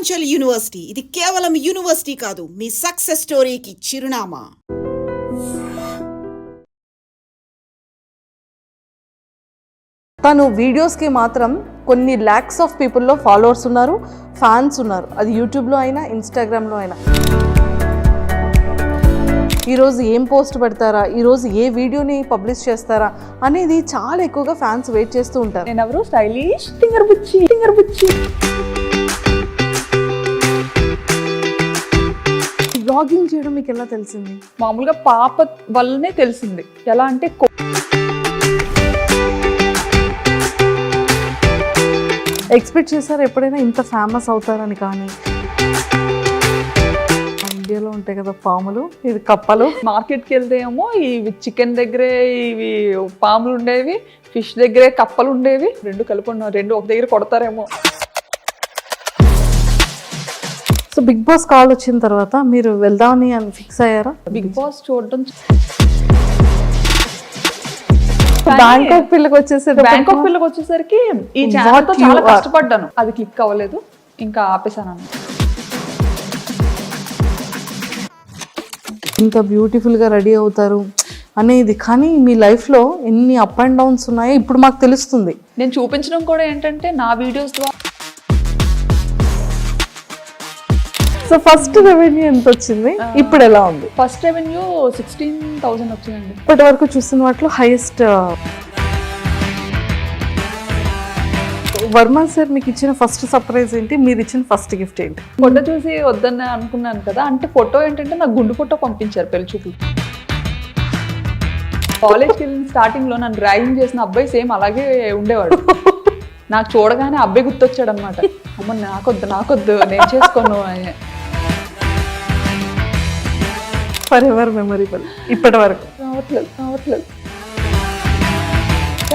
Purvanchal university ఇది కేవలం university కాదు, మీ సక్సెస్ స్టోరీకి చిరునామా. తను వీడియోస్కి మాత్రం కొన్ని ల్యాక్స్ ఆఫ్ పీపుల్లో ఫాలోవర్స్ ఉన్నారు, ఫ్యాన్స్ ఉన్నారు. అది యూట్యూబ్లో అయినా ఇన్స్టాగ్రామ్లో అయినా. ఈరోజు ఏం పోస్ట్ పెడతారా, ఈరోజు ఏ వీడియోని పబ్లిష్ చేస్తారా అనేది చాలా ఎక్కువగా ఫ్యాన్స్ వెయిట్ చేస్తూ ఉంటారు. నేను ఎవరు స్టైలిష్ ఫింగర్ బుచ్చి బ్లాగింగ్ చేయడం మీకు ఎలా తెలిసింది? మామూలుగా పాప వల్లనే తెలిసింది. ఎలా అంటే ఎక్స్పెక్ట్ చేశారు ఎప్పుడైనా ఇంత ఫేమస్ అవుతారని? కానీ ఇండియాలో ఉంటాయి కదా పాములు, ఇది కప్పలు. మార్కెట్కి వెళ్తే ఏమో ఇవి చికెన్ దగ్గరే ఇవి పాములు ఉండేవి, ఫిష్ దగ్గరే కప్పలు ఉండేవి. రెండు కలిపి రెండు ఒక దగ్గర కొడతారేమో. సో బిగ్ బాస్ కాల్ వచ్చిన తర్వాత మీరు వెళ్దామని ఫిక్స్ అయ్యారా? బిగ్ బాస్ చూడడం బ్యాంకాక్ పిల్లకి వచ్చేసరికి ఈ ఛానల్ తో చాలా కష్టపడ్డాను, అది క్లిక్ అవ్వలేదు, ఇంకా ఆపేసాను. ఇంత బ్యూటిఫుల్గా రెడీ అవుతారు అనేది, కానీ మీ లైఫ్లో ఎన్ని అప్ అండ్ డౌన్స్ ఉన్నాయో ఇప్పుడు మాకు తెలుస్తుంది. నేను చూపించడం కూడా ఏంటంటే నా వీడియోస్ ద్వారా. సో ఫస్ట్ రెవెన్యూ ఎంత వచ్చింది, ఇప్పుడు ఎలా ఉంది? ఫస్ట్ రెవెన్యూ 16,000 వచ్చిందండి. ఇప్పటి వరకు చూస్తున్న వాటిలో హైయెస్ట్. వర్మ సార్ మీకు ఇచ్చిన ఫస్ట్ సర్ప్రైజ్ ఏంటి, మీరు ఇచ్చిన ఫస్ట్ గిఫ్ట్ ఏంటి? ఫోటో చూసి వద్దని అనుకున్నాను కదా, అంటే ఫోటో ఏంటంటే నాకు గుండు ఫోటో పంపించారు పెళ్లి చూపులు. కాలేజ్కి వెళ్ళిన స్టార్టింగ్లో నన్ను ర్యాగింగ్ చేసిన అబ్బాయి సేమ్ అలాగే ఉండేవాడు. నాకు చూడగానే అబ్బాయి గుర్తొచ్చాడు అనమాట. అమ్మ నాకొద్దు నేను చేసుకోను అని. ఫర్ ఎవర్ మెమొరబుల్ ఇప్పటి వరకు. రావట్లేదు.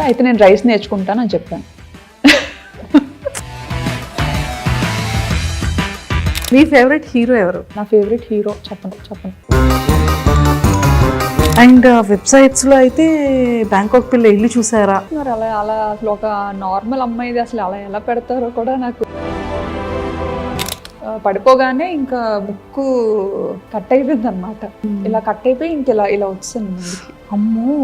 అయితే నేను రైస్ నేర్చుకుంటాను అని చెప్పాను. మీ ఫేవరెట్ హీరో ఎవరు? నా ఫేవరెట్ హీరో చెప్పండి. అండ్ వెబ్సైట్స్లో అయితే బ్యాంకాక్ పిల్ల ఇల్లు చూసారా? మరి అలా అసలు ఒక నార్మల్ అమ్మాయిది అసలు అలా ఎలా పెడతారో కూడా నాకు. పడిపోగానే ఇంకా ముక్కు కట్ అయిపోయింది అనమాట. ఇలా కట్ అయిపోయి ఇంక ఇలా వచ్చింది ముందుకి. అమ్మో.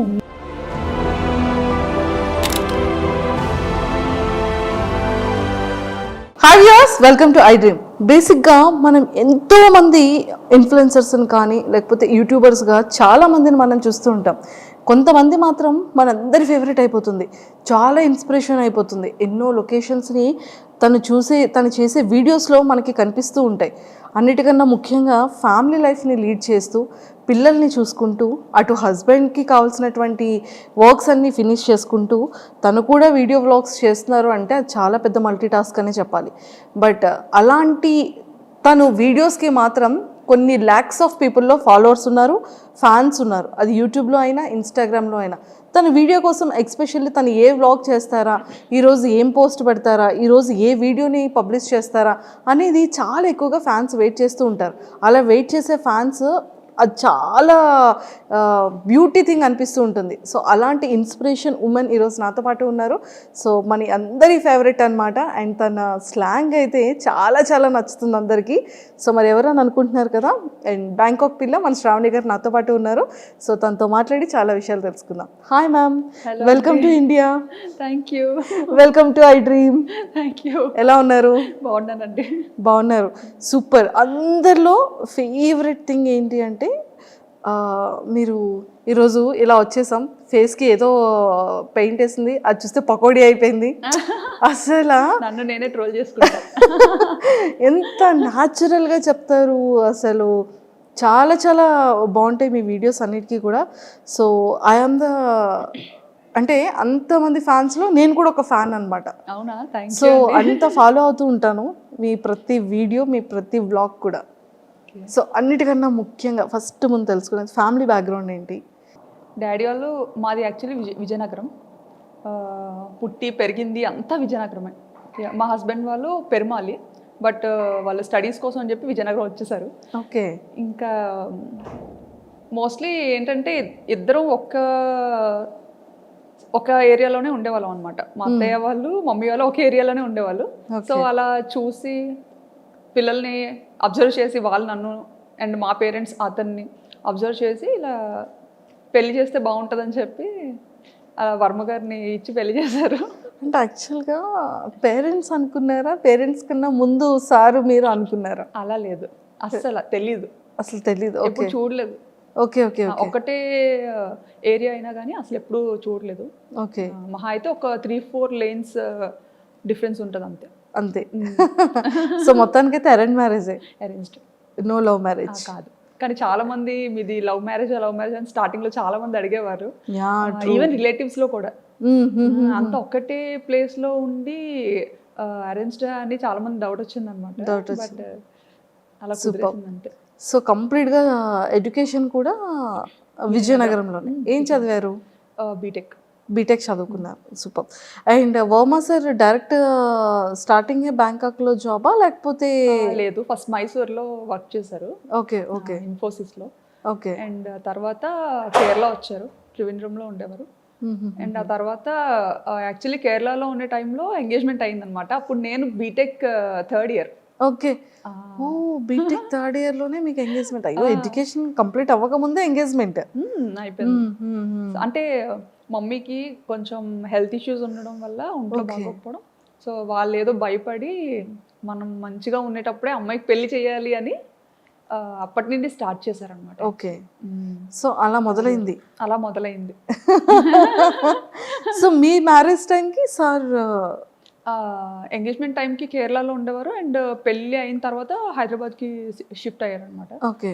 Hi viewers, welcome to I dream. బేసిక్గా మనం ఎంతో మంది ఇన్ఫ్లుయెన్సర్స్ని కానీ లేకపోతే యూట్యూబర్స్గా చాలా మందిని మనం చూస్తూ ఉంటాం. కొంతమంది మాత్రం మనందరి ఫేవరెట్ అయిపోతుంది, చాలా ఇన్స్పిరేషన్ అయిపోతుంది. ఎన్నో లొకేషన్స్ని తను చేసే వీడియోస్లో మనకి కనిపిస్తూ ఉంటాయి. అన్నిటికన్నా ముఖ్యంగా ఫ్యామిలీ లైఫ్ని లీడ్ చేస్తూ పిల్లల్ని చూసుకుంటూ అటు హస్బెండ్కి కావాల్సినటువంటి వర్క్స్ అన్నీ ఫినిష్ చేసుకుంటూ తను కూడా వీడియో వ్లాగ్స్ చేస్తున్నారు అంటే అది చాలా పెద్ద మల్టీ టాస్క్ అనే చెప్పాలి. బట్ అలాంటి తను వీడియోస్కి మాత్రం కొన్ని ల్యాక్స్ ఆఫ్ పీపుల్లో ఫాలోవర్స్ ఉన్నారు, ఫ్యాన్స్ ఉన్నారు. అది యూట్యూబ్లో అయినా ఇన్స్టాగ్రామ్లో అయినా. తన వీడియో కోసం ఎక్స్పెషల్లీ తను ఏ వ్లాగ్ చేస్తారా, ఈరోజు ఏం పోస్ట్ పెడతారా, ఈరోజు ఏ వీడియోని పబ్లిష్ చేస్తారా అనేది చాలా ఎక్కువగా ఫ్యాన్స్ వెయిట్ చేస్తూ ఉంటారు. అలా వెయిట్ చేసే ఫ్యాన్స్ అది చాలా బ్యూటీ థింగ్ అనిపిస్తూ ఉంటుంది. సో అలాంటి ఇన్స్పిరేషన్ ఉమెన్ ఈరోజు నాతో పాటు ఉన్నారు. సో మన అందరి ఫేవరెట్ అనమాట. అండ్ తన స్లాంగ్ అయితే చాలా నచ్చుతుంది అందరికీ. సో మరి ఎవరని అనుకుంటున్నారు కదా, అండ్ బ్యాంకాక్ పిల్ల మన శ్రావణి గారు నాతో పాటు ఉన్నారు. సో తనతో మాట్లాడి చాలా విషయాలు తెలుసుకుందాం. Hi ma'am, welcome to India. Thank you. Welcome to I dream. Thank you. ఎలా ఉన్నారు? బాగున్నానండి. బాగున్నారు, సూపర్. అందరిలో ఫేవరెట్ థింగ్ ఏంటి అంటే మీరు ఈరోజు ఇలా వచ్చేసాం, ఫేస్కి ఏదో పెయింట్ వేసింది, అది చూస్తే పకోడీ అయిపోయింది. అసలు నన్ను నేనే ట్రోల్ చేసుకుంటా. ఎంత న్యాచురల్గా చెప్తారు, అసలు చాలా బాగుంటాయి మీ వీడియోస్ అన్నిటికీ కూడా. సో ఐఎమ్ అంటే అంతమంది ఫ్యాన్స్లో నేను కూడా ఒక ఫ్యాన్ అనమాట. అవునా? Thank you. సో అంత ఫాలో అవుతూ ఉంటాను మీ ప్రతి వీడియో, మీ ప్రతి వ్లాగ్ కూడా. సో అన్నిటికన్నా ముఖ్యంగా ఫస్ట్ ముందు తెలుసుకునేది ఫ్యామిలీ బ్యాక్గ్రౌండ్ ఏంటి? డాడీ వాళ్ళు, మాది యాక్చువల్లీ విజయనగరం, పుట్టి పెరిగింది అంతా విజయనగరమే. మా హస్బెండ్ వాళ్ళు పెరుమాలి, బట్ వాళ్ళు స్టడీస్ కోసం అని చెప్పి విజయనగరం వచ్చేసారు. ఓకే. ఇంకా మోస్ట్లీ ఏంటంటే ఇద్దరం ఒక ఏరియాలోనే ఉండేవాళ్ళం అనమాట. మా అత్తయ్య వాళ్ళు మమ్మీ వాళ్ళు ఒక ఏరియాలోనే ఉండేవాళ్ళు. సో అలా చూసి పిల్లల్ని అబ్జర్వ్ చేసి వాళ్ళు నన్ను అండ్ మా పేరెంట్స్ అతన్ని అబ్జర్వ్ చేసి ఇలా పెళ్లి చేస్తే బాగుంటుందని చెప్పి అలా వర్మ గారిని ఇచ్చి పెళ్లి చేశారు. అంటే యాక్చువల్గా పేరెంట్స్ అనుకున్నారా, పేరెంట్స్ కన్నా ముందు సారు మీరు అనుకున్నారా? అలా లేదు, అస్సలు తెలీదు, అసలు తెలీదు. ఎప్పుడు చూడలేదు. ఓకే ఓకే ఓకే ఒకటే ఏరియా అయినా కానీ అసలు ఎప్పుడు చూడలేదు. ఓకే మహా అయితే ఒక 3-4 lanes డిఫరెన్స్ ఉంటుంది అంతే. అంతే. సో మొత్తానికైతే అరేంజ్ మ్యారేజే, అరేంజ్డ్, నో లవ్ మ్యారేజ్? కాదు. కానీ చాలా మంది మీది లవ్ మ్యారేజ్ అని స్టార్టింగ్ లో చాలా మంది అడిగేవారు, యా ఈవెన్ రిలేటివ్స్ లో కూడా. అంత ఒక్కటే ప్లేస్ లో ఉండి అరేంజ్డ్ అని చాలా మంది డౌట్ వచ్చింది అనమాట. బట్ అలా కుదిరేసింది అంతే. సో కంప్లీట్గా ఎడ్యుకేషన్ కూడా విజయనగరంలోనే. ఏం చదివారు? బీటెక్. బీటెక్ చదువుకున్నారు, super. And Varma sir direct starting బ్యాంకాక్లో జాబా లేకపోతే? లేదు, ఫస్ట్ మైసూర్లో వర్క్ చేశారు. ఓకే ఓకే, ఇన్ఫోసిస్లో. ఓకే. అండ్ తర్వాత కేరళ వచ్చారు, త్రివేంద్రంలో ఉండేవారు. అండ్ ఆ తర్వాత యాక్చువల్లీ కేరళలో ఉండే టైంలో ఎంగేజ్మెంట్ అయిందనమాట. అప్పుడు నేను బీటెక్ 3rd year. ఓకే. ఓ బీటెక్ 3rd year లోనే మీకు ఎంగేజ్మెంట్? అయ్యో, ఎడ్యుకేషన్ కంప్లీట్ అవ్వకముందే ఎంగేజ్మెంట్ అయిపోయింది. అంటే మమ్మీకి కొంచెం హెల్త్ ఇష్యూస్ ఉండడం వల్ల ఒంట్లో బాగోకపోవడం, సో వాళ్ళు ఏదో భయపడి మనం మంచిగా ఉండేటప్పుడే అమ్మాయికి పెళ్లి చేయాలి అని అప్పటి నుండి స్టార్ట్ చేశారనమాట. ఓకే. సో అలా మొదలైంది. అలా మొదలైంది. సో మీ మ్యారేజ్ టైంకి సార్ ఎంగేజ్మెంట్ టైంకి కేరళలో ఉండేవారు, అండ్ పెళ్ళి అయిన తర్వాత హైదరాబాద్కి షిఫ్ట్ అయ్యారనమాట. ఓకే.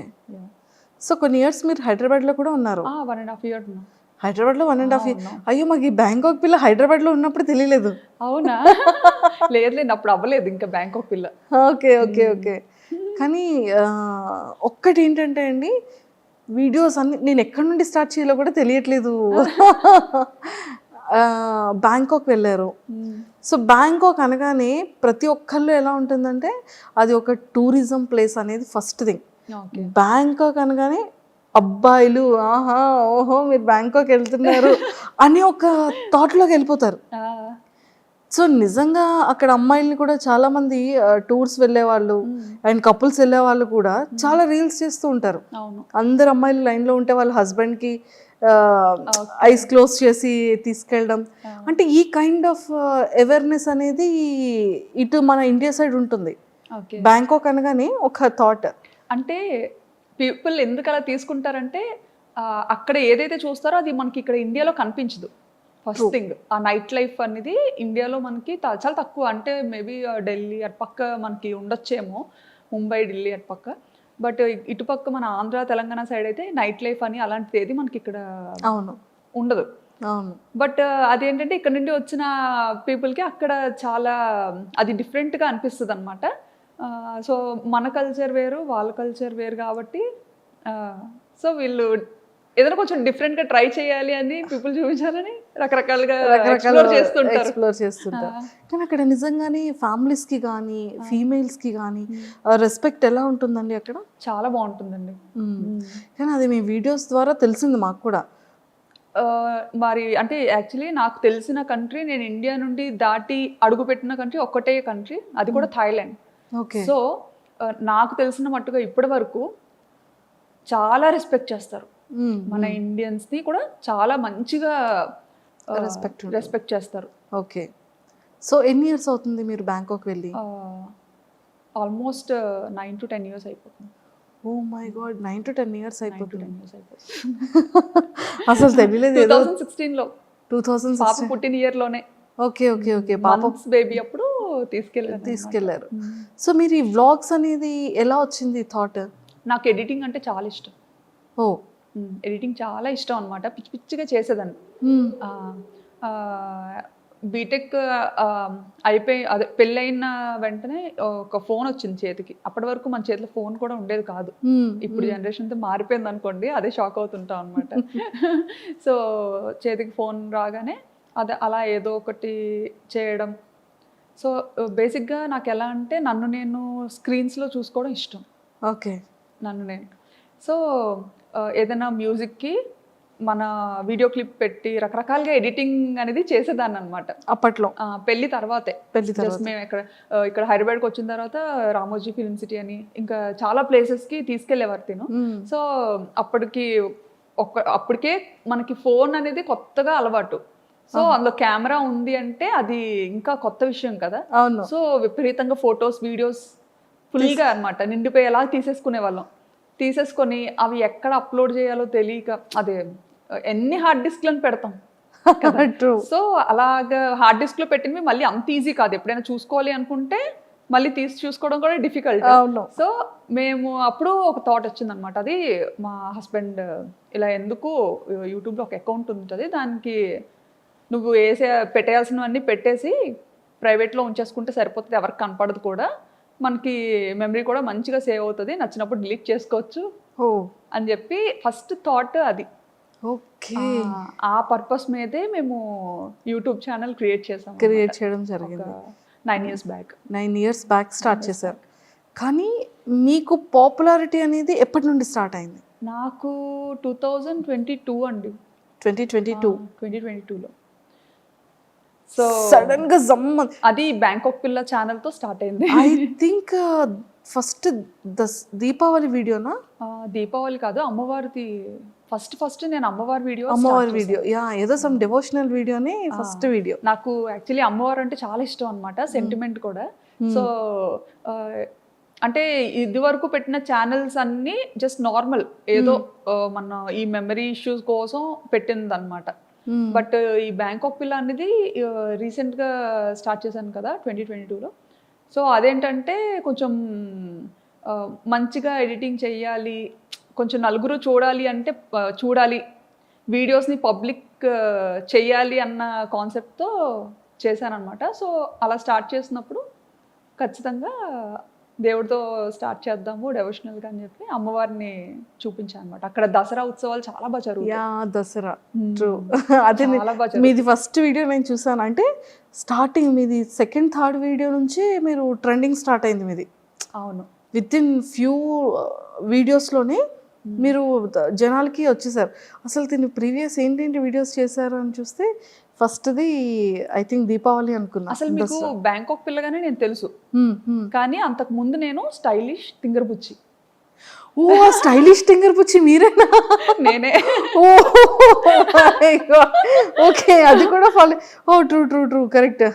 సో కొన్ని ఇయర్స్ మీరు హైదరాబాద్లో కూడా ఉన్నారు? 1.5 years ఉన్నాం హైదరాబాద్లో. 1.5 years? అయ్యో, మాకు ఈ బ్యాంకాక్ పిల్ల హైదరాబాద్లో ఉన్నప్పుడు తెలియలేదు. అవునా? లేదు, అప్పుడు అవ్వలేదు ఇంకా బ్యాంకాక్ పిల్ల. Okay okay okay. కానీ ఒక్కటి ఏంటంటే అండి, వీడియోస్ అన్ని నేను ఎక్కడి నుండి స్టార్ట్ చేయాలో కూడా తెలియట్లేదు. బ్యాంకాక్ వెళ్ళారు. సో బ్యాంకాక్ అనగానే ప్రతి ఒక్కళ్ళు ఎలా ఉంటుందంటే అది ఒక టూరిజం ప్లేస్ అనేది ఫస్ట్ థింగ్. బ్యాంకాక్ అనగానే అబ్బాయిలు ఆహా ఓహో మీరు బ్యాంకాక్ వెళ్తున్నారు అని ఒక థాట్లోకి వెళ్ళిపోతారు. సో నిజంగా అక్కడ అమ్మాయిల్ని కూడా చాలా మంది టూర్స్ వెళ్ళే వాళ్ళు అండ్ కపుల్స్ వెళ్ళే వాళ్ళు కూడా చాలా రీల్స్ చేస్తూ ఉంటారు. అందరు అమ్మాయిలు లైన్లో ఉంటే వాళ్ళ హస్బెండ్కి ఐస్ క్లోజ్ చేసి తీసుకెళ్ళడం. అంటే ఈ కైండ్ ఆఫ్ అవేర్నెస్ అనేది ఇటు మన ఇండియా సైడ్ ఉంటుంది. బ్యాంకాక్ అనగానే ఒక థాట్. అంటే పీపుల్ ఎందుకు అలా తీసుకుంటారంటే అక్కడ ఏదైతే చూస్తారో అది మనకి ఇక్కడ ఇండియాలో కనిపించదు. ఫస్ట్ థింగ్, ఆ నైట్ లైఫ్ అనేది ఇండియాలో మనకి చాలా తక్కువ. అంటే మేబీ ఢిల్లీ అటు పక్క మనకి ఉండొచ్చేమో, ముంబై ఢిల్లీ అటు పక్క. బట్ ఇటుపక్క మన ఆంధ్ర తెలంగాణ సైడ్ అయితే నైట్ లైఫ్ అని అలాంటిది ఏది మనకి ఇక్కడ ఉండదు. బట్ అదేంటంటే ఇక్కడ నుండి వచ్చిన పీపుల్కి అక్కడ చాలా అది డిఫరెంట్గా అనిపిస్తుంది అనమాట. సో మన కల్చర్ వేరు, వాళ్ళ కల్చర్ వేరు కాబట్టి సో వీళ్ళు ఏదైనా కొంచెం డిఫరెంట్గా ట్రై చేయాలి అని పీపుల్ చూపించాలని రకరకాలుగా ఎక్స్ప్లోర్ చేస్తుంటారు. కానీ అక్కడ నిజంగానే ఫ్యామిలీస్కి కానీ ఫీమేల్స్కి కానీ రెస్పెక్ట్ ఎలా ఉంటుందండి అక్కడ? చాలా బాగుంటుందండి. కానీ అది మీ వీడియోస్ ద్వారా తెలిసింది మాకు కూడా. మరి అంటే యాక్చువల్లీ నాకు తెలిసిన కంట్రీ, నేను ఇండియా నుండి దాటి అడుగుపెట్టిన కంట్రీ ఒక్కటే కంట్రీ, అది కూడా థాయిలాండ్. సో నాకు తెలిసిన మట్టుగా ఇప్పటి వరకు చాలా రెస్పెక్ట్ చేస్తారు. మన ఇండియన్స్ని కూడా చాలా మంచిగా రెస్పెక్ట్ చేస్తారు. ఓకే. సో ఎన్ని ఇయర్స్ అవుతుంది మీరు బ్యాంకాక్ వెళ్ళి? ఆల్మోస్ట్ 9 to 10 years అయిపోతుంది. Oh my god, 9 to 10 years అయిపోతుంది. అసలు తెలియలేదు. 2016లో 2016 పాప పుట్టిన ఇయర్లోనే. Okay okay okay. పాప బేబీ అప్పుడు తీసుకెళ్లారు. సో మీరు ఈ వ్లాగ్స్ అనేది ఎలా వచ్చింది థాట్? నాకు ఎడిటింగ్ అంటే చాలా ఇష్టం. ఎడిటింగ్ చాలా ఇష్టం అనమాట. పిచ్చి పిచ్చిగా చేసేదాన్ని. బీటెక్ అయిపోయి అదే పెళ్ళైన వెంటనే ఒక ఫోన్ వచ్చింది చేతికి. అప్పటి వరకు మన చేతిలో ఫోన్ కూడా ఉండేది కాదు. ఇప్పుడు జనరేషన్తో మారిపోయింది అనుకోండి, అదే షాక్ అవుతుంటాం అనమాట. సో చేతికి ఫోన్ రాగానే అలా ఏదో ఒకటి చేయడం. సో బేసిక్గా నాకు ఎలా అంటే నన్ను నేను స్క్రీన్స్లో చూసుకోవడం ఇష్టం. ఓకే. నన్ను నేను సో ఏదైనా మ్యూజిక్కి మన వీడియో క్లిప్ పెట్టి రకరకాలుగా ఎడిటింగ్ అనేది చేసేదాన్ని అనమాట అప్పట్లో పెళ్లి తర్వాతే. పెళ్లి జస్ట్ మేము ఇక్కడ హైదరాబాద్కి వచ్చిన తర్వాత రామోజీ ఫిల్మ్ సిటీ అని ఇంకా చాలా ప్లేసెస్కి తీసుకెళ్లేవారు తిను. సో అప్పటికే మనకి ఫోన్ అనేది కొత్తగా అలవాటు. సో అందులో కెమెరా ఉంది అంటే అది ఇంకా కొత్త విషయం కదా. అవును. సో విపరీతంగా ఫొటోస్ వీడియోస్ ఫుల్గా అనమాట నిండిపోయేలా తీసేసుకునే వాళ్ళం. తీసేసుకొని అవి ఎక్కడ అప్లోడ్ చేయాలో తెలియక అదే ఎన్ని హార్డ్ డిస్క్లను పెడతాం. సో అలాగా హార్డ్ డిస్క్ లో పెట్టినవి మళ్ళీ అంత ఈజీ కాదు. ఎప్పుడైనా చూసుకోవాలి అనుకుంటే మళ్ళీ తీసి చూసుకోవడం కూడా డిఫికల్ట్. సో మేము అప్పుడు ఒక థాట్ వచ్చింది అనమాట. అది మా హస్బెండ్ ఇలా ఎందుకు యూట్యూబ్లో ఒక అకౌంట్ ఉంటుంది, దానికి నువ్వు పెట్టేయాల్సినవన్నీ పెట్టేసి ప్రైవేట్లో ఉంచేసుకుంటే సరిపోతుంది, ఎవరికి కనపడదు కూడా, మనకి మెమరీ కూడా మంచిగా సేవ్ అవుతుంది, నచ్చినప్పుడు డిలీట్ చేసుకోవచ్చు అని చెప్పి ఫస్ట్ థాట్ అది. ఓకే. ఆ పర్పస్ మీదే మేము యూట్యూబ్ ఛానల్ క్రియేట్ చేయడం జరిగింది 9 years back. 9 years back start చేశారు. కానీ మీకు పాపులారిటీ అనేది ఎప్పటి నుండి స్టార్ట్ అయింది? నాకు 2022 అండి. 2022లో. సో సడన్ గా జమ్ అది బ్యాంకాక్ పిల్ల ఛానల్ తో స్టార్ట్ అయింది. ఐ థింక్ ఫస్ట్ దీపావళి వీడియోనా? దీపావళి కాదు, అమ్మవారిది ఫస్ట్ నేను అమ్మవారి వీడియో యా ఏదో సమ్ డివోషనల్ వీడియోని ఫస్ట్ వీడియో. నాకు యాక్చువల్లీ అమ్మవారు అంటే చాలా ఇష్టం అనమాట, సెంటిమెంట్ కూడా. సో అంటే ఇది వరకు పెట్టిన ఛానల్స్ అన్ని జస్ట్ నార్మల్ ఏదో మన ఈ మెమరీ ఇష్యూస్ కోసం పెట్టింది అనమాట. బట్ ఈ బ్యాంకాక్ పిల్ల అనేది రీసెంట్గా స్టార్ట్ చేశాను కదా 2022లో. సో అదేంటంటే కొంచెం మంచిగా ఎడిటింగ్ చెయ్యాలి, కొంచెం నలుగురు చూడాలి అంటే చూడాలి, వీడియోస్ని పబ్లిక్ చెయ్యాలి అన్న కాన్సెప్ట్తో చేశానమాట. సో అలా స్టార్ట్ చేసినప్పుడు ఖచ్చితంగా దేవుడితో స్టార్ట్ చేద్దాము డెవోషనల్గా అని చెప్పి అమ్మవారిని చూపించాను అనమాట. అక్కడ దసరా ఉత్సవాలు చాలా బాగా జరుగుతాయి. దసరా ట్రూ. అదే మీది ఫస్ట్ వీడియో నేను చూసాను. అంటే స్టార్టింగ్ మీది సెకండ్ థర్డ్ వీడియో నుంచి మీరు ట్రెండింగ్ స్టార్ట్ అయింది మీది. అవును. విత్ ఇన్ ఫ్యూ వీడియోస్లోనే మీరు జనాలకి వచ్చేసారు. అసలు దీన్ని ప్రీవియస్ ఏంటేంటి వీడియోస్ చేశారు అని చూస్తే ఫస్ట్ది ఐ థింక్ దీపావళి అనుకున్నా. అసలు మీకు బ్యాంకాక్ పిల్లగానే నేను తెలుసు, కానీ అంతకు ముందు నేను స్టైలిష్ తింగర్ బుచ్చి. ఓ స్టైలిష్ తింగర్ బుచ్చి మీరేనా? నేనే. ఓకే, అది కూడా follow. Oh true true true correct.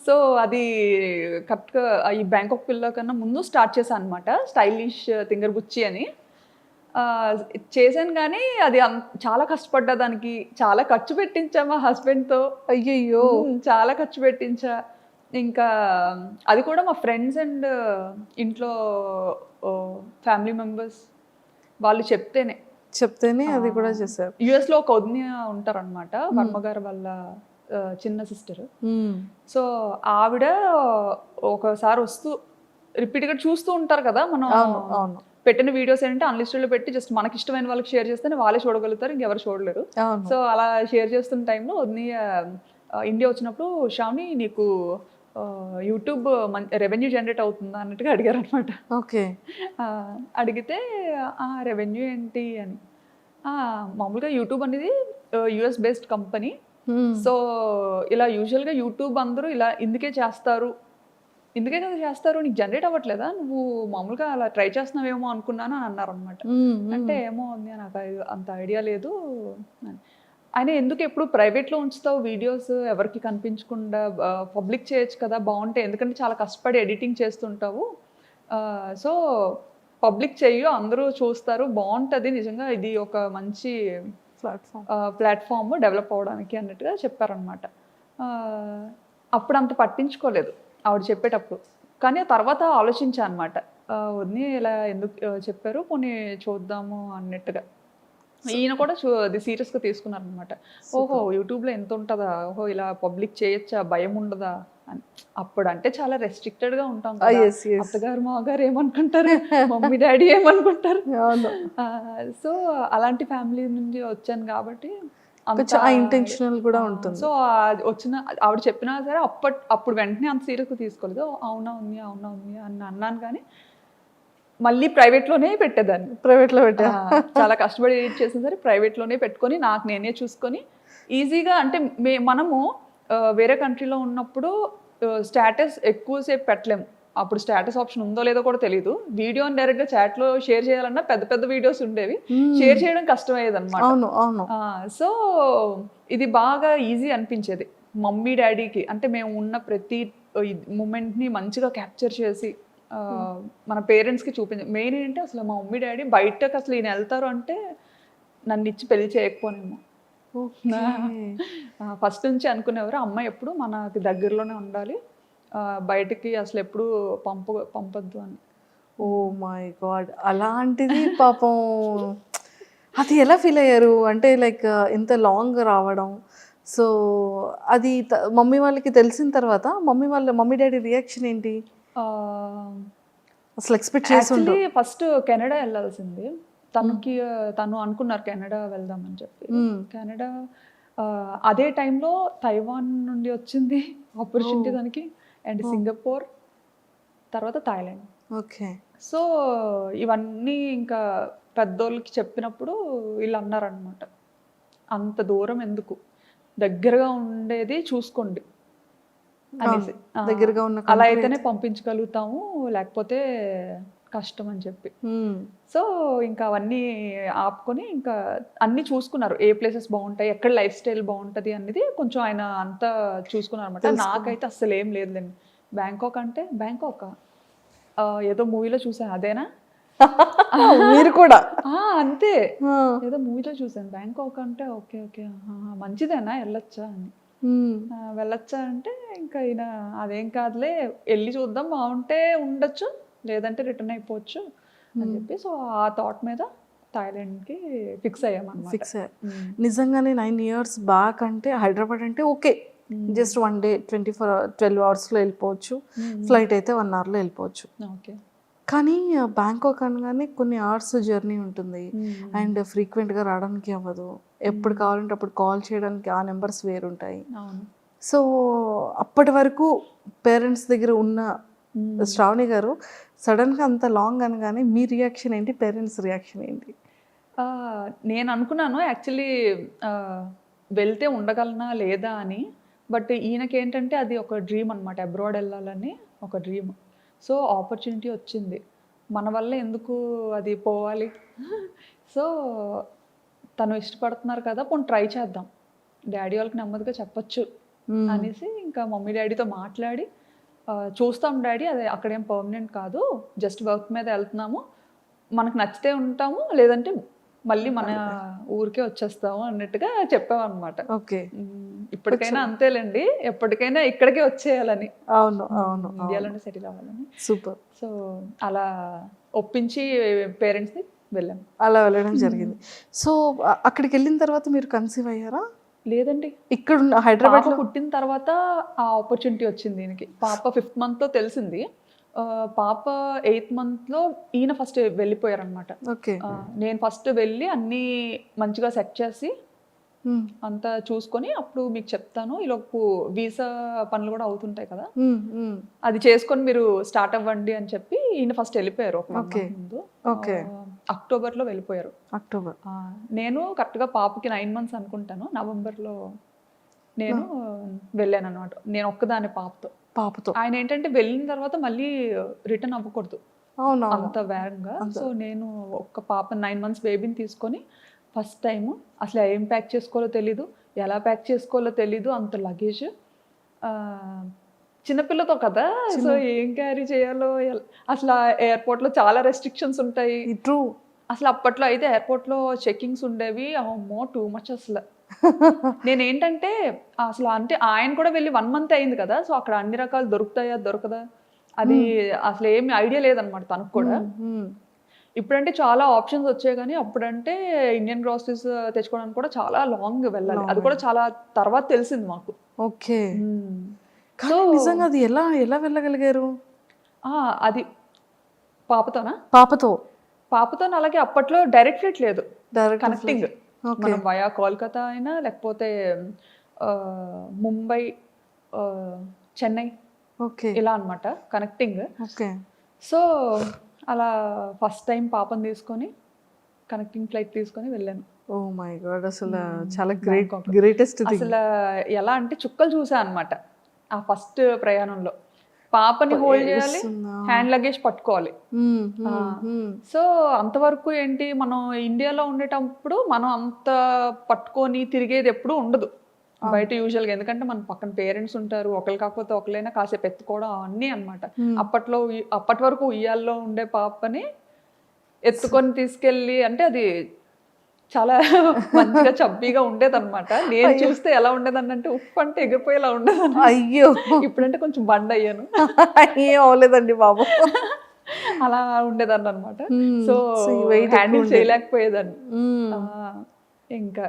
So అది కరెక్ట్గా ఈ బ్యాంకాక్ పిల్ల కన్నా ముందు స్టార్ట్ చేశాను అనమాట, స్టైలిష్ తింగర్ బుచ్చి అని చేశాను. కానీ అది చాలా కష్టపడ్డా, దానికి చాలా ఖర్చు పెట్టించా మా హస్బెండ్తో. అయ్యయ్యో చాలా ఖర్చు పెట్టించా. ఇంకా అది కూడా మా ఫ్రెండ్స్ అండ్ ఇంట్లో ఫ్యామిలీ మెంబర్స్ వాళ్ళు చెప్తేనే అది కూడా చేశారు. యుఎస్లో ఒక వదిన ఉంటారనమాట, వర్మగారు వాళ్ళ చిన్న సిస్టర్. సో ఆవిడ ఒకసారి వస్తూ రిపీట్గా చూస్తూ ఉంటారు కదా మనం పెట్టిన వీడియోస్ ఏంటంటే అన్లిస్టెడ్లో పెట్టి జస్ట్ మనకి ఇష్టమైన వాళ్ళకి షేర్ చేస్తేనే వాళ్ళే చూడగలుగుతారు, ఇంకెవరు చూడలేరు. సో అలా షేర్ చేస్తున్న టైంలో వదిన ఇండియా వచ్చినప్పుడు శ్రావణి నీకు యూట్యూబ్ రెవెన్యూ జనరేట్ అవుతుందా అన్నట్టుగా అడిగారు అనమాట. ఓకే. అడిగితే రెవెన్యూ ఏంటి అని, మామూలుగా యూట్యూబ్ అనేది యుఎస్ బేస్డ్ కంపెనీ. సో ఇలా యూజువల్గా యూట్యూబ్ అందరూ ఇలా ఇందుకే కదా చేస్తారు, నీకు జనరేట్ అవ్వట్లేదా, నువ్వు మామూలుగా అలా ట్రై చేస్తున్నావేమో అనుకున్నాను అని అన్నారు అనమాట. అంటే ఏమో ఉంది నాకు అంత ఐడియా లేదు. ఆయన ఎందుకు ఎప్పుడు ప్రైవేట్లో ఉంచుతావు వీడియోస్, ఎవరికి కనిపించకుండా పబ్లిక్ చేయొచ్చు కదా, బాగుంటాయి, ఎందుకంటే చాలా కష్టపడి ఎడిటింగ్ చేస్తుంటావు, సో పబ్లిక్ చెయ్యు, అందరూ చూస్తారు, బాగుంటుంది, నిజంగా ఇది ఒక మంచి ప్లాట్ఫామ్ డెవలప్ అవ్వడానికి అన్నట్టుగా చెప్పారనమాట. అప్పుడు అంత పట్టించుకోలేదు ఆవిడ చెప్పేటప్పుడు, కానీ తర్వాత ఆలోచించా అనమాట, వదిన ఇలా ఎందుకు చెప్పారు, పోనీ చూద్దాము అన్నట్టుగా. ఈయన కూడా అది సీరియస్గా తీసుకున్నారనమాట. ఓహో యూట్యూబ్లో ఎంత ఉంటుందా, ఓహో ఇలా పబ్లిక్ చేయొచ్చా, భయం ఉండదా అని. అప్పుడు అంటే చాలా రెస్ట్రిక్టెడ్గా ఉంటాం, అత్తగారు మామగారు ఏమనుకుంటారు, మమ్మీ డాడీ ఏమనుకుంటారు. సో అలాంటి ఫ్యామిలీ నుంచి వచ్చాను కాబట్టి ఇంటెన్షనల్ కూడా ఉంటుంది. సో వచ్చిన ఆవిడ చెప్పినా సరే అప్పుడు వెంటనే అంత సీరియస్గా తీసుకోలేదు. అవునా ఉంది అని అన్నాను, కానీ మళ్ళీ ప్రైవేట్లోనే పెట్టేదాన్ని. ప్రైవేట్లో పెట్టా. చాలా కష్టపడి ఎడిట్ చేసిన సరే ప్రైవేట్లోనే పెట్టుకొని నాకు నేనే చూసుకొని ఈజీగా అంటే మనము వేరే కంట్రీలో ఉన్నప్పుడు స్టేటస్ ఎక్కువసేపు పెట్టలేము. అప్పుడు స్టేటస్ ఆప్షన్ ఉందో లేదో కూడా తెలియదు. వీడియోని డైరెక్ట్గా చాట్లో షేర్ చేయాలన్నా పెద్ద పెద్ద వీడియోస్ ఉండేవి, షేర్ చేయడం కష్టమయ్యేది అనమాట. అవును అవును. సో ఇది బాగా ఈజీ అనిపించేది మమ్మీ డాడీకి. అంటే మేము ఉన్న ప్రతి మూమెంట్ని మంచిగా క్యాప్చర్ చేసి మన పేరెంట్స్కి చూపించాలి. మెయిన్ ఏంటంటే అసలు మా మమ్మీ డాడీ బయటకు అసలు ఈయన వెళ్తారు అంటే నన్ను ఇచ్చి పెళ్లి చేయకపోనేమో. ఫస్ట్ నుంచి అనుకునేవారు అమ్మాయి ఎప్పుడు మనకి దగ్గరలోనే ఉండాలి, బయటికి అసలు ఎప్పుడు పంపొద్దు అని. ఓ మై గాడ్, అలాంటిది పాపం అది ఎలా ఫీల్ అయ్యారు? అంటే లైక్ ఇంత లాంగ్ రావడం, సో అది మమ్మీ వాళ్ళకి తెలిసిన తర్వాత మమ్మీ డాడీ రియాక్షన్ ఏంటి అసలు? ఎక్స్పెక్ట్ చేస్తుండే ఫస్ట్ కెనడా వెళ్ళాల్సింది తను అనుకున్నారు కెనడా వెళ్దామని చెప్పి. కెనడా అదే టైంలో తైవాన్ నుండి వచ్చింది ఆపర్చునిటీ దానికి, అండ్ సింగపూర్, తర్వాత థాయిలాండ్. ఓకే. సో ఇవన్నీ ఇంకా పెద్దోళ్ళకి చెప్పినప్పుడు వీళ్ళు అన్నారనమాట, అంత దూరం ఎందుకు, దగ్గరగా ఉండేది చూసుకోండి అనేసి. దగ్గరగా ఉన్న అలా అయితేనే పంపించగలుగుతాము, లేకపోతే కష్టం అని చెప్పి. సో ఇంకా అవన్నీ ఆపుకొని ఇంకా అన్నీ చూసుకున్నారు, ఏ ప్లేసెస్ బాగుంటాయి, ఎక్కడ లైఫ్ స్టైల్ బాగుంటుంది అనేది కొంచెం ఆయన అంతా చూసుకున్నారు అనమాట. నాకైతే అసలు ఏం లేదులేండి. బ్యాంకాక్ అంటే బ్యాంకాక్ ఏదో మూవీలో చూసాను అదేనా మీరు కూడా? అంతే, ఏదో మూవీలో చూసాను బ్యాంకాక్ అంటే ఓకే ఓకే మంచిదేనా వెళ్ళొచ్చా అని. వెళ్ళొచ్చా అంటే ఇంకా ఈయన అదేం కాదులే వెళ్ళి చూద్దాం, బాగుంటే ఉండొచ్చు లేదంటే రిటర్న్ అయిపోవచ్చు అని చెప్పి. సో ఆ థాట్ మీద థాయిలాండ్కి ఫిక్స్ అయ్యామన్నమాట. ఫిక్స్ అయ్యారు. నిజంగానే 9 years బ్యాక్ అంటే హైదరాబాద్ అంటే ఓకే, జస్ట్ 1 day 12 hours-లో వెళ్ళిపోవచ్చు, ఫ్లైట్ అయితే 1 hour-లో వెళ్ళిపోవచ్చు. ఓకే. కానీ బ్యాంకాక్ అనగానే కొన్ని అవర్స్ జర్నీ ఉంటుంది, అండ్ ఫ్రీక్వెంట్గా రావడానికి అవ్వదు, ఎప్పుడు కావాలంటే అప్పుడు కాల్ చేయడానికి ఆ నెంబర్స్ వేరుంటాయి. సో అప్పటి వరకు పేరెంట్స్ దగ్గర ఉన్న శ్రావణి గారు సడన్గా అంత లాంగ్ అనగానే మీ రియాక్షన్ ఏంటి, పేరెంట్స్ రియాక్షన్ ఏంటి? నేను అనుకున్నాను యాక్చువల్లీ వెళ్తే ఉండగలనా లేదా అని, బట్ ఈయనకి ఏంటంటే అది ఒక డ్రీమ్ అనమాట, అబ్రాడ్ వెళ్ళాలని ఒక డ్రీమ్. సో ఆపర్చునిటీ వచ్చింది, మన వల్ల ఎందుకు అది పోవాలి, సో తను ఇష్టపడుతున్నారు కదా పోనీ ట్రై చేద్దాం, డాడీ వాళ్ళకి నెమ్మదిగా చెప్పచ్చు అనేసి ఇంకా మమ్మీ డాడీతో మాట్లాడి చూస్తాం డాడీ, అదే అక్కడేం పర్మనెంట్ కాదు, జస్ట్ వర్క్ మీద వెళ్తున్నాము, మనకు నచ్చితే ఉంటాము లేదంటే మళ్ళీ మన ఊరికే వచ్చేస్తాము అన్నట్టుగా చెప్పామన్నమాట. ఓకే. ఇప్పటికైనా అంతేలేండి, ఎప్పటికైనా ఇక్కడికే వచ్చేయాలని, అవును అవును, ఇండియాలోనే సెటిల్ అవ్వాలని. సూపర్. సో అలా ఒప్పించి పేరెంట్స్ని వెళ్ళాం. అలా వెళ్ళడం జరిగింది. సో అక్కడికి వెళ్ళిన తర్వాత మీరు కన్సీవ్ అయ్యారా? లేదండి, ఇక్కడ హైదరాబాద్లో పుట్టిన తర్వాత ఆ ఆపర్చునిటీ వచ్చింది దీనికి. పాప 5th month-లో తెలిసింది, పాప 8th month-లో ఈయన ఫస్ట్ వెళ్ళిపోయారనమాట. ఓకే. నేను ఫస్ట్ వెళ్ళి అన్నీ మంచిగా సెట్ చేసి అంతా చూసుకొని అప్పుడు మీకు చెప్తాను, ఈలోపు వీసా పనులు కూడా అవుతుంటాయి కదా, అది చేసుకొని మీరు స్టార్ట్ అవ్వండి అని చెప్పి ఈయన ఫస్ట్ వెళ్ళిపోయారు ఒక ముందు. అక్టోబర్లో వెళ్ళిపోయారు. అక్టోబర్. నేను కరెక్ట్గా పాపకి 9 months అనుకుంటాను, నవంబర్లో నేను వెళ్ళాను అనమాట. నేను ఒక్కదాని పాపతో. ఆయన ఏంటంటే వెళ్ళిన తర్వాత మళ్ళీ రిటర్న్ అవ్వకూడదు అంత వేగంగా. సో నేను ఒక్క పాప 9 months బేబీని తీసుకొని ఫస్ట్ టైము అసలు ఏం ప్యాక్ చేసుకోవాలో తెలీదు, ఎలా ప్యాక్ చేసుకోవాలో తెలీదు, అంత లగేజ్, చిన్నపిల్లతో కదా, సో ఏం క్యారీ చేయాలో అసలు ఎయిర్పోర్ట్లో చాలా రెస్ట్రిక్షన్స్ ఉంటాయి. ట్రూ. అసలు అప్పట్లో అయితే ఎయిర్పోర్ట్లో చెకింగ్స్ ఉండేవి, అమ్మో టూ మచ్ అసలు. నేనేంటంటే అసలు అంటే ఆయన కూడా వెళ్ళి 1 month అయింది కదా, సో అక్కడ అన్ని రకాలు దొరకదా అది అసలు ఏమి ఐడియా లేదనమాట తనకు కూడా. ఇప్పుడంటే చాలా ఆప్షన్స్ వచ్చాయి, కానీ అప్పుడంటే ఇండియన్ గ్రాసరీస్ తెచ్చుకోవడానికి కూడా చాలా లాంగ్ వెళ్ళాలి, అది కూడా చాలా తర్వాత తెలిసింది మాకు. ఓకే. నిజంగా అది ఎలా వెళ్ళగలిగారు? అది పాపతో అలాగే అప్పట్లో డైరెక్ట్ ఫ్లైట్ లేదు, కనెక్టింగ్, మనం వయా కోల్కతా అయినా లేకపోతే ముంబై, చెన్నై, ఇలా అనమాట కనెక్టింగ్. ఓకే. సో అలా ఫస్ట్ టైం పాపని తీసుకొని కనెక్టింగ్ ఫ్లైట్ తీసుకొని వెళ్ళాను. ఓ మై గాడ్, అసలు చాలా బ్యాంకాక్. Greatest thing. అసలు ఎలా అంటే చుక్కలు చూసా అనమాట ఆ ఫస్ట్ ప్రయాణంలో. పాపని హోల్డ్ చేయాలి, హ్యాండ్ లగేజ్ పట్టుకోవాలి. సో అంతవరకు ఏంటి, మనం ఇండియాలో ఉండేటప్పుడు మనం అంత పట్టుకొని తిరిగేది ఎప్పుడు ఉండదు బయట యూజువల్గా. ఎందుకంటే మన పక్కన పేరెంట్స్ ఉంటారు, ఒకరు కాకపోతే ఒకరైనా కాసేపు ఎత్తుకోవడం అన్నీ అనమాట. అప్పటి వరకు ఉయ్యాల్లో ఉండే పాపని ఎత్తుకొని తీసుకెళ్ళి, అంటే అది చాలా మంచిగా చబ్బీగా ఉండేదన్నమాట. నేను చూస్తే ఎలా ఉండేదని అంటే ఉప్పు అంటే ఎగిరిపోయేలా ఉండేదని. అయ్యో, ఇప్పుడంటే కొంచెం బండ్ అయ్యాను. ఏం అవ్వలేదండి బాబు. అలా ఉండేదాన్ని అనమాట. సో హ్యాండిల్ చేయలేకపోయేదాన్ని. ఇంకా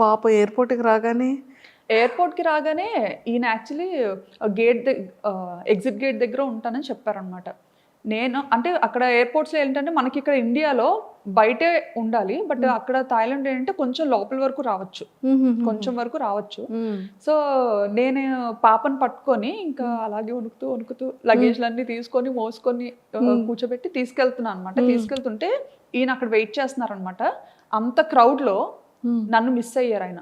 పాప ఎయిర్పోర్ట్కి రాగానే ఈయన యాక్చువల్లీ ఎగ్జిట్ గేట్ దగ్గర ఉంటానని చెప్పారనమాట. నేను అంటే అక్కడ ఎయిర్పోర్ట్స్లో ఏంటంటే మనకి ఇక్కడ ఇండియాలో బయటే ఉండాలి, బట్ అక్కడ థాయిలాండ్ ఏంటంటే కొంచెం లోపల వరకు రావచ్చు, కొంచెం వరకు రావచ్చు. సో నేను పాపను పట్టుకొని ఇంకా అలాగే వణుకుతూ లగేజ్లన్నీ తీసుకొని మోసుకొని కూర్చోబెట్టి తీసుకెళ్తున్నాను అనమాట. తీసుకెళ్తుంటే ఈయన అక్కడ వెయిట్ చేస్తున్నారనమాట. అంత క్రౌడ్లో నన్ను మిస్ అయ్యారు. ఆయన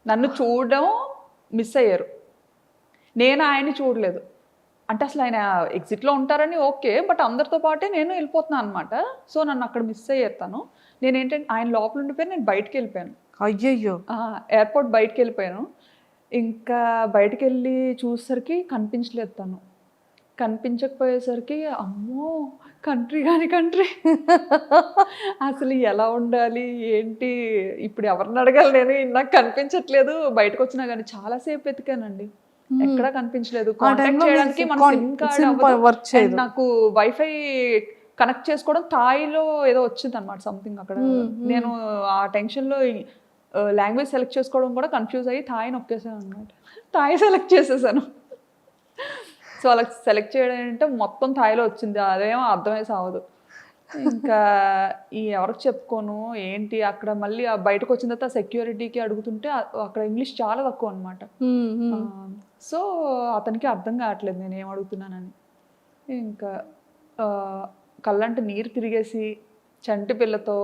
నన్ను చూడడం మిస్ అయ్యారు, నేను ఆయన్ని చూడలేదు. అంటే అసలు ఆయన ఎగ్జిట్లో ఉంటారని ఓకే, బట్ అందరితో పాటే నేను వెళ్ళిపోతున్నాను అనమాట. సో నన్ను అక్కడ మిస్ అయ్యేస్తాను. నేను ఏంటంటే ఆయన లోపల ఉండిపోయి నేను బయటకు వెళ్ళిపోయాను. అయ్యయ్యో, ఎయిర్పోర్ట్ బయటకు వెళ్ళిపోయాను. ఇంకా బయటకు వెళ్ళి చూసేసరికి కనిపించలేదు తను. కనిపించకపోయేసరికి అమ్మో కంట్రీ అసలు ఎలా ఉండాలి ఏంటి, ఇప్పుడు ఎవరిని అడగాలి, నేను నాకు కనిపించట్లేదు. బయటకు వచ్చినా కానీ చాలాసేపు వెతికానండి, ఎక్కడా కనిపించలేదు. కాంటాక్ట్ చేయడానికి మన సిమ్ కార్డ్, నాకు వైఫై కనెక్ట్ చేసుకోవడం థాయిలో ఏదో వచ్చింది అనమాట సంథింగ్ అక్కడ. నేను ఆ టెన్షన్లో లాంగ్వేజ్ సెలెక్ట్ చేసుకోవడం కూడా కన్ఫ్యూజ్ అయ్యి థాయ్ నొక్కేసాను అనమాట. థాయ్ సెలెక్ట్ చేసేసాను. సో అలా సెలెక్ట్ చేయడం అంటే మొత్తం థాయిలో వచ్చింది, అదేమో అర్థమై సావదు. ఇంకా ఎవరికి చెప్పుకోను ఏంటి. అక్కడ మళ్ళీ బయటకు వచ్చిన తర్వాత సెక్యూరిటీకి అడుగుతుంటే అక్కడ ఇంగ్లీష్ చాలా తక్కువ అనమాట. సో అతనికి అర్థం కావట్లేదు నేను ఏం అడుగుతున్నానని. ఇంకా కళ్ళంటే నీరు తిరిగేసి చంటి పిల్లతో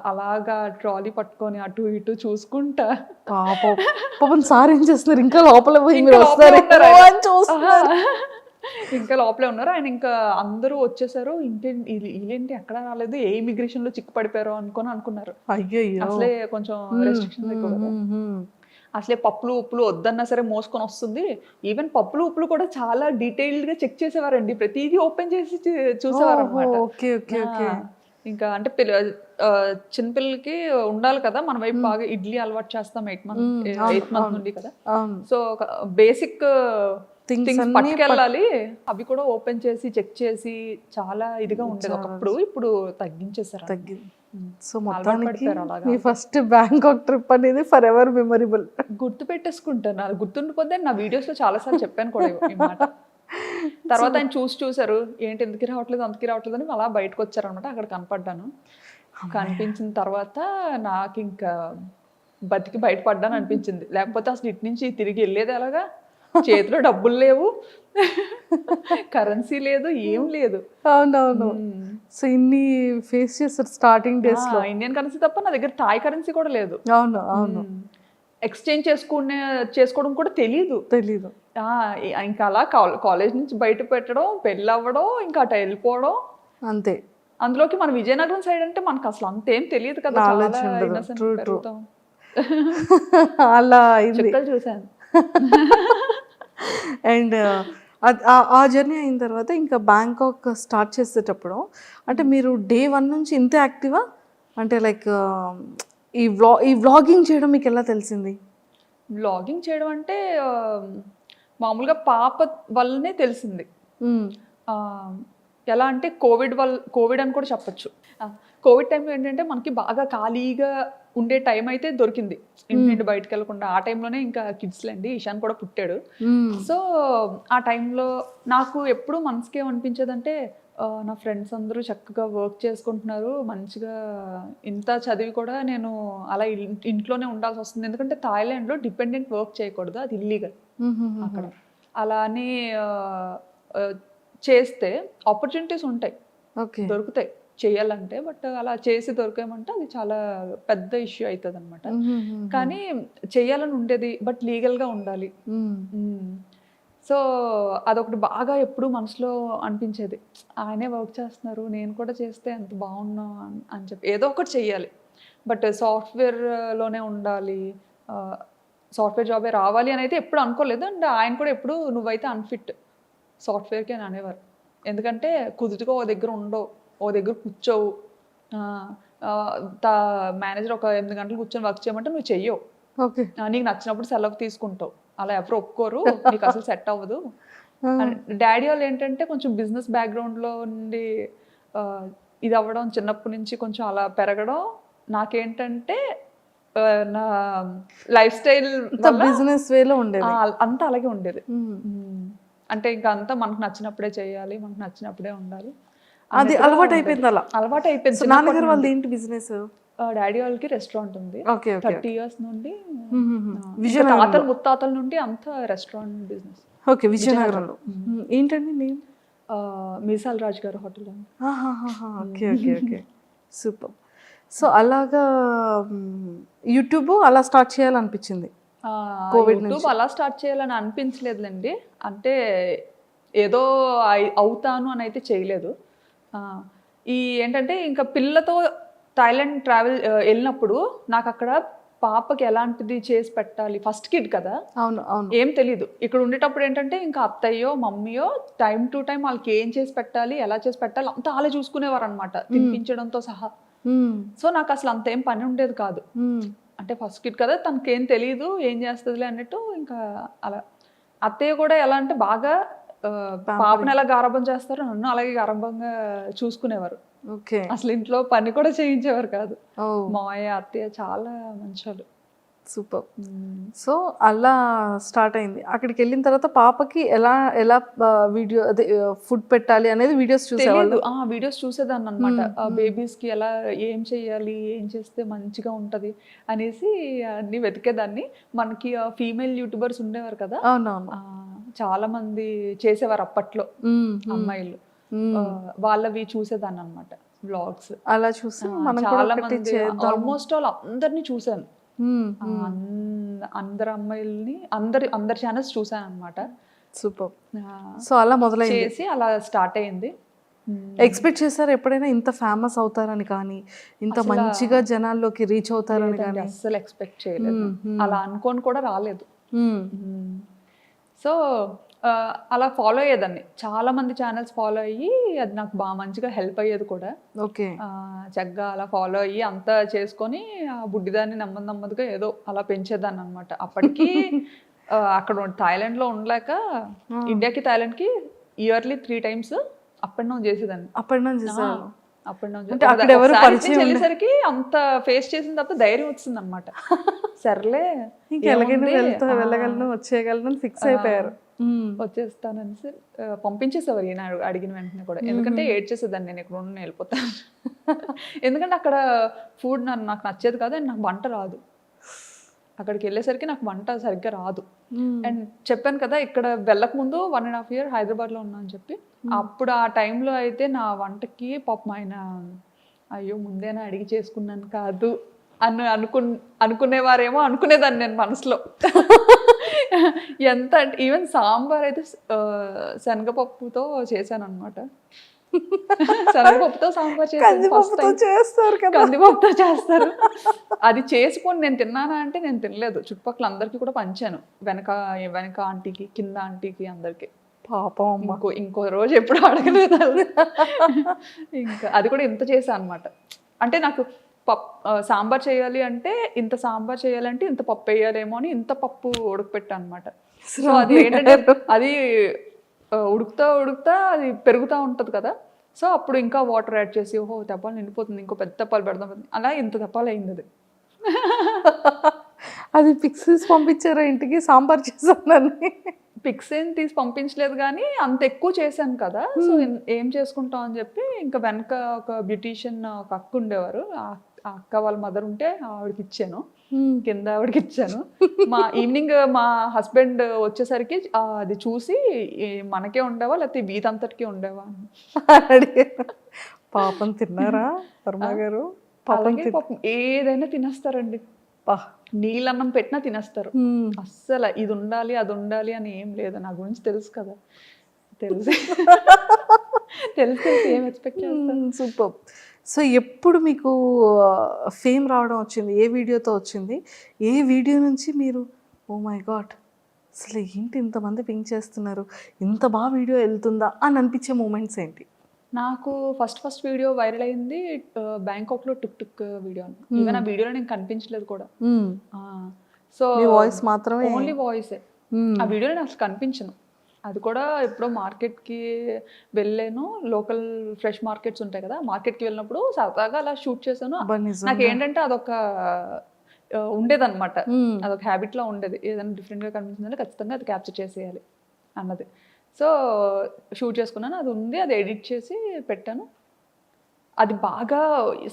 అలాగా ట్రాలీ పట్టుకొని అటు ఇటు చూసుకుంటా. పాపం సార్ ఏం చేస్తున్నారు, ఇంకా లోపల ఇంకా లోపలే ఉన్నారు ఆయన. ఇంకా అందరూ వచ్చేసారు, వీళ్ళేంటి ఎక్కడ రాలేదు, ఏ ఇమిగ్రేషన్ లో చిక్కు పడిపోయారో అనుకున్నారు. అయ్యో, అసలే కొంచెం రెస్ట్రిక్షన్స్ ఎక్కువ కదా. అసలే పప్పులు ఉప్పులు వద్దన్నా సరే మోసుకొని వస్తుంది. ఈవెన్ పప్పులు ఉప్పులు కూడా చాలా డీటెయిల్డ్ గా చెక్ చేసేవారండి, ప్రతిదీ ఓపెన్ చేసి చూసేవారు అనమాట. ఇంకా అంటే చిన్నపిల్లలకి ఉండాలి కదా మన వైపు, బాగా ఇడ్లీ అలవాటు చేస్తాం 8 months నుండి కదా. సో బేసిక్ థింగ్స్ పట్టుకెళ్ళాలి, అవి కూడా ఓపెన్ చేసి చెక్ చేసి చాలా ఇదిగా ఉండేది ఒకప్పుడు. ఇప్పుడు తగ్గించేసారు. సో మొత్తానికి మీ ఫస్ట్ బ్యాంకాక్ ట్రిప్ అనేది ఫర్ ఎవర్ మెమరబుల్. గుర్తు పెట్టేసుకుంటాను, అది గుర్తుండిపోతే నా వీడియోస్ లో చాలా సార్లు చెప్పాను కూడా ఈ మాట. తర్వాత ఆయన చూసారు, ఏంటి ఎందుకు రావట్లేదు అని అలా బయటకు వచ్చారనమాట. అక్కడ కనపడ్డాను. కనిపించిన తర్వాత నాకు ఇంకా బతికి బయటపడ్డాను అనిపించింది. లేకపోతే అసలు ఇటు నుంచి తిరిగి వెళ్ళేది ఎలాగా, చేతిలో డబ్బులు లేవు, కరెన్సీ లేదు, ఏం లేదు. అవునవును. సో ఇన్ని ఫేస్ చేస్తారు స్టార్టింగ్ డేస్ లో. ఇండియన్ కరెన్సీ తప్ప నా దగ్గర థాయ్ కరెన్సీ కూడా లేదు. అవును. ఎక్స్చేంజ్ చేసుకోవడం కూడా తెలీదు. ఇంకా అలా కాలేజ్ నుంచి బయట పెట్టడం, పెళ్ళి అవ్వడం, ఇంకా అటు వెళ్ళిపోవడం అంతే. అందులోకి మన విజయనగరం సైడ్ అంటే మనకు అసలు అంతేం తెలియదు కదా, అలా చూసాను. అండ్ ఆ జర్నీ అయిన తర్వాత ఇంకా బ్యాంకాక్ స్టార్ట్ చేసేటప్పుడు అంటే మీరు డే 1 నుంచి ఇంత యాక్టివా, అంటే లైక్ ఈ వ్లాగింగ్ చేయడం మీకు ఎలా తెలిసింది? వ్లాగింగ్ చేయడం అంటే మామూలుగా పాప వల్లనే తెలిసింది. ఎలా అంటే కోవిడ్ అని కూడా చెప్పచ్చు. కోవిడ్ టైంలో ఏంటంటే మనకి బాగా ఖాళీగా ఉండే టైం అయితే దొరికింది, ఇంటి బయటకు వెళ్ళకుండా. ఆ టైంలోనే ఇంకా కిడ్స్లండి, ఇషాన్ కూడా పుట్టాడు. సో ఆ టైంలో నాకు ఎప్పుడు మనసుకి ఏమనిపించేదంటే, నా ఫ్రెండ్స్ అందరూ చక్కగా వర్క్ చేసుకుంటున్నారు మంచిగా, ఇంత చదివి కూడా నేను అలా ఇంట్లోనే ఉండాల్సి వస్తుంది. ఎందుకంటే థాయిలాండ్లో డిపెండెంట్ వర్క్ చేయకూడదు, అది ఇల్లీగల్ అక్కడ. అలా అని చేస్తే ఆపర్చునిటీస్ ఉంటాయి, ఓకే. దొరుకుతాయి చేయాలంటే. బట్ అలా చేసి దొరికామంటే అది చాలా పెద్ద ఇష్యూ అవుతుంది అనమాట. కానీ చేయాలని ఉండేది, బట్ లీగల్గా ఉండాలి. సో అదొకటి బాగా ఎప్పుడు మనసులో అనిపించేది, ఆయనే వర్క్ చేస్తున్నారు, నేను కూడా చేస్తే ఎంత బాగున్నా అని చెప్పి ఏదో ఒకటి చెయ్యాలి. బట్ సాఫ్ట్వేర్లోనే ఉండాలి, సాఫ్ట్వేర్ జాబే రావాలి అని అయితే ఎప్పుడు అనుకోలేదు. అండ్ ఆయన కూడా ఎప్పుడు నువ్వైతే అన్ఫిట్ సాఫ్ట్వేర్కి అని అనేవారు. ఎందుకంటే కుదుటిగా ఓ దగ్గర ఉండవు, ఓ దగ్గర కూర్చోవు. మేనేజర్ ఒక 8 గంటలు కూర్చొని వర్క్ చేయమంటే నువ్వు చెయ్యవు, ఓకే. నీకు నచ్చినప్పుడు సెలవు తీసుకుంటావు, అలా ఎవరు ఒప్పుకోరు, నీకు అసలు సెట్ అవ్వదు. డాడీ వాళ్ళు ఏంటంటే కొంచెం బిజినెస్ బ్యాక్గ్రౌండ్లో నుండి ఇది అవ్వడం, చిన్నప్పటి నుంచి కొంచెం అలా పెరగడం, నాకేంటంటే నా లైఫ్ స్టైల్ బిజినెస్ వేలో ఉండేది, అంతా అలాగే ఉండేది. అంటే ఇంకా అంతా మనకు నచ్చినప్పుడే చేయాలి, మనకు నచ్చినప్పుడే ఉండాలి, అది అలవాటు అయిపోయింది. అలా అలవాటు అయిపోయింది. నాన్నగారు వాళ్ళు ఏంటి బిజినెస్? డాడీ వాళ్ళకి రెస్టారెంట్ ఉంది, 30 years నుండి. తాతల ముత్తాతల నుండి అంతా రెస్టారెంట్ బిజినెస్. ఓకే, విజయనగరంలో. ఏంటండి నేమ్? మీసాల్ రాజ్ గారు hotel. Okay okay okay, super. So అలాగా యూట్యూబ్ అలా స్టార్ట్ చేయాలనిపించింది. యూట్యూబ్ అలా స్టార్ట్ చేయాలని అనిపించలేదులేండి, అంటే ఏదో అవుతాను అని అయితే చేయలేదు. ఈ ఏంటంటే ఇంకా పిల్లతో థాయిలాండ్ ట్రావెల్ వెళ్ళినప్పుడు నాకు అక్కడ పాపకి ఎలాంటిది చేసి పెట్టాలి, ఫస్ట్ కిడ్ కదా, అవును అవును, ఏం తెలీదు. ఇక్కడ ఉండేటప్పుడు ఏంటంటే ఇంకా అత్తయ్యో మమ్మీయో టైం టు టైం వాళ్ళకి ఏం చేసి పెట్టాలి, ఎలా చేసి పెట్టాలి అంతా వాళ్ళే చూసుకునేవారు అనమాట, తినిపించడంతో సహా. సో నాకు అసలు అంత ఏం పని ఉండేది కాదు, అంటే ఫస్ట్ కిడ్ కదా, తనకేం తెలియదు, ఏం చేస్తుందిలే అన్నట్టు. ఇంకా అలా అత్తయ్య కూడా ఎలా అంటే బాగా పాపను ఎలా గారాబం చేస్తారో నన్ను అలాగే గారాబంగా చూసుకునేవారు. ఓకే, అసలు ఇంట్లో పని కూడా చేయించేవారు కాదు. మావయ్య అత్తయ్య చాలా మంచోళ్ళు. సూపర్. సో అలా స్టార్ట్ అయింది. అక్కడికి వెళ్ళిన తర్వాత పాపకి ఎలా ఎలా వీడియో అదే ఫుడ్ పెట్టాలి అనేది వీడియోస్ చూసేవాళ్ళు. వీడియోస్ చూసేదాన్ని అనమాట, బేబీస్కి ఎలా ఏం చేయాలి, ఏం చేస్తే మంచిగా ఉంటుంది అనేసి అన్ని వెతికేదాన్ని. మనకి ఫీమేల్ యూట్యూబర్స్ ఉండేవారు కదా, అవునవును, చాలా మంది చేసేవారు అప్పట్లో అమ్మాయిలు, వాళ్ళవి చూసేదాన్ని అనమాట వ్లాగ్స్. అలా చూసి చాలా మంది ఆల్మోస్ట్ ఆల్ అందరినీ చూసాను, అందరు అమ్మాయిల్ని అందరి ఛానల్స్ చూసాను అనమాట. సూపర్. సో అలా మొదలైంది, చేసి అలా స్టార్ట్ అయింది. ఎక్స్పెక్ట్ చేశారు ఎప్పుడైనా ఇంత ఫేమస్ అవుతారని కానీ, ఇంత మంచిగా జనాల్లోకి రీచ్ అవుతారని కానీ? అస్సలు ఎక్స్పెక్ట్ చేయలేదు, అలా అనుకోని కూడా రాలేదు. సో అలా ఫాలో అయ్యేదాన్ని, చాలా మంది ఛానల్స్ ఫాలో అయ్యి అది నాకు బాగా మంచిగా హెల్ప్ అయ్యేది కూడా. ఓకే, చక్కగా అలా ఫాలో అయ్యి అంతా చేసుకొని ఆ బుడ్డిదాన్ని నెమ్మదిగా ఏదో అలా పెంచేదాన్ని అనమాట. అప్పటికి అక్కడ థాయిలాండ్లో ఉండలేక ఇండియాకి థాయిలాండ్కి yearly 3 times up and down చేసేదాన్ని. అప్ అండ్ డౌన్ చేసేదాన్ని. అప్ అండ్ డౌన్ వెళ్ళేసరికి అంత ఫేస్ చేసిన తప్ప ధైర్యం వచ్చింది అనమాట. సర్లే వెళ్ళగలను వచ్చేయగలను ఫిక్స్ అయిపోయారు. వచ్చేస్తానని పంపించేసేవారు ఈయన అడిగిన వెంటనే కూడా. ఎందుకంటే ఏడ్చేసేదాన్ని, నేను ఇక్కడ ఉండి వెళ్ళిపోతాను. ఎందుకంటే అక్కడ ఫుడ్ నాకు నచ్చేది కాదు, అండ్ నాకు వంట రాదు. అక్కడికి వెళ్ళేసరికి నాకు వంట సరిగ్గా రాదు. అండ్ చెప్పాను కదా, ఇక్కడ వెళ్ళక ముందు 1.5 years హైదరాబాద్లో ఉన్నా అని చెప్పి. అప్పుడు ఆ టైంలో అయితే నా వంటకి పాపం ఆయన అయ్యో ముందేనా అడిగి చేసుకున్నాను కాదు అనుకునేవారేమో అనుకునేదాన్ని నేను మనసులో. ఎంత అంటే ఈవెన్ సాంబార్ అయితే శనగపప్పుతో చేశాను అనమాట. శనగపప్పుతో సాంబార్ చేస్తారు, కందిపప్పుతో చేస్తారు. అది చేసుకొని నేను తిన్నానా అంటే నేను తినలేదు, చుట్టుపక్కల అందరికీ కూడా పంచాను, వెనక ఆంటీకి, కింద ఆంటీకి, అందరికి. పాపం ఇంకో రోజు ఎప్పుడు అడగలేదు. ఇంకా అది కూడా ఇంత చేశాను అనమాట. అంటే నాకు సాంబార్ చేయాలి అంటే ఇంత సాంబార్ చేయాలంటే ఇంత పప్పు వేయాలేమో అని ఇంత పప్పు ఉడకపెట్టా అనమాట. సో అది ఏంటంటే అది ఉడుకుతా అది పెరుగుతూ ఉంటుంది కదా, సో అప్పుడు ఇంకా వాటర్ యాడ్ చేసి ఓహో తెప్పాలు నిండిపోతుంది, ఇంకో పెద్ద తెప్పాలు పెడదాం, అలా ఇంత తెప్పాలు అయింది అది. అది పిక్స్ పంపించారా ఇంటికి సాంబార్ చేశానని? పిక్స్ ఏం తీసి పంపించలేదు కానీ అంత ఎక్కువ చేశాను కదా, సో ఏం చేసుకుంటాం అని చెప్పి ఇంకా వెనక ఒక బ్యూటీషియన్ ఒక అక్క ఉండేవారు, అక్క వాళ్ళ మదర్ ఉంటే ఆవిడకి ఇచ్చాను, కింద ఆవిడకి ఇచ్చాను. ఈవినింగ్ మా హస్బెండ్ వచ్చేసరికి అది చూసి మనకే ఉండేవా లేకపోతే వీధి అంతటికి ఉండేవా పాపం తిన్నారా వర్మ గారు? అలాగే పాపం ఏదైనా తినేస్తారండి. నీళ్ళన్నం పెట్టినా తినేస్తారు. అస్సలు ఇది ఉండాలి అది ఉండాలి అని ఏం లేదు. నా గురించి తెలుసు కదా, తెలుసు తెలుసు ఏం ఎక్స్పెక్ట్ చేస్తాను. సూపర్. సో ఎప్పుడు మీకు ఫేమ్ రావడం వచ్చింది? ఏ వీడియోతో వచ్చింది? ఏ వీడియో నుంచి మీరు ఓ మై గాడ్ అసలు ఏంటి ఇంతమంది పింక్ చేస్తున్నారు, ఇంత బాగా వీడియో వెళ్తుందా అని అనిపించే మూమెంట్స్ ఏంటి? నాకు ఫస్ట్ వీడియో వైరల్ అయింది బ్యాంకాక్లో టుక్ టుక్ వీడియో. ఈవెన్ ఆ వీడియోలో నేను కనిపించలేదు కూడా. సో వాయిస్ మాత్రమే, ఓన్లీ వాయిసే. ఆ వీడియోలో నేను అసలు కనిపించను. అది కూడా ఎప్పుడో మార్కెట్కి వెళ్ళాను. లోకల్ ఫ్రెష్ మార్కెట్స్ ఉంటాయి కదా, మార్కెట్కి వెళ్ళినప్పుడు సరదాగా అలా షూట్ చేశాను. నాకు ఏంటంటే అదొక ఉండేదన్నమాట, అదొక హ్యాబిట్లో ఉండేది. ఏదైనా డిఫరెంట్గా కనిపించిందంటే ఖచ్చితంగా అది క్యాప్చర్ చేసేయాలి అన్నది. సో షూట్ చేసుకున్నాను, అది ఉంది, అది ఎడిట్ చేసి పెట్టాను. అది బాగా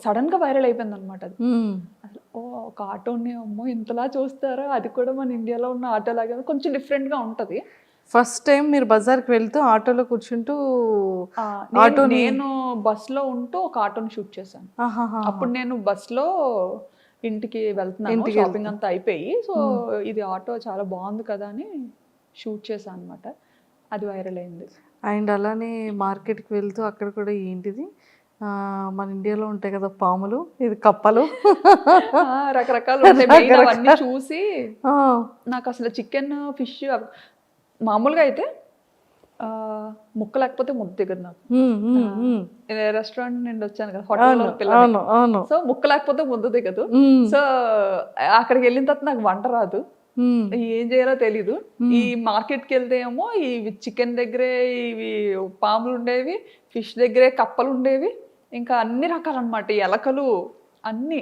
సడన్గా వైరల్ అయిపోయింది అనమాట. అది అసలు ఒక ఆటోని అమ్మో ఇంతలా చూస్తారా, అది కూడా మన ఇండియాలో ఉన్న ఆటో లాగా కొంచెం డిఫరెంట్గా ఉంటుంది. ఫస్ట్ టైం మీరు బజార్కి వెళ్తూ ఆటోలో కూర్చుంటూ నేను బస్లో ఉంటూ ఒక ఆటోని షూట్ చేశాను. అప్పుడు నేను బస్లో ఇంటికి వెళ్తున్నాను, షాపింగ్ అంతా అయిపోయి. సో ఇది ఆటో చాలా బాగుంది కదా అని షూట్ చేశాను అనమాట. అది వైరల్ అయింది. అండ్ అలానే మార్కెట్కి వెళ్తూ అక్కడ కూడా ఏంటిది మన ఇండియాలో ఉంటాయి కదా పాములు, ఇది కప్పలు, రకరకాలు ఉంటాయి. అవన్నీ చూసి నాకు అసలు చికెన్ ఫిష్ మామూలుగా అయితే ముక్క లేకపోతే ముద్ద దిగదు నాకు. రెస్టారెంట్ నుండి వచ్చాను కదా, హోటల్లో పిల్లలు, సో ముక్క లేకపోతే ముద్ద దిగదు. సో అక్కడికి వెళ్ళిన తర్వాత నాకు వంట రాదు, ఏం చేయాలో తెలీదు. ఈ మార్కెట్కి వెళ్తే ఏమో ఈ చికెన్ దగ్గరే ఇవి పాములు ఉండేవి, ఫిష్ దగ్గరే కప్పలు ఉండేవి, ఇంకా అన్ని రకాలు అనమాట, ఎలకలు అన్ని.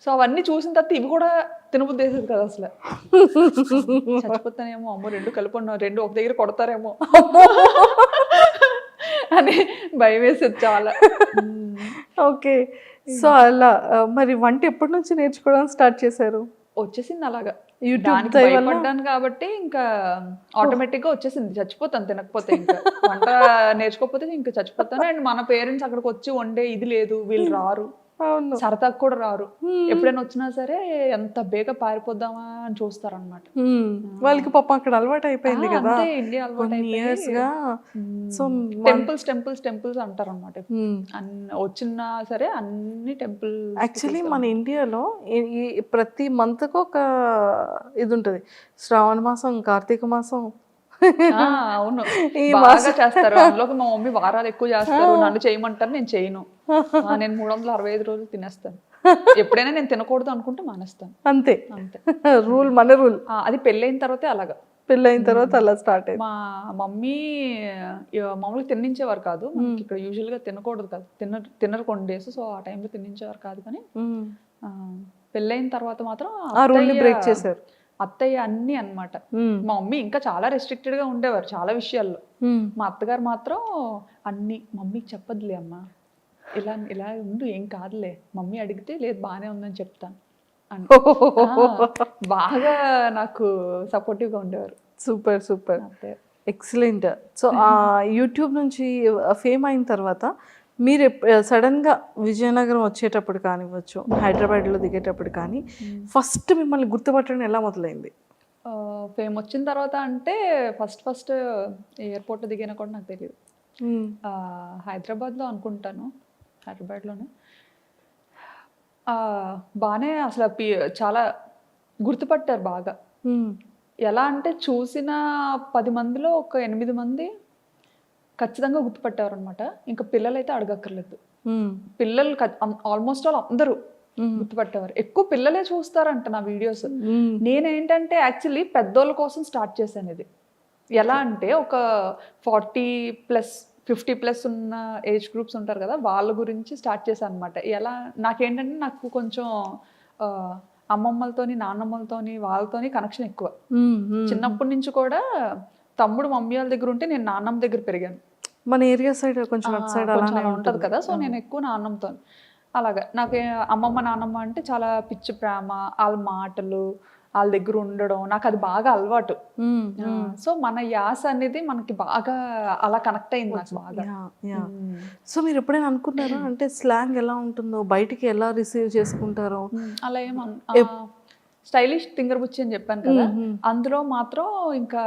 సో అవన్నీ చూసిన తర్వాత ఇవి కూడా తినబుద్ధి వేసేది కదా అసలు. చచ్చిపోతానేమో, అమ్మో రెండు కలిపి ఉన్నా, రెండు ఒక దగ్గర కొడతారేమో అని భయం వేసేది చాలా. ఓకే. సో అలా మరి వంట ఎప్పటి నుంచి నేర్చుకోవడానికి స్టార్ట్ చేశారు? వచ్చేసింది అలాగా, యూట్యూబ్ భయపడ్డాను కాబట్టి ఇంకా ఆటోమేటిక్గా వచ్చేసింది. చచ్చిపోతాను తినకపోతే, ఇంకా వంట నేర్చుకోకపోతే ఇంకా చచ్చిపోతాను. అండ్ మన పేరెంట్స్ అక్కడికి వచ్చి వండే ఇది లేదు, వీళ్ళు రారు, సరదాకు కూడా రారు. ఎప్పుడైనా వచ్చినా సరే ఎంత బేగా పారిపోద్దామా అని చూస్తారనమాట. వాళ్ళకి పాపం అక్కడ అలవాటు అయిపోయింది కదా, ఇండియా అలవాటు ఇయర్స్ గా. సో టెంపుల్స్ అంటారు అనమాట. వచ్చినా సరే అన్ని టెంపుల్. యాక్చువల్లీ మన ఇండియాలో ప్రతి మంత్ కు ఒక ఇది ఉంటది, శ్రావణ మాసం, కార్తీక మాసం. అవును, బాగా చేస్తారు. అందులోకి మా మమ్మీ వారాలు ఎక్కువ చేస్తారు. నన్ను చేయమంటారు, నేను చేయను. నేను 365 రోజులు తినేస్తాను. ఎప్పుడైనా నేను తినకూడదు అనుకుంటే మానేస్తాను, అంతే అంతే. రూల్, మన రూల్. అది పెళ్ళైన తర్వాతే అలాగా, పెళ్ళైన తర్వాత అలా స్టార్ట్ అయింది. మా మమ్మీ మామూలుగా తిన్నించేవారు కాదు. మనకి ఇక్కడ యూజువల్గా తినకూడదు కాదు, తినరు కొన్ని డేస్. సో ఆ టైంలో తిన్నించేవారు కాదు. కానీ పెళ్ళైన తర్వాత మాత్రం బ్రేక్ చేశారు అత్తయ్య అన్ని అన్నమాట. మా మమ్మీ ఇంకా చాలా రెస్ట్రిక్టెడ్ గా ఉండేవారు చాలా విషయాల్లో. మా అత్తగారు మాత్రం అన్ని, మమ్మీకి చెప్పదులే అమ్మా, ఇలా ఇలా ఉండు, ఏం కాదులే, మమ్మీ అడిగితే లేదు బాగానే ఉందని చెప్తాను అని బాగా నాకు సపోర్టివ్ గా ఉండేవారు. Super super, excellent. సో ఆ యూట్యూబ్ నుంచి ఫేమ్ అయిన తర్వాత మీరు సడన్గా విజయనగరం వచ్చేటప్పుడు కానివ్వచ్చు, హైదరాబాద్లో దిగేటప్పుడు కానీ ఫస్ట్ మిమ్మల్ని గుర్తుపట్టడం ఎలా మొదలైంది? ఫేమ్ వచ్చిన తర్వాత అంటే ఫస్ట్ ఎయిర్పోర్ట్లో దిగినా కూడా నాకు తెలియదు. హైదరాబాద్లో అనుకుంటాను, హైదరాబాద్లోనే బాగానే అసలు చాలా గుర్తుపట్టారు బాగా. ఎలా అంటే చూసిన 10 మందిలో ఒక 8 మంది ఖచ్చితంగా గుర్తుపట్టారు అనమాట. ఇంకా పిల్లలు అయితే అడగక్కర్లేదు, పిల్లలు ఆల్మోస్ట్ ఆల్ అందరూ గుర్తుపట్టేవారు. ఎక్కువ పిల్లలే చూస్తారంట నా వీడియోస్. నేనేంటంటే యాక్చువల్లీ పెద్దోళ్ళ కోసం స్టార్ట్ చేశాను ఇది. ఎలా అంటే ఒక 40+, 50+ ఉన్న ఏజ్ గ్రూప్స్ ఉంటారు కదా, వాళ్ళ గురించి స్టార్ట్ చేశాను అనమాట. ఎలా నాకేంటంటే నాకు కొంచెం అమ్మమ్మలతోని, నాన్నమ్మలతోని, వాళ్ళతోని కనెక్షన్ ఎక్కువ. చిన్నప్పటి నుంచి కూడా తమ్ముడు మమ్మీ వాళ్ళ దగ్గర ఉంటే నేను నాన్నమ్మ దగ్గర పెరిగాను. మన ఏరియా సైడ్ కొంచెం అలా ఉంటుంది కదా, సో నేను ఎక్కువ నాన్నమ్మతో. అలాగా నాకు అమ్మమ్మ నాన్నమ్మ అంటే చాలా పిచ్చి ప్రేమ, వాళ్ళ మాటలు, వాళ్ళ దగ్గర ఉండడం నాకు అది బాగా అలవాటు. సో మన యాస అనేది మనకి బాగా అలా కనెక్ట్ అయింది నాకు బాగా. సో మీరు ఎప్పుడైనా అనుకున్నారా అంటే స్లాంగ్ ఎలా ఉంటుందో, బయటికి ఎలా రిసీవ్ చేసుకుంటారో? అలా స్టైలిష్ తింగర్ బుచ్చి అని చెప్పాను కదా, అందులో మాత్రం ఇంకా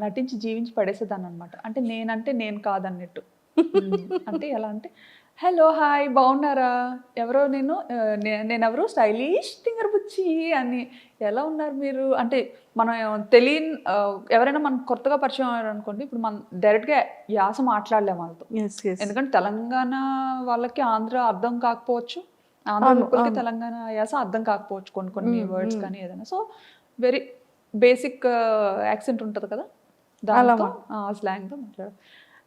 నటించి జీవించి పడేసేదాన్ని అనమాట. అంటే నేనంటే నేను కాదన్నట్టు. అంటే ఎలా అంటే, హలో హాయ్ బాగున్నారా, ఎవరో నేనెవరో స్టైలిష్ తింగర్ బుచ్చి అని, ఎలా ఉన్నారు మీరు అంటే మనం తెలియని ఎవరైనా మనకు కొత్తగా పరిచయం అయ్యారు అనుకోండి, ఇప్పుడు మనం డైరెక్ట్గా యాస మాట్లాడలేము వాళ్ళతో. ఎందుకంటే తెలంగాణ వాళ్ళకి ఆంధ్ర అర్థం కాకపోవచ్చు, ఆంధ్ర పీపుల్కి తెలంగాణ యాస అర్థం కాకపోవచ్చు కొన్ని వర్డ్స్ కానీ ఏదైనా. సో వెరీ బేసిక్ యాక్సెంట్ ఉంటుంది కదా, దాంతో స్లాంగ్తో మాట్లాడారు.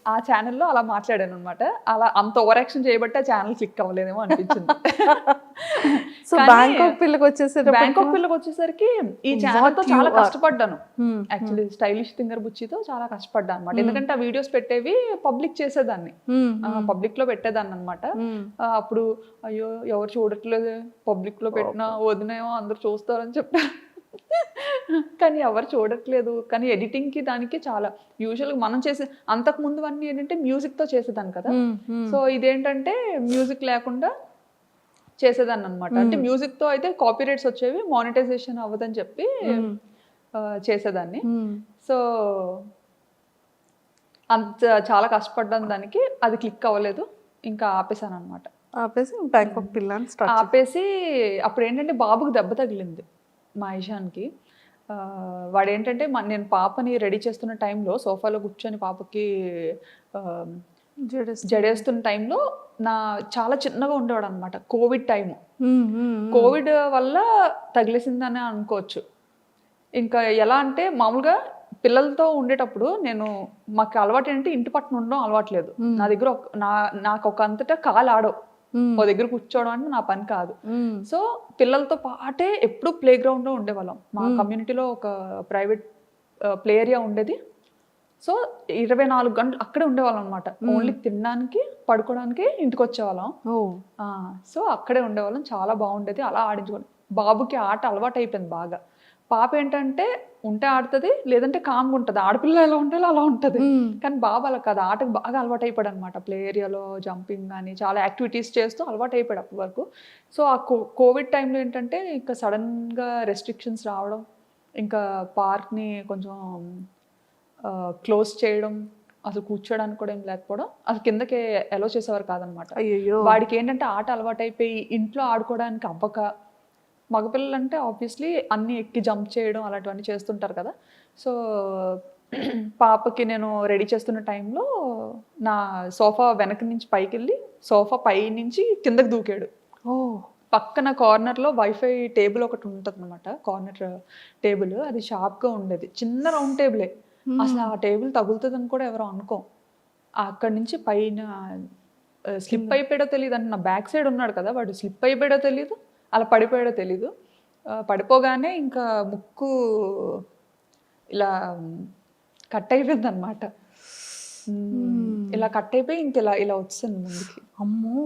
ఆ ఛానల్లో అలా మాట్లాడాను అనమాట. అలా అంత ఓవర్ యాక్షన్ చేయబట్టి ఆ ఛానల్ క్లిక్ అవ్వలేదేమో అనిపించింది. సో బ్యాంకాక్ పిల్లకి వచ్చేసరికి ఈ ఛానల్తో చాలా కష్టపడ్డాను. యాక్చువల్లీ స్టైలిష్ తింగర్ బుచ్చితో చాలా కష్టపడ్డాను అనమాట. ఎందుకంటే ఆ వీడియోస్ పెట్టేవి పబ్లిక్ చేసేదాన్ని, పబ్లిక్ లో పెట్టేదాన్ని అనమాట. అప్పుడు అయ్యో ఎవరు చూడట్లేదు, పబ్లిక్ లో పెట్టినా వదినేమో అందరు చూస్తారని చెప్పారు. కానీ ఎవరు చూడట్లేదు. కానీ ఎడిటింగ్ కి దానికి చాలా యూజువల్గా మనం చేసే అంతకు ముందు అన్నీ ఏంటంటే మ్యూజిక్ తో చేసేదాన్ని కదా. సో ఇదేంటంటే మ్యూజిక్ లేకుండా చేసేదాన్ని అనమాట. అంటే మ్యూజిక్ తో అయితే కాపీ రైట్స్ వచ్చేవి, మానిటైజేషన్ అవ్వదని చెప్పి చేసేదాన్ని. సో అంత చాలా కష్టపడ్డాను దానికి, అది క్లిక్ అవ్వలేదు, ఇంకా ఆపేసాను అనమాట. ఆపేసి బ్యాంకాక్ పిల్ల ఆపేసి అప్పుడు ఏంటంటే బాబుకి దెబ్బ తగిలింది మా ఇషాన్కి. వాడు ఏంటంటే నేను పాపని రెడీ చేస్తున్న టైంలో సోఫాలో కూర్చొని పాపకి జడేస్తున్న టైంలో చాలా చిన్నగా ఉండేవాడు అనమాట. కోవిడ్ టైము, కోవిడ్ వల్ల తగిలేసిందని అనుకోవచ్చు. ఇంకా ఎలా అంటే మామూలుగా పిల్లలతో ఉండేటప్పుడు మాకు అలవాటు ఏంటంటే ఇంటి పట్టున ఉండడం అలవాట్లేదు. నా దగ్గర నాకు ఒక అంతటా కాలు ఆడవు, ఓ దగ్గర కూర్చోవడం అంటే నా పని కాదు. సో పిల్లలతో పాటే ఎప్పుడు ప్లే గ్రౌండ్ లో ఉండేవాళ్ళం. మా కమ్యూనిటీలో ఒక ప్రైవేట్ ప్లే ఏరియా ఉండేది. సో 24 గంటలు అక్కడే ఉండేవాళ్ళం అనమాట. ఓన్లీ తినడానికి పడుకోవడానికి ఇంటికి వచ్చేవాళ్ళం. సో అక్కడే ఉండేవాళ్ళం, చాలా బాగుండేది. అలా ఆడించుకోండి. బాబుకి ఆట అలవాటు అయిపోయింది బాగా. పాప ఏంటంటే ఉంటే ఆడుతుంది, లేదంటే కామ్గా ఉంటుంది. ఆడపిల్ల ఎలా ఉండాలో అలా ఉంటుంది. కానీ బాబు అలా కాదు, ఆటకు బాగా అలవాటు అయిపోయాడు అనమాట. ప్లే ఏరియాలో జంపింగ్ కానీ చాలా యాక్టివిటీస్ చేస్తూ అలవాటు అయిపోయాడు అప్పటి వరకు. సో ఆ కోవిడ్ టైంలో ఏంటంటే ఇంకా సడన్గా రెస్ట్రిక్షన్స్ రావడం, ఇంకా పార్క్ని కొంచెం క్లోజ్ చేయడం, అసలు కూర్చోడానికి కూడా ఏం లేకపోవడం, అసలు కిందకి అలో చేసేవారు కాదనమాట. వాడికి ఏంటంటే ఆట అలవాటు అయిపోయి ఇంట్లో ఆడుకోవడానికి అవ్వక, మగపిల్లలు అంటే ఆబ్వియస్లీ అన్నీ ఎక్కి జంప్ చేయడం అలాంటివన్నీ చేస్తుంటారు కదా. సో పాపకి నేను రెడీ చేస్తున్న టైంలో నా సోఫా వెనక నుంచి పైకి వెళ్ళి సోఫా పై నుంచి కిందకి దూకాడు. పక్కన కార్నర్లో వైఫై టేబుల్ ఒకటి ఉంటుంది అనమాట, కార్నర్ టేబుల్. అది షార్ప్గా ఉండేది, చిన్న రౌండ్ టేబులే. అసలు ఆ టేబుల్ తగులుతుందని కూడా ఎవరో అనుకోం. అక్కడి నుంచి పైన స్లిప్ అయిపోయాడో తెలియదు. అంటే నా బ్యాక్ సైడ్ ఉన్నాడు కదా, వాడు స్లిప్ అయిపోయాడో తెలియదు, అలా పడిపోయాడో తెలీదు. పడిపోగానే ఇంకా ముక్కు ఇలా కట్ అయిపోయింది అనమాట. ఇలా కట్ అయిపోయి ఇంక ఇలా వచ్చింది ముందుకి. అమ్మో.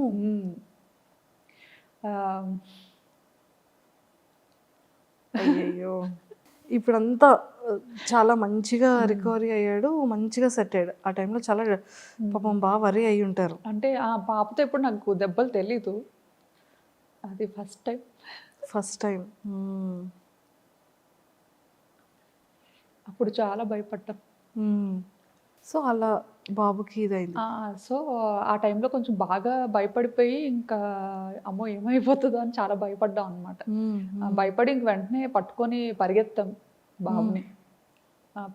అయ్యయ్యో. ఇప్పుడంతా చాలా మంచిగా రికవరీ అయ్యాడు, మంచిగా సెట్ అయ్యాడు. ఆ టైంలో చాలా పాపం బాగా వరి అయి ఉంటారు. అంటే ఆ పాపతో ఎప్పుడు నాకు దెబ్బలు తెలీదు, అది ఫస్ట్ టైం. అప్పుడు చాలా భయపడ్డాం. సో అలా బాబుకి ఇదైంది. సో ఆ టైంలో కొంచెం బాగా భయపడిపోయి ఇంకా అమ్మో ఏమైపోతుందో అని చాలా భయపడ్డాం అనమాట. భయపడి ఇంక వెంటనే పట్టుకొని పరిగెత్తాం బాబుని.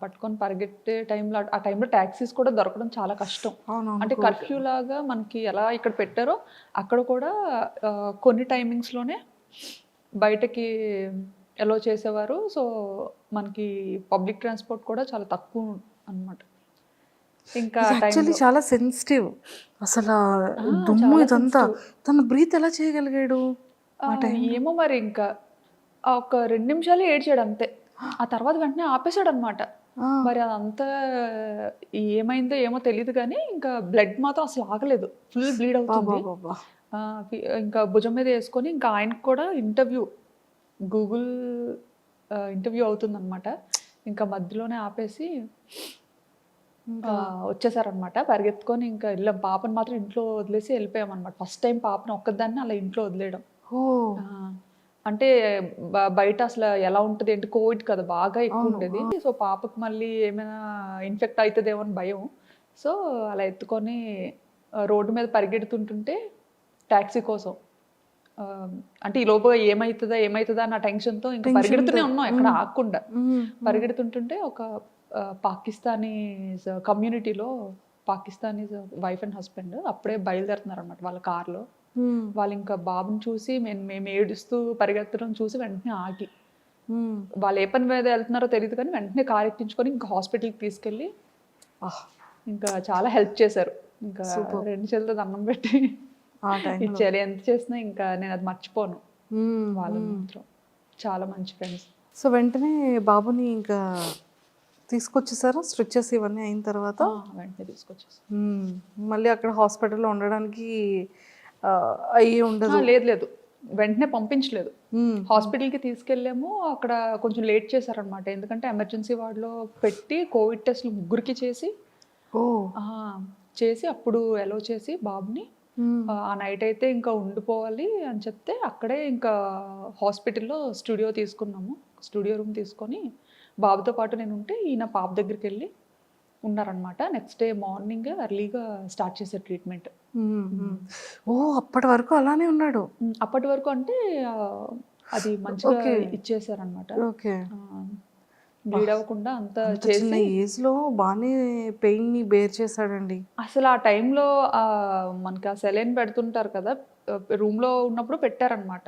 పట్టుకొని పరిగెట్టే టైంలో, ఆ టైంలో ట్యాక్సీస్ కూడా దొరకడం చాలా కష్టం. అంటే కర్ఫ్యూ లాగా మనకి ఎలా ఇక్కడ పెట్టారో అక్కడ కూడా కొన్ని టైమింగ్స్లోనే బయటకి ఎలో చేసేవారు. సో మనకి పబ్లిక్ ట్రాన్స్పోర్ట్ కూడా చాలా తక్కువ అన్నమాట. ఇంకా యాక్చువల్లీ చాలా సెన్సిటివ్ అసలు దుమ్ము ఇదంతా. తన బ్రీత్ ఎలా చేయగలిగాడు? ఏమో మరి, ఇంకా ఒక 2 నిమిషాలు ఏడ్చాడు అంతే. ఆ తర్వాత వెంటనే ఆపేశాడు అనమాట. మరి అదంతా ఏమైందో ఏమో తెలియదు కానీ ఇంకా బ్లడ్ మాత్రం అసలు ఆగలేదు, ఫుల్ బ్లీడ్ అవుతుంది. ఇంకా భుజం మీద వేసుకొని ఇంకా ఆయనకు కూడా గూగుల్ ఇంటర్వ్యూ అవుతుందన్నమాట. ఇంకా మధ్యలోనే ఆపేసి వచ్చేసారనమాట. పరిగెత్తుకొని ఇంకా వెళ్ళాం. పాపను మాత్రం ఇంట్లో వదిలేసి వెళ్ళిపోయాం అనమాట. ఫస్ట్ టైం పాపను ఒక్కదాన్ని అలా ఇంట్లో వదిలేయడం. అంటే బయట అసలు ఎలా ఉంటుంది అంటే కోవిడ్ కదా బాగా ఎక్కువ ఉండేది. సో పాపకు మళ్ళీ ఏమైనా ఇన్ఫెక్ట్ అవుతుందేమో అని భయం. సో అలా ఎత్తుకొని రోడ్డు మీద పరిగెడుతుంటుంటే ట్యాక్సీ కోసం అంటే ఈ లోపు ఏమవుతుందా అన్న టెన్షన్తో ఇంకా పరిగెడుతూనే ఉన్నాం ఎక్కడ ఆగకుండా. పరిగెడుతుంటుంటే ఒక పాకిస్తానీస్ కమ్యూనిటీలో పాకిస్తానీస్ వైఫ్ అండ్ హస్బెండ్ అప్పుడే బయలుదేరుతున్నారు అనమాట వాళ్ళ కార్లో. వాళ్ళు ఇంకా బాబుని చూసి మేము ఏడుస్తూ పరిగెత్తడం చూసి వెంటనే ఆగి, వాళ్ళు ఏ పని మీద వెళ్తున్నారో తెలియదు కానీ వెంటనే కార్ ఎక్కించుకొని ఇంకా హాస్పిటల్కి తీసుకెళ్ళి ఇంకా చాలా హెల్ప్ చేశారు. ఇంకా 2 చేతులతో దండం పెట్టి ఇచ్చారు. ఎంత చేసినా ఇంకా నేను అది మర్చిపోను. వాళ్ళు మాత్రం చాలా మంచి ఫ్రెండ్స్. సో వెంటనే బాబుని ఇంకా తీసుకొచ్చేసారా స్ట్రిచెస్ ఇవన్నీ అయిన తర్వాత? వెంటనే తీసుకొచ్చేసారు. మళ్ళీ అక్కడ హాస్పిటల్లో ఉండడానికి అయ్యి ఉండదు? లేదు, వెంటనే పంపించలేదు. హాస్పిటల్కి తీసుకెళ్ళాము. అక్కడ కొంచెం లేట్ చేశారనమాట. ఎందుకంటే ఎమర్జెన్సీ వార్డులో పెట్టి కోవిడ్ టెస్ట్లు 3కి చేసి అప్పుడు ఎలో చేసి బాబుని ఆ నైట్ అయితే ఇంకా ఉండిపోవాలి అని చెప్తే అక్కడే ఇంకా హాస్పిటల్లో స్టూడియో రూమ్ తీసుకొని బాబుతో పాటు నేను ఉంటే ఈయన పాప దగ్గరికి వెళ్ళి ఉన్నారనమాట. నెక్స్ట్ డే మార్నింగ్ ఎర్లీగా స్టార్ట్ చేశారు ట్రీట్మెంట్. అప్పటి వరకు అలానే ఉన్నాడు? అప్పటి వరకు అంటే అది మంచిగా ఇచ్చేసారనమాట. బ్లీడ్ అవ్వకుండా అంతా చిన్న ఏజ్ లో బాగానే పెయిన్ ని బేర్ చేశాడండి. అసలు ఆ టైంలో మనకి ఆ సెలైన్ పెడుతుంటారు కదా, రూమ్ లో ఉన్నప్పుడు పెట్టారనమాట.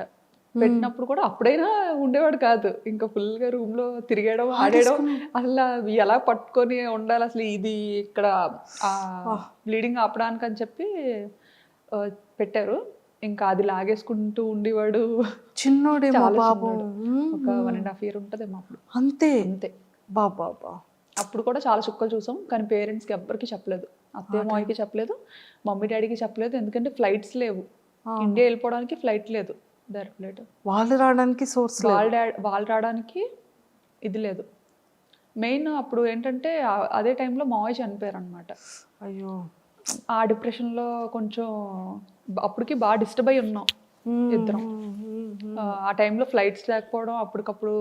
పెట్టినప్పుడు కూడా అప్పుడైనా ఉండేవాడు కాదు. ఇంకా ఫుల్ గా రూమ్ లో తిరిగేయడం ఆడేయడం, అసలు ఎలా పట్టుకొని ఉండాలి అసలు ఇది ఇక్కడ బ్లీడింగ్ ఆపడానికి అని చెప్పి పెట్టారు. ఇంకా అది లాగేసుకుంటూ ఉండేవాడు. చిన్నోడే బాబు, ఒక 1.5 year ఉంటదేమో అప్పుడు. అంతే బాబా. అప్పుడు కూడా చాలా చుక్కలు చూసాం కానీ పేరెంట్స్కి ఎవ్వరికి చెప్పలేదు. అత్తయ్య మామయ్యకి చెప్పలేదు, మమ్మీ డాడీకి చెప్పలేదు. ఎందుకంటే ఫ్లైట్స్ లేవు, ఇండియా వెళ్ళిపోవడానికి ఫ్లైట్ లేదు, డైరెక్ట్ ఫ్లైట్. వాళ్ళు రావడానికి సోర్స్, వాళ్ళు రావడానికి ఇది లేదు. మెయిన్ అప్పుడు ఏంటంటే అదే టైంలో మావయ్య చనిపోయారు అనమాట. అయ్యో, ఆ డిప్రెషన్లో కొంచెం అప్పటికి బాగా డిస్టర్బ్ అయి ఉన్నాం ఇద్దరం. ఆ టైంలో ఫ్లైట్స్ లేకపోవడం, అప్పటికప్పుడు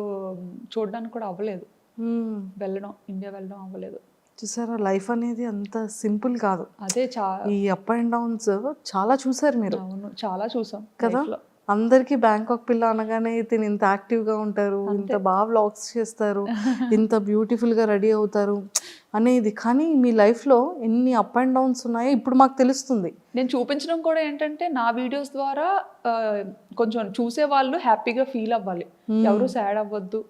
చూడడానికి కూడా అవ్వలేదు, ఇండియా వెళ్ళడం అవ్వలేదు. చూసారా, లైఫ్ అనేది అంత సింపుల్ కాదు. అదే ఈ అప్ అండ్ డౌన్స్ చాలా చూసారు మీరు. అవును, చాలా చూసాం కదా. అందరికీ బ్యాంకాక్ పిల్ల అనగానే తిని ఇంత యాక్టివ్గా ఉంటారు, ఇంత బాగా వ్లాగ్స్ చేస్తారు, ఇంత బ్యూటిఫుల్గా రెడీ అవుతారు అనేది. కానీ మీ లైఫ్లో ఎన్ని అప్ అండ్ డౌన్స్ ఉన్నాయో ఇప్పుడు మాకు తెలుస్తుంది. నేను చూపించడం కూడా ఏంటంటే నా వీడియోస్ ద్వారా కొంచెం చూసే వాళ్ళు హ్యాపీగా ఫీల్ అవ్వాలి, ఎవరు సాడ్ అవ్వద్దు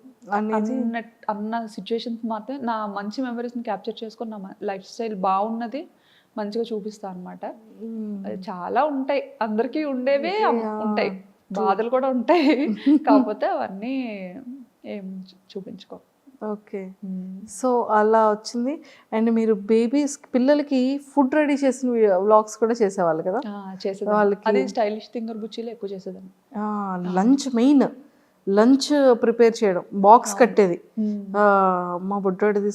అన్న సిచ్యువేషన్స్ మాత్రం నా మంచి మెమరీస్ని క్యాప్చర్ చేసుకొని నా లైఫ్ స్టైల్ బాగున్నది మంచిగా చూపిస్తా అనమాట. చాలా ఉంటాయి, అందరికీ ఉండేవే ఉంటాయి, బాధలు కూడా ఉంటాయి, కాకపోతే అవన్నీ ఏం చూపించుకో. ఓకే, సో అలా వచ్చింది. అండ్ మీరు పిల్లలకి ఫుడ్ రెడీ చేసిన వ్లాగ్స్ కూడా చేసేవాళ్ళు కదా? చేసేదాన్ని. అది స్టైలిష్ థింగర్ బుచ్చిలో ఎక్కువ చేసేదాన్ని. లంచ్, మెయిన్ లంచ్ ప్రిపేర్ చేయడం, బాక్స్ కట్టేది. మా బుడ్డోడి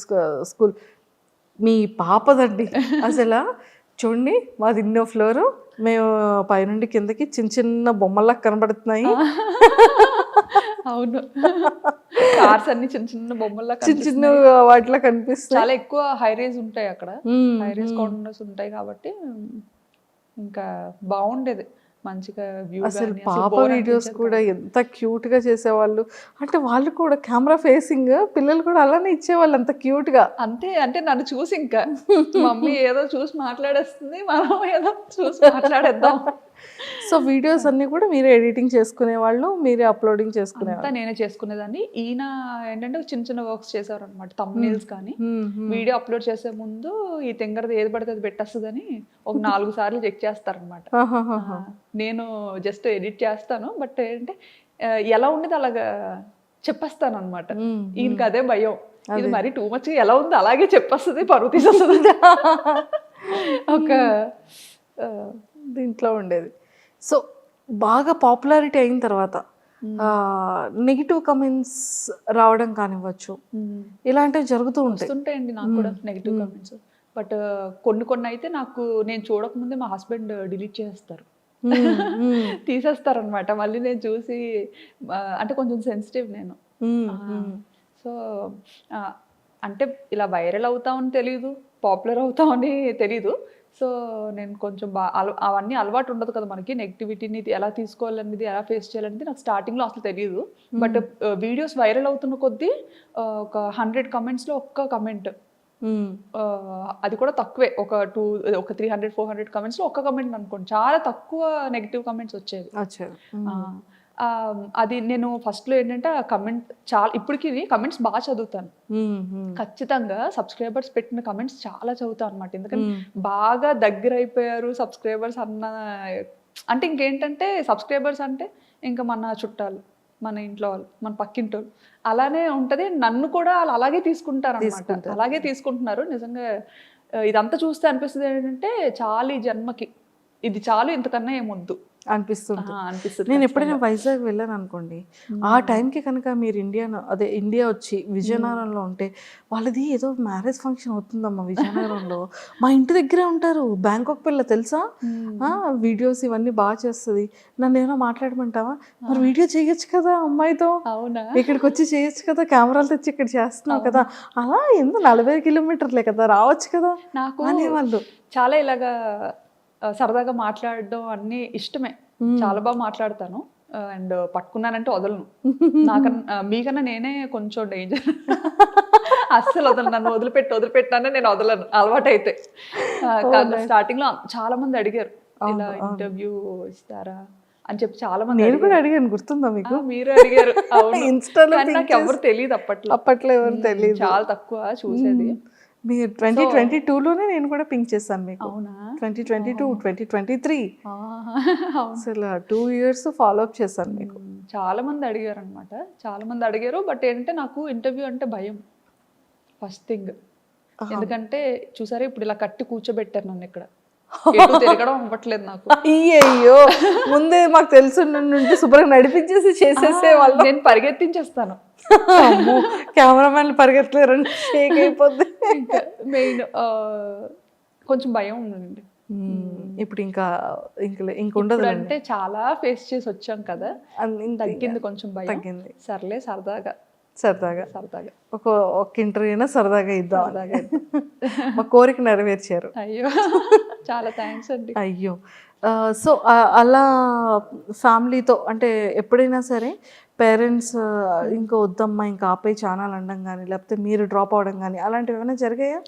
స్కూల్, మీ పాపదండి అసలు చూడండి, మాది 2వ ఫ్లోరు, మేము పైనుండి కిందకి చిన్న చిన్న బొమ్మల్లా కనబడుతున్నాయి. అవును, కార్స్ అన్ని చిన్న చిన్న బొమ్మల్లా చిన్న వాటిలో కనిపిస్తాయి. చాలా ఎక్కువ హై రేజ్ ఉంటాయి అక్కడ, హై రేజ్ కార్నర్స్ ఉంటాయి కాబట్టి ఇంకా బాగుండేది మంచిగా వ్యూ. అసలు పాప వీడియోస్ కూడా ఎంత క్యూట్ గా చేసేవాళ్ళు. అంటే వాళ్ళు కూడా కెమెరా ఫేసింగ్, పిల్లలు కూడా అలానే ఇచ్చేవాళ్ళు అంత క్యూట్ గా. అంతే, అంటే నన్ను చూసి ఇంకా మమ్మీ ఏదో చూసి మాట్లాడేస్తుంది, మనం ఏదో చూసి మాట్లాడేద్దాం. సో వీడియోస్ అన్ని కూడా మీరే ఎడిటింగ్ చేసుకునేవాళ్ళు, మీరే అప్లోడింగ్ చేసుకునేవాళ్ళు? నేనే చేసుకునేదాన్ని. ఈయన ఏంటంటే చిన్న చిన్న వర్క్స్ చేసేవారు అనమాట, థంబ్నెయిల్స్ కానీ. వీడియో అప్లోడ్ చేసే ముందు ఈ తింగరది ఏది పడితే అది పెట్టేస్తుందని ఒక 4 సార్లు చెక్ చేస్తారనమాట. నేను జస్ట్ ఎడిట్ చేస్తాను, బట్ ఏంటంటే ఎలా ఉండేది అలాగా చెప్పేస్తాను అనమాట. ఈయనకి అదే భయం, ఇది మరి టూ మచ్ ఎలా ఉంది అలాగే చెప్పేస్తుంది, పరువు తీసేస్తుంది ఒక దీంట్లో ఉండేది. సో బాగా పాపులారిటీ అయిన తర్వాత నెగిటివ్ కమెంట్స్ రావడం కానివ్వచ్చు, ఇలాంటివి జరుగుతూ ఉంటాయి. వస్తుంటాయండి నాకు కూడా నెగిటివ్ కామెంట్స్. బట్ కొన్ని అయితే నాకు నేను చూడకముందే మా హస్బెండ్ డిలీట్ చేస్తారు, తీసేస్తారు అనమాట. మళ్ళీ నేను చూసి అంటే కొంచెం సెన్సిటివ్ నేను. సో అంటే ఇలా వైరల్ అవుతామని తెలీదు, పాపులర్ అవుతామని తెలీదు. సో నేను కొంచెం అవన్నీ అలవాటు ఉండదు కదా మనకి, నెగిటివిటీని ఎలా తీసుకోవాలనేది, ఎలా ఫేస్ చేయాలనేది నాకు స్టార్టింగ్లో అసలు తెలియదు. బట్ వీడియోస్ వైరల్ అవుతున్న కొద్దీ ఒక 100 కమెంట్స్లో ఒక్క కమెంట్, అది కూడా తక్కువే, ఒక 300-400 కమెంట్స్లో ఒక్క కమెంట్ అనుకోండి, చాలా తక్కువ నెగిటివ్ కమెంట్స్ వచ్చేవి. అది నేను ఫస్ట్లో ఏంటంటే ఆ కమెంట్ చాలా, ఇప్పటికి కమెంట్స్ బాగా చదువుతాను. ఖచ్చితంగా సబ్స్క్రైబర్స్ పెట్టిన కమెంట్స్ చాలా చదువుతాను అనమాట. ఎందుకంటే బాగా దగ్గర అయిపోయారు సబ్స్క్రైబర్స్ అన్న, అంటే ఇంకేంటంటే సబ్స్క్రైబర్స్ అంటే ఇంకా మన చుట్టాలు, మన ఇంట్లో వాళ్ళు, మన పక్కింటి వాళ్ళు, అలానే ఉంటుంది. నన్ను కూడా వాళ్ళు అలాగే తీసుకుంటారు అనమాట, అలాగే తీసుకుంటున్నారు. నిజంగా ఇదంతా చూస్తే అనిపిస్తుంది ఏంటంటే చాలు ఈ జన్మకి, ఇది చాలు, ఇంతకన్నా ఏమొద్దు అనిపిస్తుంది. అనిపిస్తుంది. నేను ఎప్పుడైనా వైజాగ్ వెళ్ళాను అనుకోండి, ఆ టైంకి కనుక మీరు ఇండియా వచ్చి విజయనగరంలో ఉంటే, వాళ్ళది ఏదో మ్యారేజ్ ఫంక్షన్ అవుతుందమ్మా విజయనగరంలో, మా ఇంటి దగ్గరే ఉంటారు, బ్యాంకాక్ పిల్ల తెలుసా, వీడియోస్ ఇవన్నీ బాగా చేస్తుంది, నన్ను ఏమైనా మాట్లాడమంటావా, మరి వీడియో చేయొచ్చు కదా అమ్మాయితో, అవునా, ఇక్కడికి వచ్చి చేయొచ్చు కదా, కెమెరాలు తెచ్చి ఇక్కడ చేస్తున్నావు కదా, అలా ఎందుకు 40 కిలోమీటర్లే కదా, రావచ్చు కదా నాకు అనేవాళ్ళు. చాలా ఇలాగా సరదాగా మాట్లాడడం అన్నీ ఇష్టమే, చాలా బాగా మాట్లాడతాను. అండ్ పట్టుకున్నానంటే వదలను, నాకన్నా మీకన్నా నేనే కొంచెం డేంజర్, అస్సలు వదలను, నన్ను వదిలిపెట్టానే నేను వదలను అలవాటు అయితే. స్టార్టింగ్ లో చాలా మంది అడిగారు ఇలా ఇంటర్వ్యూ ఇస్తారా అని చెప్పి, చాలా మంది. నేను కూడా అడిగాను, గుర్తుందా మీకు? మీరు అడిగారు, నాకు ఎవరు తెలియదు అప్పట్లో ఎవరు తెలియదు, చాలా తక్కువ చూసేది. మీరు 2022లోనే నేను కూడా పింక్ చేశాను మీకు. అవునా? 2022, 2023 అసలు 2 years ఫాలో అప్ చేశాను మీకు. చాలా మంది అడిగారు అనమాట, చాలా మంది అడిగారు. బట్ ఏంటంటే నాకు ఇంటర్వ్యూ అంటే భయం ఫస్ట్ థింగ్. ఎందుకంటే చూసారా ఇప్పుడు ఇలా కట్టి కూర్చోబెట్టారు నన్ను ఇక్కడ, తిరగడం అవ్వట్లేదు నాకు. అయ్యో, ముందే మాకు తెలుసు నుండి శుభ్రంగా నడిపించేసి చేసేసే వాళ్ళు, నేను పరిగెత్తించేస్తాను. కెమెరామెన్లు పరిగెత్తలేరండి, షేక్ అయిపోద్ది. మెయిన్ కొంచెం భయం ఉందండి. ఇప్పుడు ఇంకా ఉండదు అంటే చాలా ఫేస్ చేసి వచ్చాం కదా, తగ్గింది కొంచెం భయం, తగ్గింది. సర్లే సరదాగా ఒక ఇంటర్వ్యూ అయినా సరదాగా ఇద్దాం, మా కోరిక నెరవేర్చారు. అయ్యో చాలా థ్యాంక్స్ అండి. అయ్యో, సో అలా ఫ్యామిలీతో అంటే ఎప్పుడైనా సరే పేరెంట్స్ ఇంకా వద్దమ్మా ఇంకా ఆపే ఛానల్ అనడం కానీ, లేకపోతే మీరు డ్రాప్ అవడం కానీ, అలాంటివి ఏమైనా జరిగాయా?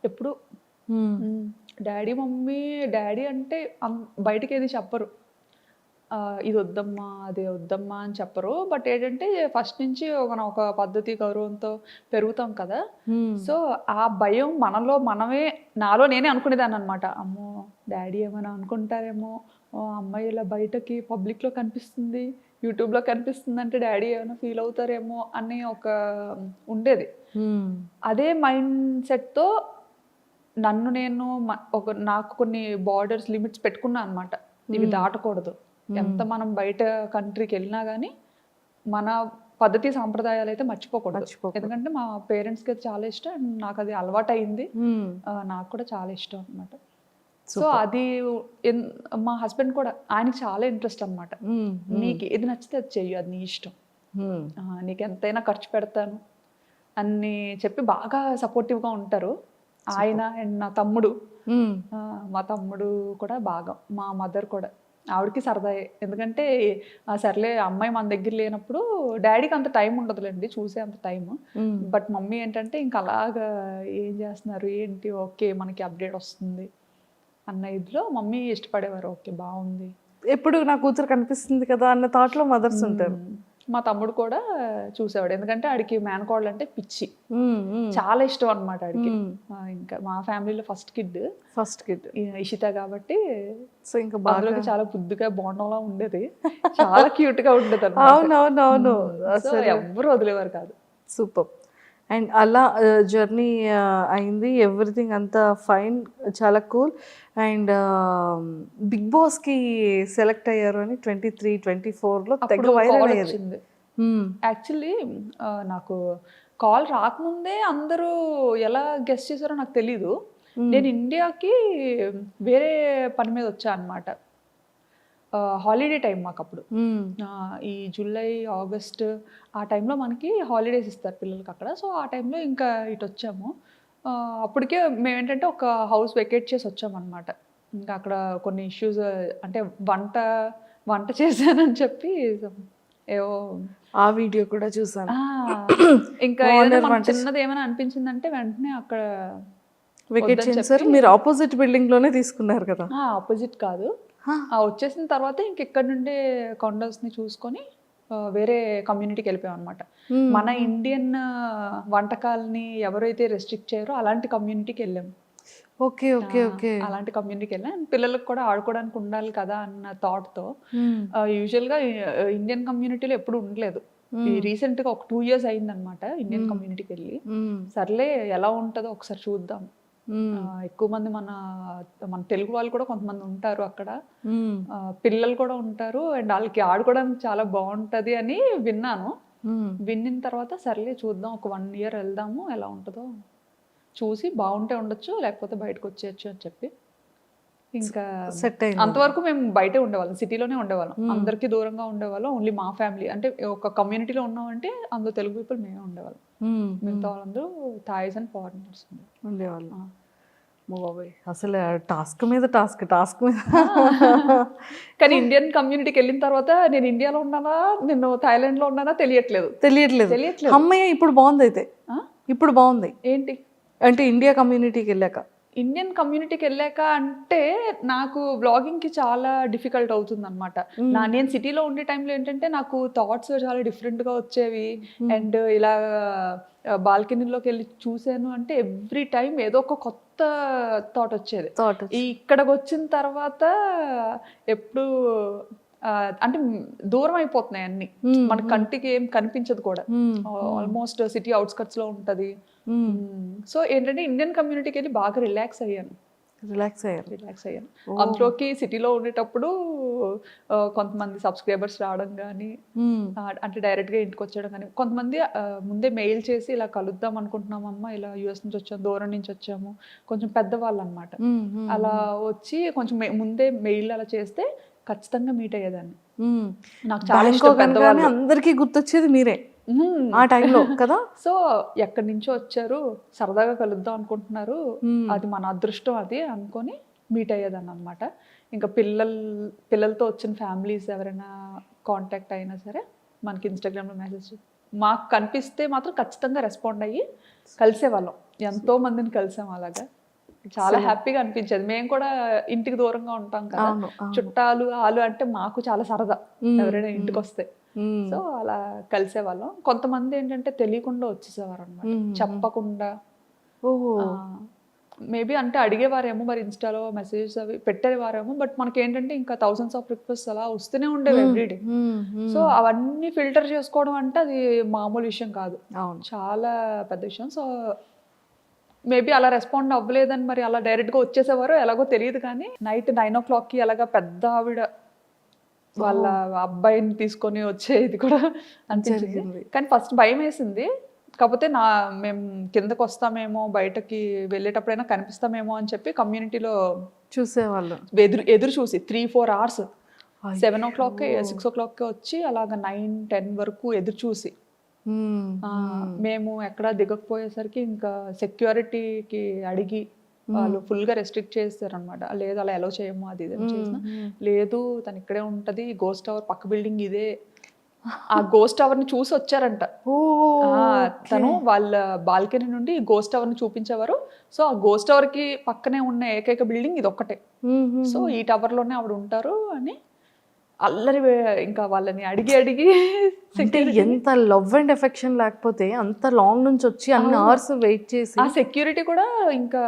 ఎప్పుడు డాడీ అంటే బయటకి ఏది చెప్పరు, ఇది వద్దమ్మా అది వద్దమ్మా అని చెప్పరు. బట్ ఏంటంటే ఫస్ట్ నుంచి మనం ఒక పద్ధతి గౌరవంతో పెరుగుతాం కదా, సో ఆ భయం నాలో నేనే అనుకునేదాన్ని అనమాట. అమ్మో డాడీ ఏమైనా అనుకుంటారేమో, అమ్మాయి ఇలా బయటకి పబ్లిక్లో కనిపిస్తుంది, యూట్యూబ్లో కనిపిస్తుంది అంటే డాడీ ఏమైనా ఫీల్ అవుతారేమో అని ఒక ఉండేది. అదే మైండ్ సెట్తో నేను నాకు కొన్ని బార్డర్స్, లిమిట్స్ పెట్టుకున్నా అనమాట. ఇవి దాటకూడదు, ఎంత మనం బయట కంట్రీకి వెళ్ళినా కానీ మన పద్ధతి సాంప్రదాయాలు అయితే మర్చిపోకూడదు. ఎందుకంటే మా పేరెంట్స్కి అయితే చాలా ఇష్టం, అండ్ నాకు అది అలవాటు అయింది, నాకు కూడా చాలా ఇష్టం అనమాట. సో అది మా హస్బెండ్ కూడా, ఆయనకి చాలా ఇంట్రెస్ట్ అనమాట. నీకు ఏది నచ్చితే అది చెయ్యి, అది నీ ఇష్టం, నీకు ఎంతైనా ఖర్చు పెడతాను అని చెప్పి బాగా సపోర్టివ్గా ఉంటారు ఆయన. అండ్ నా తమ్ముడు, మా తమ్ముడు కూడా బాగా, మా మదర్ కూడా, ఆవిడకి సరదాయే. ఎందుకంటే సర్లే అమ్మాయి మన దగ్గర లేనప్పుడు డాడీకి అంత టైం ఉండదులేండి చూసే అంత టైం. బట్ మమ్మీ ఏంటంటే ఇంకా అలాగా ఏం చేస్తున్నారు ఏంటి, ఓకే మనకి అప్డేట్ వస్తుంది అన్న ఇదిలో మమ్మీ ఇష్టపడేవారు. ఓకే బాగుంది, ఎప్పుడు నా కూతురు కనిపిస్తుంది కదా అన్న థాట్లో మదర్స్ ఉంటారు. మా తమ్ముడు కూడా చూసేవాడు, ఎందుకంటే ఆడికి మేనకోడలు అంటే పిచ్చి, చాలా ఇష్టం అనమాట ఆడికి. ఇంకా మా ఫ్యామిలీలో ఫస్ట్ కిడ్ ఇషిత కాబట్టి, సో ఇంకా బాగా చాలా బుద్ధిగా బోండంలా ఉండేది, చాలా క్యూట్ గా ఉండేది. అవునవునవును, ఎవరు వదిలేవారు కాదు. సూపర్. అండ్ అలా జర్నీ అయింది, ఎవ్రీథింగ్ అంతా ఫైన్, చాలా కూల్. అండ్ బిగ్ బాస్కి సెలెక్ట్ అయ్యారు అని 23-24లో తెగ అప్పుడు వైరల్ కాల్ అయ్యేది. వచ్చింది. యాక్చువల్లీ నాకు కాల్ రాకముందే అందరూ ఎలా గెస్ట్ చేశారో నాకు తెలీదు. నేను ఇండియాకి వేరే పని మీద వచ్చా అనమాట. హాలిడే టైం మాకు అప్పుడు. ఈ జూలై ఆగస్ట్ ఆ టైంలో మనకి హాలిడేస్ ఇస్తారు పిల్లలకి అక్కడ. సో ఆ టైంలో ఇంకా ఇటు వచ్చాము. అప్పటికే మేమేంటంటే ఒక హౌస్ వెకేట్ చేసి వచ్చామన్నమాట. ఇంకా అక్కడ కొన్ని ఇష్యూస్, అంటే వంట చేశానని చెప్పి ఏవో ఆ వీడియో కూడా చూసాను. ఇంకా ఏదైనా మనకు చిన్నది ఏమైనా అనిపించిందంటే వెంటనే అక్కడ వెకేట్ చేశారు. మీరు ఆపోజిట్ బిల్డింగ్ లోనే తీసుకున్నారు కదా? ఆపోజిట్ కాదు, వచ్చేసిన తర్వాత ఇంక ఇక్కడ నుండే కాండోస్ని చూసుకొని వేరే కమ్యూనిటీకి వెళ్ళిపోయాం అనమాట. మన ఇండియన్ వంటకాలని ఎవరైతే రెస్ట్రిక్ట్ చేయరో అలాంటి కమ్యూనిటీకి వెళ్ళాము. Okay okay okay. అలాంటి కమ్యూనిటీకి వెళ్ళాం. పిల్లలకు కూడా ఆడుకోవడానికి ఉండాలి కదా అన్న థాట్తో. యూజువల్గా ఇండియన్ కమ్యూనిటీలో ఎప్పుడు ఉండలేదు. రీసెంట్గా ఒక 2 years అయిందనమాట ఇండియన్ కమ్యూనిటీకి వెళ్ళి. సర్లే ఎలా ఉంటుందో ఒకసారి చూద్దాం. ఎక్కువ మంది మన తెలుగు వాళ్ళు కూడా కొంతమంది ఉంటారు అక్కడ, పిల్లలు కూడా ఉంటారు, అండ్ వాళ్ళకి ఆడుకోవడానికి చాలా బాగుంటది అని విన్నాను. విన్న తర్వాత సర్లే చూద్దాం, ఒక 1 year వెళ్దాము, ఎలా ఉంటుందో చూసి బాగుంటే ఉండొచ్చు, లేకపోతే బయటకు వచ్చేయచ్చు అని చెప్పి ఇంకా సెట్ అయింది. అంతవరకు మేము బయటే ఉండేవాళ్ళం, సిటీలోనే ఉండేవాళ్ళం, అందరికీ దూరంగా ఉండేవాళ్ళం. ఓన్లీ మా ఫ్యామిలీ, అంటే ఒక కమ్యూనిటీలో ఉన్నామంటే అందులో తెలుగు పీపుల్ మేమే ఉండేవాళ్ళం. మిగతా వాళ్ళందరూ థాయిస్ అండ్ ఫారినర్స్ ఉండేవాళ్ళు. అసలు టాస్క్ మీద టాస్క్ మీద. కానీ ఇండియన్ కమ్యూనిటీకి వెళ్ళిన తర్వాత నేను ఇండియాలో ఉన్నానా, నేను థాయిలాండ్లో ఉన్నానా తెలియట్లేదు. అమ్మయ్య, ఇప్పుడు బాగుంది. అయితే ఇప్పుడు బాగుంది ఏంటి అంటే ఇండియా కమ్యూనిటీకి వెళ్ళాక, ఇండియన్ కమ్యూనిటీకి వెళ్ళాక అంటే నాకు వ్లాగింగ్కి చాలా డిఫికల్ట్ అవుతుంది అనమాట. నేను సిటీలో ఉండే టైంలో ఏంటంటే నాకు థాట్స్ చాలా డిఫరెంట్గా వచ్చేవి. అండ్ ఇలా బాల్కనీలోకి వెళ్ళి చూసాను అంటే ఎవ్రీ టైం ఏదో ఒక కొత్త థాట్ వచ్చేది. ఇక్కడికి వచ్చిన తర్వాత ఎప్పుడు అంటే దూరం అయిపోతున్నాయి అన్ని, మన కంటికి ఏం కనిపించదు కూడా. ఆల్మోస్ట్ సిటీ అవుట్స్కట్స్ లో ఉంటది. సో ఏంటంటే ఇండియన్ కమ్యూనిటీకి వెళ్ళి బాగా రిలాక్స్ అయ్యాను. అందులోకి సిటీలో ఉండేటప్పుడు కొంతమంది సబ్స్క్రైబర్స్ రావడం కానీ, అంటే డైరెక్ట్గా ఇంటికి వచ్చేయడం కానీ, కొంతమంది ముందే మెయిల్ చేసి ఇలా కలుద్దాం అనుకుంటున్నామమ్మా, ఇలా యూఎస్ నుంచి వచ్చాము, దూరం నుంచి వచ్చాము, కొంచెం పెద్దవాళ్ళు అనమాట. అలా వచ్చి కొంచెం ముందే మెయిల్ అలా చేస్తే ఖచ్చితంగా మీట్ అయ్యేదాన్ని. నాకు చాలా ఇష్టం పెద్దవాళ్ళు. అందరికీ గుర్తొచ్చేది మీరే ఆ టైంలో కదా. సో ఎక్కడి నుంచో వచ్చారు, సరదాగా కలుద్దాం అనుకుంటున్నారు, అది మన అదృష్టం అది అనుకొని మీట్ అయ్యేదాన్ని అనమాట. ఇంకా పిల్లలతో వచ్చిన ఫ్యామిలీస్ ఎవరైనా కాంటాక్ట్ అయినా సరే మనకి ఇన్స్టాగ్రామ్లో మెసేజ్ మాకు కనిపిస్తే మాత్రం ఖచ్చితంగా రెస్పాండ్ అయ్యి కలిసేవాళ్ళం. ఎంతో మందిని కలిసాం అలాగా. చాలా హ్యాపీగా అనిపించేది. మేము కూడా ఇంటికి దూరంగా ఉంటాం కదా, చుట్టాలు ఆలు అంటే మాకు చాలా సరదా ఎవరైనా ఇంటికి వస్తే. సో అలా కలిసేవాళ్ళం. కొంతమంది ఏంటంటే తెలియకుండా వచ్చేసేవారు అనమాట, చెప్పకుండా. మేబీ అంటే అడిగేవారేమో, మరి ఇన్స్టాలో మెసేజెస్ అవి పెట్టేవారేమో, బట్ మనకి ఏంటంటే ఇంకా థౌసండ్స్ ఆఫ్ రిక్వెస్ట్ అలా వస్తూనే ఉండేవి ఎవ్రీడే. సో అవన్నీ ఫిల్టర్ చేసుకోవడం అంటే అది మామూలు విషయం కాదు, చాలా పెద్ద విషయం. సో మేబీ అలా రెస్పాండ్ అవ్వలేదని మరి అలా డైరెక్ట్గా వచ్చేసేవారు, ఎలాగో తెలియదు. కానీ నైట్ 9 o'clockకి అలాగా పెద్ద ఆవిడ వాళ్ళ అబ్బాయిని తీసుకొని వచ్చేది కూడా అనిపించింది. కానీ ఫస్ట్ భయం వేసింది. కాకపోతే మేము కిందకు వస్తామేమో, బయటకి వెళ్ళేటప్పుడైనా కనిపిస్తామేమో అని చెప్పి కమ్యూనిటీలో చూసేవాళ్ళు. ఎదురు చూసి 3-4 hours, 7 o'clock 6 o'clock వచ్చి అలాగ 9-10 వరకు ఎదురు చూసి, మేము ఎక్కడ దిగకపోయేసరికి ఇంకా సెక్యూరిటీకి అడిగి వాళ్ళు ఫుల్గా రెస్ట్రిక్ట్ చేస్తారు అనమాట. లేదు అలా ఎలా చేయము, అది ఇది చేసిన లేదు, తను ఇక్కడే ఉంటది, గోస్ట్ టవర్ పక్క బిల్డింగ్ ఇదే. ఆ గోస్ట్ టవర్ ని చూసి వచ్చారంట తను. వాళ్ళ బాల్కనీ నుండి గోస్ట్ టవర్ ని చూపించేవారు. సో ఆ గోస్ట్ టవర్ కి పక్కనే ఉన్న ఏకైక బిల్డింగ్ ఇది ఒక్కటే. సో ఈ టవర్ లోనే ఆవిడ ఉంటారు అని అల్లరి. ఇంకా వాళ్ళని అడిగి అంటే ఎంత లవ్ అండ్ ఎఫెక్షన్ లేకపోతే అంత లాంగ్ నుంచి వచ్చి అన్ని అవర్స్ వెయిట్ చేసి, ఆ సెక్యూరిటీ కూడా ఇంకా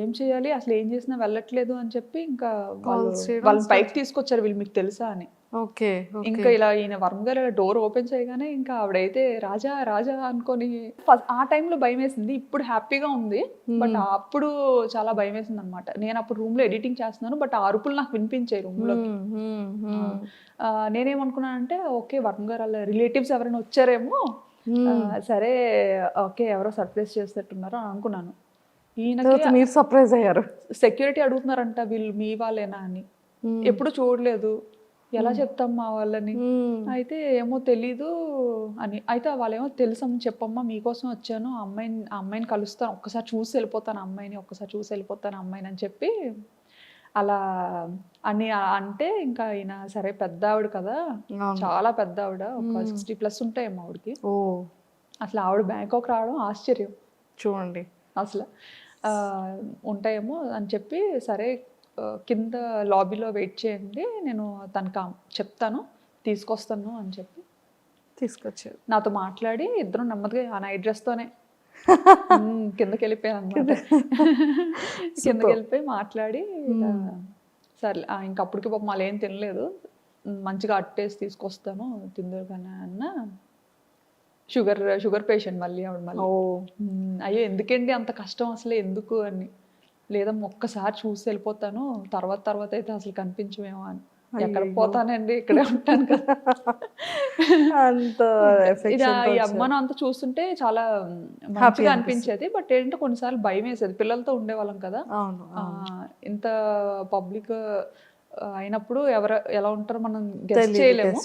ఏం చేయాలి, అసలు ఏం చేసినా వెళ్ళట్లేదు అని చెప్పి ఇంకా వాళ్ళని పైకి తీసుకొచ్చారు, వీళ్ళు మీకు తెలుసా అని. ఓకే. ఇంకా ఇలా ఈయన వరుణ్ గారు డోర్ ఓపెన్ చేయగానే ఇంకా ఆవిడైతే రాజా రాజా అనుకొని ఫస్ట్ ఆ టైంలో భయం వేసింది. ఇప్పుడు హ్యాపీగా ఉంది. బట్ అప్పుడు చాలా భయం వేసింది అనమాట. నేను అప్పుడు రూమ్ లో ఎడిటింగ్ చేస్తున్నాను. బట్ ఆ అరుపులు నాకు వినిపించాయి రూమ్ లో. నేనేమనుకున్నానంటే ఓకే వరుణ్ గారు వాళ్ళ రిలేటివ్స్ ఎవరైనా వచ్చారేమో, సరే ఓకే ఎవరో సర్ప్రైజ్ చేసేటట్టున్నారు అని అనుకున్నాను. ఈయనకి మీరు సర్ప్రైజ్ అయ్యారు. సెక్యూరిటీ అడుగుతున్నారంట వీళ్ళు మీ వాళ్ళేనా అని. ఎప్పుడు చూడలేదు, ఎలా చెప్తాం మా వాళ్ళని. అయితే ఏమో తెలీదు అని. అయితే వాళ్ళేమో తెలుసమ్మా చెప్పమ్మా మీకోసం వచ్చాను, ఆ అమ్మాయిని కలుస్తాను, ఒక్కసారి చూసి వెళ్ళిపోతాను ఒక్కసారి చూసి వెళ్ళిపోతాను అమ్మాయిని అని చెప్పి అలా అని అంటే ఇంకా ఈయన సరే పెద్ద ఆవిడ కదా, చాలా పెద్ద ఆవిడ, ఒక 60+ ఉంటాయేమో ఆవిడకి. అసలు ఆవిడ బ్యాంకాక్ రావడం ఆశ్చర్యం చూడండి అసలు. ఉంటాయేమో అని చెప్పి సరే కింద లాబీలో వెయిట్ చేయండి, నేను తనకు చెప్తాను తీసుకొస్తాను అని చెప్పి తీసుకొచ్చారు. నాతో మాట్లాడి ఇద్దరం నెమ్మదిగా ఆ నైట్ డ్రెస్తోనే కిందకి వెళ్ళిపోయాను అనమాట. కిందకి వెళ్ళిపోయి మాట్లాడి సరే ఇంకప్పటికి పాపం మళ్ళీ ఏం తినలేదు, మంచిగా అట్టేసి తీసుకొస్తాను తిందరు కానీ అన్న. షుగర్ పేషెంట్ మళ్ళీ ఆవిడ మళ్ళీ. అయ్యో ఎందుకండి అంత కష్టం అసలు ఎందుకు అని. లేదమ్మా ఒక్కసారి చూసి వెళ్ళిపోతాను, తర్వాత అయితే అసలు కనిపించమేమో అని. ఎక్కడ పోతానండి ఇక్కడే ఉంటాను కదా. అంత ఈ అమ్మను అంతా చూస్తుంటే చాలా మంచిగా అనిపించేది. బట్ ఏంటంటే కొన్నిసార్లు భయం వేసేది, పిల్లలతో ఉండేవాళ్ళం కదా. ఇంత పబ్లిక్ అయినప్పుడు ఎవరు ఎలా ఉంటారో మనం గెస్ చేయలేము.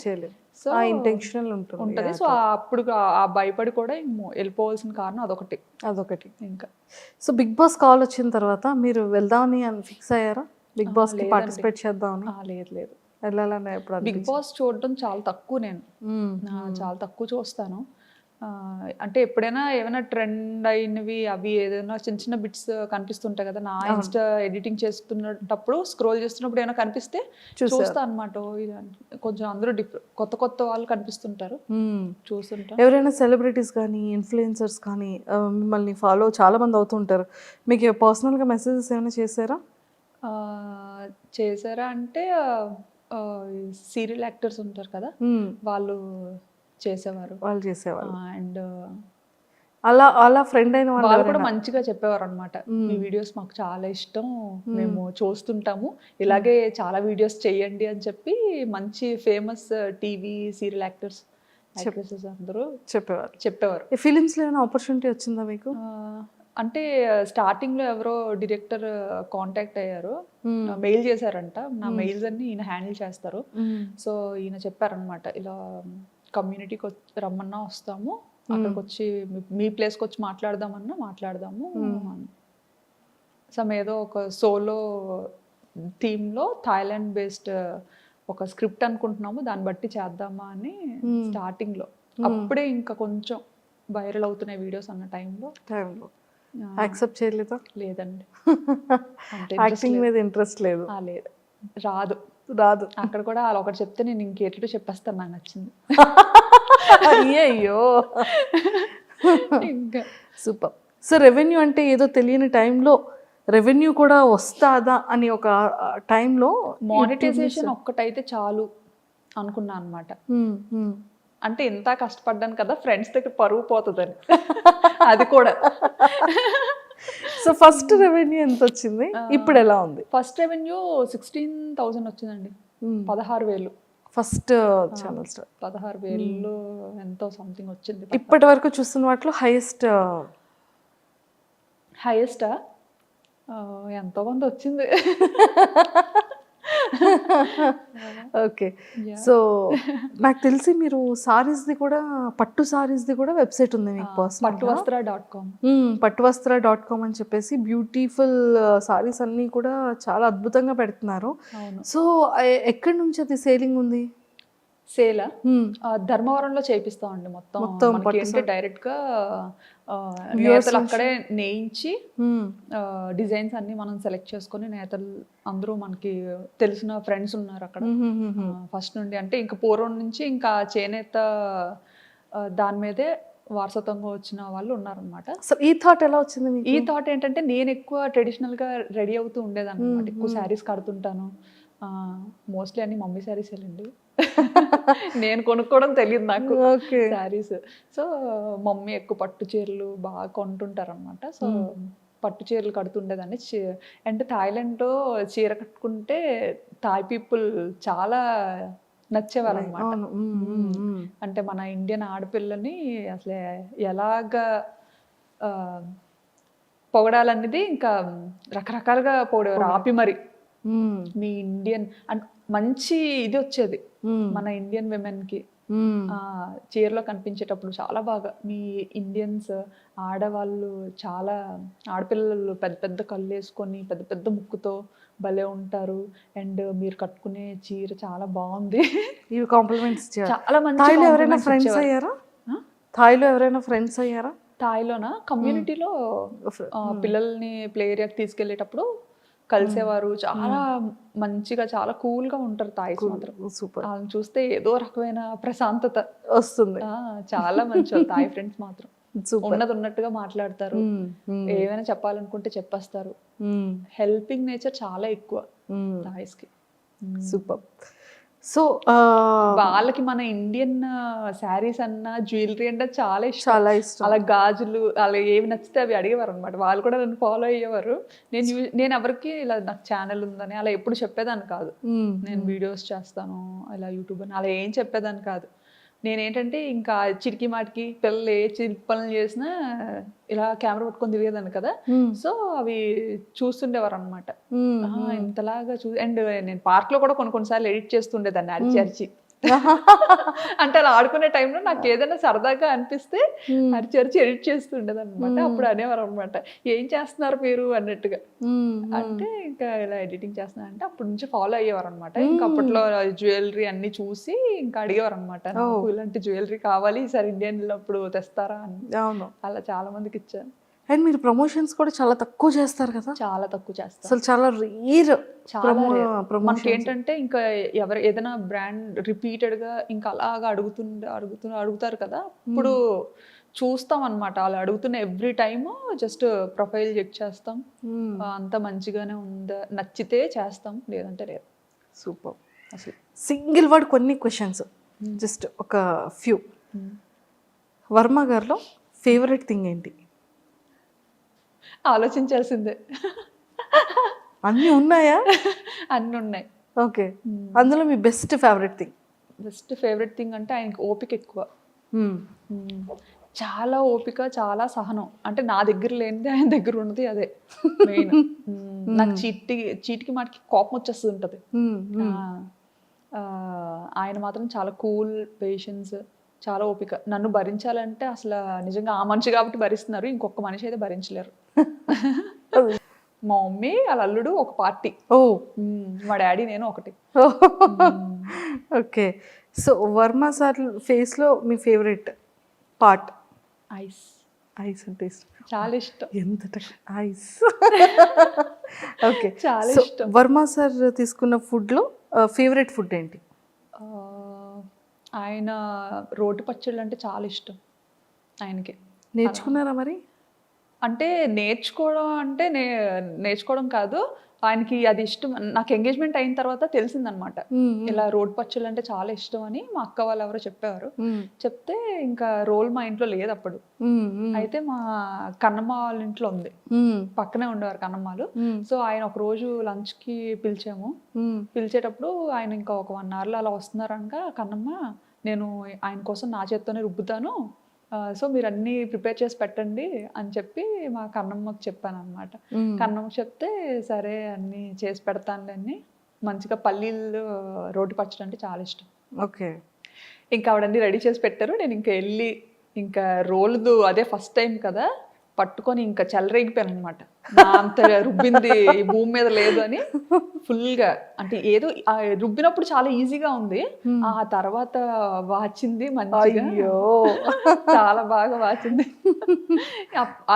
సో ఇంటెన్షనల్ ఉంటుంది. సో అప్పుడు ఆ భయపడి కూడా వెళ్ళిపోవాల్సిన కారణం అదొకటి ఇంకా. సో బిగ్ బాస్ కాల్ వచ్చిన తర్వాత మీరు వెళ్దామని ఫిక్స్ అయ్యారా? బిగ్ బాస్ కి పార్టిసిపేట్ చేద్దామని? లేదు వెళ్ళాలని ఎప్పుడు? బిగ్ బాస్ చూడడం చాలా తక్కువ, నేను చాలా తక్కువ చూస్తాను. అంటే ఎప్పుడైనా ఏమైనా ట్రెండ్ అయినవి అవి ఏదైనా చిన్న చిన్న బిట్స్ కనిపిస్తుంటాయి కదా, నా ఇన్స్టా ఎడిటింగ్ చేస్తున్నప్పుడు స్క్రోల్ చేస్తున్నప్పుడు ఏమైనా కనిపిస్తే చూస్తా అనమాట. కొంచెం అందరూ కొత్త వాళ్ళు కనిపిస్తుంటారు, చూస్తుంటా. ఎవరైనా సెలబ్రిటీస్ కానీ ఇన్ఫ్లుయెన్సర్స్ కానీ మిమ్మల్ని ఫాలో చాలా మంది అవుతుంటారు, మీకు పర్సనల్గా మెసేజెస్ ఏమైనా చేశారా అంటే సీరియల్ యాక్టర్స్ ఉంటారు కదా, వాళ్ళు చేసేవారు. అండ్ అలా ఫ్రెండ్ అయిన వాళ్ళు కూడా మంచిగా చెప్పేవారు అనమాట. మీ వీడియోస్ మాకు చాలా ఇష్టం, మేము చూస్తుంటాము, ఇలాగే చాలా వీడియోస్ చేయండి అని చెప్పి మంచి ఫేమస్ టీవీ సీరియల్ యాక్టర్స్ అందరూ చెప్పేవారు. ఫిలిమ్స్ లో ఏమైనా ఆపర్చునిటీ వచ్చిందా మీకు? అంటే స్టార్టింగ్ లో ఎవరో డైరెక్టర్ కాంటాక్ట్ అయ్యారు, మెయిల్ చేశారంట. నా మెయిల్స్ అన్ని ఈయన హ్యాండిల్ చేస్తారు. సో ఈయన చెప్పారనమాట, ఇలా కమ్యూనిటీకి రమ్మన్నా వస్తాము, అక్కడికి వచ్చి మీ ప్లేస్కి వచ్చి మాట్లాడదాము అని. సమ్ ఏదో ఒక సోలో థీమ్లో థాయిలాండ్ బేస్డ్ ఒక స్క్రిప్ట్ అనుకుంటున్నాము, దాన్ని బట్టి చేద్దామా అని స్టార్టింగ్లో. అప్పుడే ఇంకా కొంచెం వైరల్ అవుతున్నాయి వీడియోస్ అన్న టైంలో యాక్సెప్ట్ చేయలేదా? లేదండి, యాక్టింగ్ మీద ఇంట్రెస్ట్ లేదు? లేదు, రాదు. అక్కడ కూడా వాళ్ళు ఒకటి చెప్తే నేను ఇంకేటో చెప్పేస్తాను, నాకు నచ్చింది. అయ్యో ఇంకా సూపర్. సో రెవెన్యూ అంటే ఏదో తెలియని టైంలో రెవెన్యూ కూడా వస్తుందా అని ఒక టైంలో మానిటైజేషన్ ఒక్కటైతే చాలు అనుకున్నా అనమాట. అంటే ఎంత కష్టపడ్డాను కదా, ఫ్రెండ్స్ దగ్గర పరువు పోతుందని. అది కూడా. సో ఫస్ట్ రెవెన్యూ ఎంత వచ్చింది, ఇప్పుడు ఎలా ఉంది? ఫస్ట్ రెవెన్యూ 16,000 వచ్చిందండి, 16,000 ఫస్ట్ ఛానల్ స్టార్. 16,000 ఎంతో సంథింగ్ వచ్చింది. ఇప్పటి వరకు చూస్తున్న వాటిలో హైయెస్టా ఎంతో కొంత వచ్చింది. ఓకే. సో నాకు తెలిసి మీరు సారీస్ది కూడా, పట్టు సారీస్ది కూడా వెబ్సైట్ ఉంది మీకు పర్సనల్? పట్టువస్త్ర.com అని చెప్పేసి బ్యూటిఫుల్ సారీస్ అన్నీ కూడా చాలా అద్భుతంగా పెడుతున్నారు. సో ఎక్కడి నుంచి అది సేలింగ్ ఉంది? సేలా ధర్మవరంలో చేపిస్తామండి మొత్తం. డైరెక్ట్ గా నేతలు అక్కడే నేయించి డిజైన్స్ అన్ని మనం సెలెక్ట్ చేసుకొని, నేతలు అందరూ మనకి తెలిసిన ఫ్రెండ్స్ ఉన్నారు అక్కడ ఫస్ట్ నుండి. అంటే ఇంకా పూర్వం నుంచి ఇంకా చేనేత దాని మీదే వారసత్వంగా వచ్చిన వాళ్ళు ఉన్నారనమాట. ఈ థాట్ ఎలా వచ్చింది? ఈ థాట్ ఏంటంటే నేను ఎక్కువ ట్రెడిషనల్ గా రెడీ అవుతూ ఉండేదాన్ని అనమాట. ఎక్కువ శారీస్ కడుతుంటాను, మోస్ట్లీ అన్ని మమ్మీ శారీస్ వెళ్ళండి. నేను కొనుక్కోవడం తెలియదు నాకు ఓకే. శారీస్. సో మమ్మీ ఎక్కువ పట్టు చీరలు బాగా కొంటుంటారు అనమాట. సో పట్టు చీరలు కడుతుండేదాన్ని. అండ్ థాయిలాండ్లో చీర కట్టుకుంటే థాయ్ పీపుల్ చాలా నచ్చేవారు అనమాట. అవును. అంటే మన ఇండియన్ ఆడపిల్లని అసలు ఎలాగా ఆ, పొగడాలనేది ఇంకా రకరకాలుగా పొగిడేవారు ఆపి మరి. మీ ఇండియన్ అండ్ మంచి ఇది వచ్చేది మన ఇండియన్ విమెన్కి చీరలో కనిపించేటప్పుడు చాలా బాగా మీ ఇండియన్స్ ఆడవాళ్ళు చాలా ఆడపిల్లలు పెద్ద పెద్ద కళ్ళు వేసుకొని పెద్ద పెద్ద ముక్కుతో భలే ఉంటారు. అండ్ మీరు కట్టుకునే చీర చాలా బాగుంది. ఇవి కాంప్లిమెంట్స్ చాలా మంచి థాయిలో ఎవరైనా compliments ఫ్రెండ్స్ ఇచ్చేవారు. అయ్యారా? థాయిలో ఎవరైనా ఫ్రెండ్స్ అయ్యారా? థాయిలోనా కమ్యూనిటీలో పిల్లల్ని ప్లే ఏరియాకి తీసుకెళ్లేటప్పుడు కలిసేవారు. చాలా మంచిగా చాలా కూల్ గా ఉంటారు థాయిస్ మాత్రం. సూపర్ వాళ్ళని చూస్తే ఏదో రకమైన ప్రశాంతత వస్తుంది. చాలా మంచి థాయ్ ఫ్రెండ్స్ మాత్రం. సూపర్. ఉన్నది ఉన్నట్టుగా మాట్లాడతారు. ఏమైనా చెప్పాలనుకుంటే చెప్పేస్తారు. హెల్పింగ్ నేచర్ చాలా ఎక్కువ థాయిస్ కి. సూపర్. సో వాళ్ళకి మన ఇండియన్ శారీస్ అన్న జ్యువెలరీ అంటే చాలా ఇష్టం. చాలా ఇష్టం. అలా గాజులు అలా ఏవి నచ్చితే అవి అడిగేవారు అనమాట. వాళ్ళు కూడా నన్ను ఫాలో అయ్యేవారు. నేను ఎవరికి ఇలా నాకు ఛానల్ ఉందని అలా ఎప్పుడు చెప్పేదాన్ని కాదు. నేను వీడియోస్ చేస్తాను ఇలా యూట్యూబ్ అని అలా ఏం చెప్పేదాన్ని కాదు. నేనేంటంటే ఇంకా చిరికి మాటికి పిల్లలు ఏ చిరికి పనులు చేసినా ఇలా కెమెరా పట్టుకొని తిరిగేదాన్ని కదా. సో అవి చూస్తుండేవారు అనమాట. ఇంతలాగా అండ్ నేను పార్క్ లో కూడా కొన్నిసార్లు ఎడిట్ చేస్తుండేదాన్ని అరిచి అరిచి. అంటే అలా ఆడుకునే టైంలో నాకు ఏదైనా సరదాగా అనిపిస్తే అరిచి అరిచి ఎడిట్ చేస్తుండేది అనమాట. అప్పుడు అనేవారు అనమాట, ఏం చేస్తున్నారు మీరు అన్నట్టుగా. అంటే ఇంకా ఇలా ఎడిటింగ్ చేస్తున్నా అంటే అప్పటి నుంచి ఫాలో అయ్యేవారు అనమాట. ఇంకా అప్పట్లో జ్యువెలరీ అన్ని చూసి ఇంకా అడిగేవారు అనమాట, నాకు ఇలాంటి జ్యువెలరీ కావాలి ఈసారి ఇండియన్ అప్పుడు తెస్తారా అని. అలా చాలా మందికి ఇచ్చాను. అండ్ మీరు ప్రమోషన్స్ కూడా చాలా తక్కువ చేస్తారు కదా? చాలా తక్కువ చేస్తారు అసలు చాలా రేర్. మనకి ఏంటంటే ఇంకా ఎవరు ఏదైనా బ్రాండ్ రిపీటెడ్ గా ఇంకా అలాగా అడుగుతారు కదా, ఇప్పుడు చూస్తాం అనమాట. అలా అడుగుతున్న every time just profile check చేస్తాం, అంత మంచిగానే ఉందా నచ్చితే చేస్తాం, లేదంటే లేదు. సూపర్. అసలు సింగిల్ వర్డ్ కొన్ని క్వశ్చన్స్, జస్ట్ ఒక ఫ్యూ. వర్మ గారిలో ఫేవరెట్ థింగ్ ఏంటి? ఆలోచించాల్సిందే. అన్నీ ఉన్నాయా? అన్నీ ఉన్నాయి. ఓకే. అందులో మీ best favourite thing? Best favourite thing అంటే ఆయనకి ఓపిక ఎక్కువ. చాలా ఓపిక, చాలా సహనం. అంటే నా దగ్గర లేనిది ఆయన దగ్గర ఉన్నది అదే మెయిన్. నాకు చీటికి మాటికి కోపం వచ్చేస్తూ ఉంటుంది. ఆయన మాత్రం చాలా కూల్, పేషెన్స్, చాలా ఓపిక. నన్ను భరించాలంటే అసలు నిజంగా ఆ మనిషి కాబట్టి భరిస్తున్నారు, ఇంకొక మనిషి అయితే భరించలేరు. మా మమ్మీ వాళ్ళ అల్లుడు ఒక పార్టీ, మా డాడీ నేను ఒకటి. Okay. So Varma sir face లో మీ ఫేవరెట్ పార్ట్? ఐస్. ఐస్ అంటే ఇష్టం, చాలా ఇష్టం. ఎంత ఐస్. ఓకే, చాలా ఇష్టం. వర్మ సార్ తీసుకున్న ఫుడ్ లో ఫేవరెట్ ఫుడ్ ఏంటి? ఆయన రోటి పచ్చళ్ళు అంటే చాలా ఇష్టం ఆయనకి. నేర్చుకున్నారా మరి? అంటే నేర్చుకోవడం అంటే నేర్చుకోవడం కాదు, ఆయనకి అది ఇష్టం. నాకు ఎంగేజ్మెంట్ అయిన తర్వాత తెలిసిందనమాట, ఇలా రోడ్ పచ్చళ్ళు అంటే చాలా ఇష్టం అని. మా అక్క వాళ్ళు ఎవరో చెప్పేవారు. చెప్తే ఇంకా రోల్ మా ఇంట్లో లేదు అప్పుడు. అయితే మా కన్నమ్మ వాళ్ళ ఇంట్లో ఉంది, పక్కనే ఉండేవారు కన్నమ్మలు. సో ఆయన ఒక రోజు లంచ్ కి పిలిచాము. పిలిచేటప్పుడు ఆయన ఇంకా ఒక 1 hour లో అలా వస్తున్నారనగా, కన్నమ్మ నేను ఆయన కోసం నా చేత్తోనే రుబ్బుతాను, సో మీరు అన్నీ ప్రిపేర్ చేసి పెట్టండి అని చెప్పి మా కన్నమ్మకి చెప్పాను అనమాట. కన్నమ్మకి చెప్తే సరే అన్నీ చేసి పెడతానులే అని. మంచిగా పల్లీలు రోటి పచ్చడి అంటే చాలా ఇష్టం. ఓకే. ఇంకా ఆవిడన్నీ రెడీ చేసి పెట్టారు. నేను ఇంకా వెళ్ళి ఇంకా రోల్దు అదే ఫస్ట్ టైం కదా, పట్టుకొని ఇంకా చెలరేగిపోయాను అనమాట. అంత రుబ్బింది ఈ భూమి మీద లేదు అని ఫుల్గా. అంటే ఏదో రుబ్బినప్పుడు చాలా ఈజీగా ఉంది, ఆ తర్వాత వాచింది మంచిగా, చాలా బాగా వాచింది.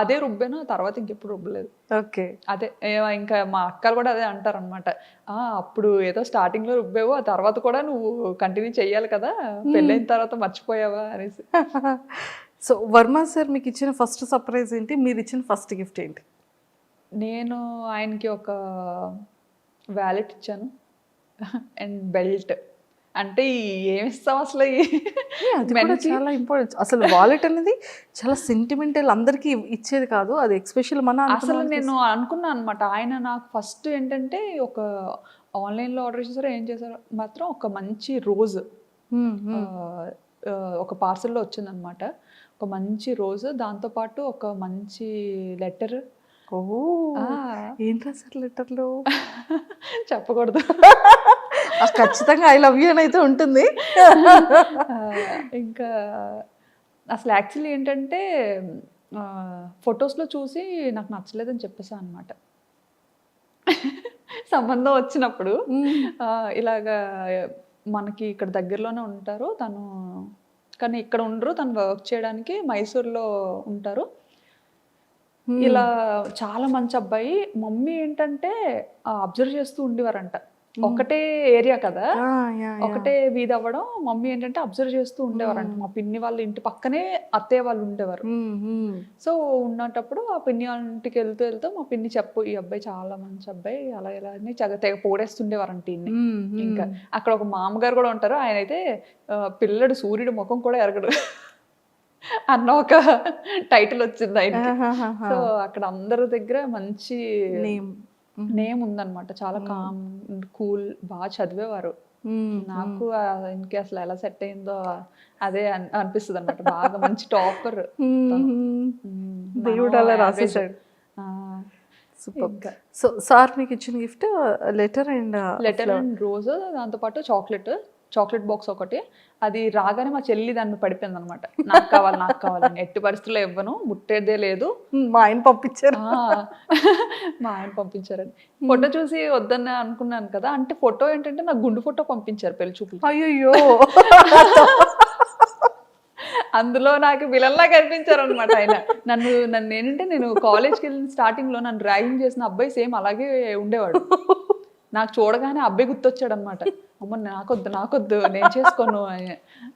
అదే రుబ్బాను, తర్వాత ఇంకెప్పుడు రుబ్బలేదు. ఓకే. అదే ఇంకా మా అక్కలు కూడా అదే అంటారు అనమాట, అప్పుడు ఏదో స్టార్టింగ్ లో రుబ్బావు, ఆ తర్వాత కూడా నువ్వు కంటిన్యూ చెయ్యాలి కదా, పెళ్ళైన తర్వాత మర్చిపోయావా అనేసి. సో వర్మ సార్ మీకు ఇచ్చిన ఫస్ట్ సర్ప్రైజ్ ఏంటి? మీరు ఇచ్చిన ఫస్ట్ గిఫ్ట్ ఏంటి? నేను ఆయనకి ఒక వ్యాలెట్ ఇచ్చాను అండ్ బెల్ట్. అంటే ఏమిస్తాం అసలు అది కూడా చాలా ఇంపార్టెంట్. అసలు వాలెట్ అనేది చాలా సెంటిమెంటల్, అందరికి ఇచ్చేది కాదు అది, ఎక్స్పెషల్ మన అసలు నేను అనుకున్నాను అనమాట. ఆయన నాకు ఫస్ట్ ఏంటంటే ఒక ఆన్లైన్లో ఆర్డర్ చేశారో ఏం చేశారో మాత్రం ఒక మంచి రోజు ఒక పార్సల్లో వచ్చిందనమాట. ఒక మంచి రోజు, దాంతోపాటు ఒక మంచి లెటర్. ఓ ఏం రాశారు లెటర్లో? చెప్పకూడదు. ఖచ్చితంగా ఐ లవ్ యూ అని అయితే ఉంటుంది. ఇంకా అసలు యాక్చువల్లీ ఏంటంటే ఫొటోస్లో చూసి నాకు నచ్చలేదని చెప్పేసా అనమాట. సంబంధం వచ్చినప్పుడు ఇలాగా మనకి ఇక్కడ దగ్గరలోనే ఉంటారు తను, కానీ ఇక్కడ ఉండరు, తను వర్క్ చేయడానికి మైసూర్లో ఉంటారు. ఇలా చాలా మంచి అబ్బాయి. మమ్మీ ఏంటంటే అబ్జర్వ్ చేస్తూ ఉండేవారంట. ఒకటే ఏరియా కదా, ఒకటే వీధి అవ్వడం, మమ్మీ ఏంటంటే అబ్జర్వ్ చేస్తూ ఉండేవారంట. మా పిన్ని వాళ్ళ ఇంటి పక్కనే అత్తయ్య వాళ్ళు ఉండేవారు. సో ఉన్నప్పుడు ఆ పిన్ని వాళ్ళ ఇంటికి వెళ్తూ వెళ్తూ మా పిన్ని ఈ అబ్బాయి చాలా మంచి అబ్బాయి అలా ఇలా అని తెగ పోడేస్తుండేవారంట ఇన్ని. ఇంకా అక్కడ ఒక మామగారు కూడా ఉంటారు, ఆయన అయితే పిల్లడు సూర్యుడు ముఖం కూడా ఎరగడు అన్న ఒక టైటిల్ వచ్చింది ఆయనకి. సో అక్కడ అందరి దగ్గర మంచి నేమ్ ఉందన్నమాట. చాలా కామ్ కూల్, బాగా చదివేవారు. నాకు ఇంకే అసలు ఎలా సెట్ అయిందో అదే అనిపిస్తుంది అనమాట. బాగా మంచి టాపర్. దేవుడు అలా రాసేసాడు. సో సార్ మీకు ఇచ్చిన గిఫ్ట్ లెటర్ అండ్ రోజు, దాంతోపాటు చాక్లెట్ బాక్స్ ఒకటి. అది రాగానే మా చెల్లి దాన్ని పడిపోయింది అనమాట. నాకు కావాలని ఎట్టి పరిస్థితుల్లో ఇవ్వను, ముట్టేదే లేదు. మా ఆయన పంపించారని ఫోటో చూసి వద్దన్న అనుకున్నాను కదా. అంటే ఫోటో ఏంటంటే నాకు గుండు ఫోటో పంపించారు పెళ్లి చూపులు. అయ్యో అందులో నాకు విలన్లా కనిపించారు అనమాట ఆయన. నన్ను ఏంటంటే నేను కాలేజ్కి వెళ్ళిన స్టార్టింగ్ లో నన్ను ర్యాగింగ్ చేసిన అబ్బాయి సేమ్ అలాగే ఉండేవాడు. నాకు చూడగానే అబ్బాయి గుర్తొచ్చాడు అనమాట. అమ్మ నాకొద్దు నేను చేసుకోను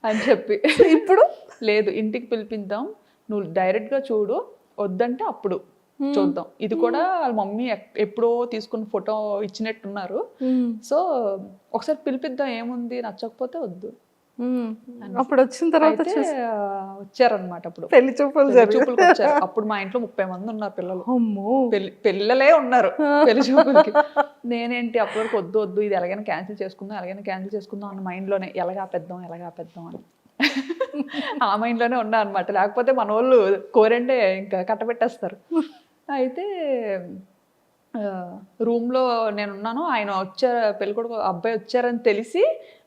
అని చెప్పి. ఇప్పుడు లేదు, ఇంటికి పిలిపిద్దాం, నువ్వు డైరెక్ట్గా చూడు, వద్దంటే అప్పుడు చూద్దాం. ఇది కూడా వాళ్ళ మమ్మీ ఎప్పుడో తీసుకున్న ఫోటో ఇచ్చినట్టున్నారు. సో ఒకసారి పిలిపిద్దాం, ఏముంది, నచ్చకపోతే వద్దు. అప్పుడు వచ్చిన తర్వాత వచ్చారనమాట. అప్పుడు పెళ్లి చూపులకు వచ్చారు. అప్పుడు మా ఇంట్లో 30 మంది ఉన్నారు పిల్లలు. పిల్లలే ఉన్నారు పెళ్లి చూపులకి. నేనేంటి అప్పటి వరకు వద్దు ఇది ఎలాగైనా క్యాన్సిల్ చేసుకుందాం అన్న మైండ్లోనే ఎలాగాపేద్దాం అని ఆ మైండ్లోనే ఉన్నా అనమాట. లేకపోతే మన వాళ్ళు కోరండే ఇంకా కట్టబెట్టేస్తారు. అయితే రూమ్లో నేనున్నాను, ఆయన వచ్చారు, పెళ్ళికొడుకు అబ్బాయి వచ్చారని తెలిసి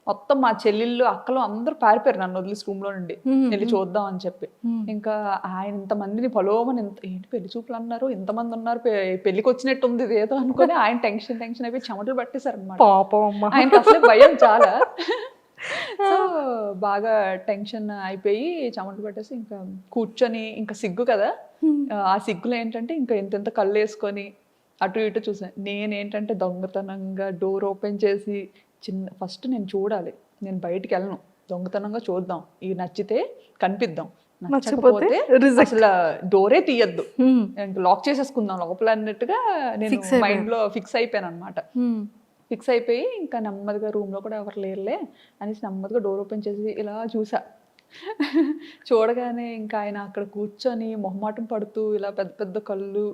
మొత్తం మా చెల్లెళ్ళు అక్కలు అందరూ పారిపోయారు నన్ను వదిలేసి రూమ్లో నుండి. వెళ్ళి చూద్దాం అని చెప్పి. ఇంకా ఆయన ఇంతమందిని పలోమని ఏంటి పెళ్లి చూపులు అన్నారు, ఇంతమంది ఉన్నారు, పెళ్లికి వచ్చినట్టు ఉంది ఏదో అనుకుని ఆయన టెన్షన్ అయిపోయి చెమటలు పట్టేశారు అనమాట. ఆయనకి అసలే భయం చాలా. సో బాగా టెన్షన్ అయిపోయి చెమటలు పట్టేసి ఇంకా కూర్చొని, ఇంకా సిగ్గు కదా, ఆ సిగ్గులో ఏంటంటే ఇంకా ఇంత కళ్ళు వేసుకొని అటు ఇటు చూసాను. నేనేంటంటే దొంగతనంగా డోర్ ఓపెన్ చేసి ఫస్ట్ నేను చూడాలి, నేను బయటికి వెళ్ళను, దొంగతనంగా చూద్దాం, ఇవి నచ్చితే కనిపిద్దాం, నచ్చకపోతే అసలు డోరే తీయద్దు, లాక్ చేసేసుకుందాం లోపల అన్నట్టుగా నేను మైండ్ లో ఫిక్స్ అయిపోయాను అనమాట. ఫిక్స్ అయిపోయి ఇంకా నెమ్మదిగా రూమ్ లో కూడా ఎవరు లేరులే అనేసి నెమ్మదిగా డోర్ ఓపెన్ చేసి ఇలా చూసా. చూడగానే ఇంకా ఆయన అక్కడ కూర్చొని మొహమాటం పడుతూ ఇలా పెద్ద పెద్ద కళ్ళు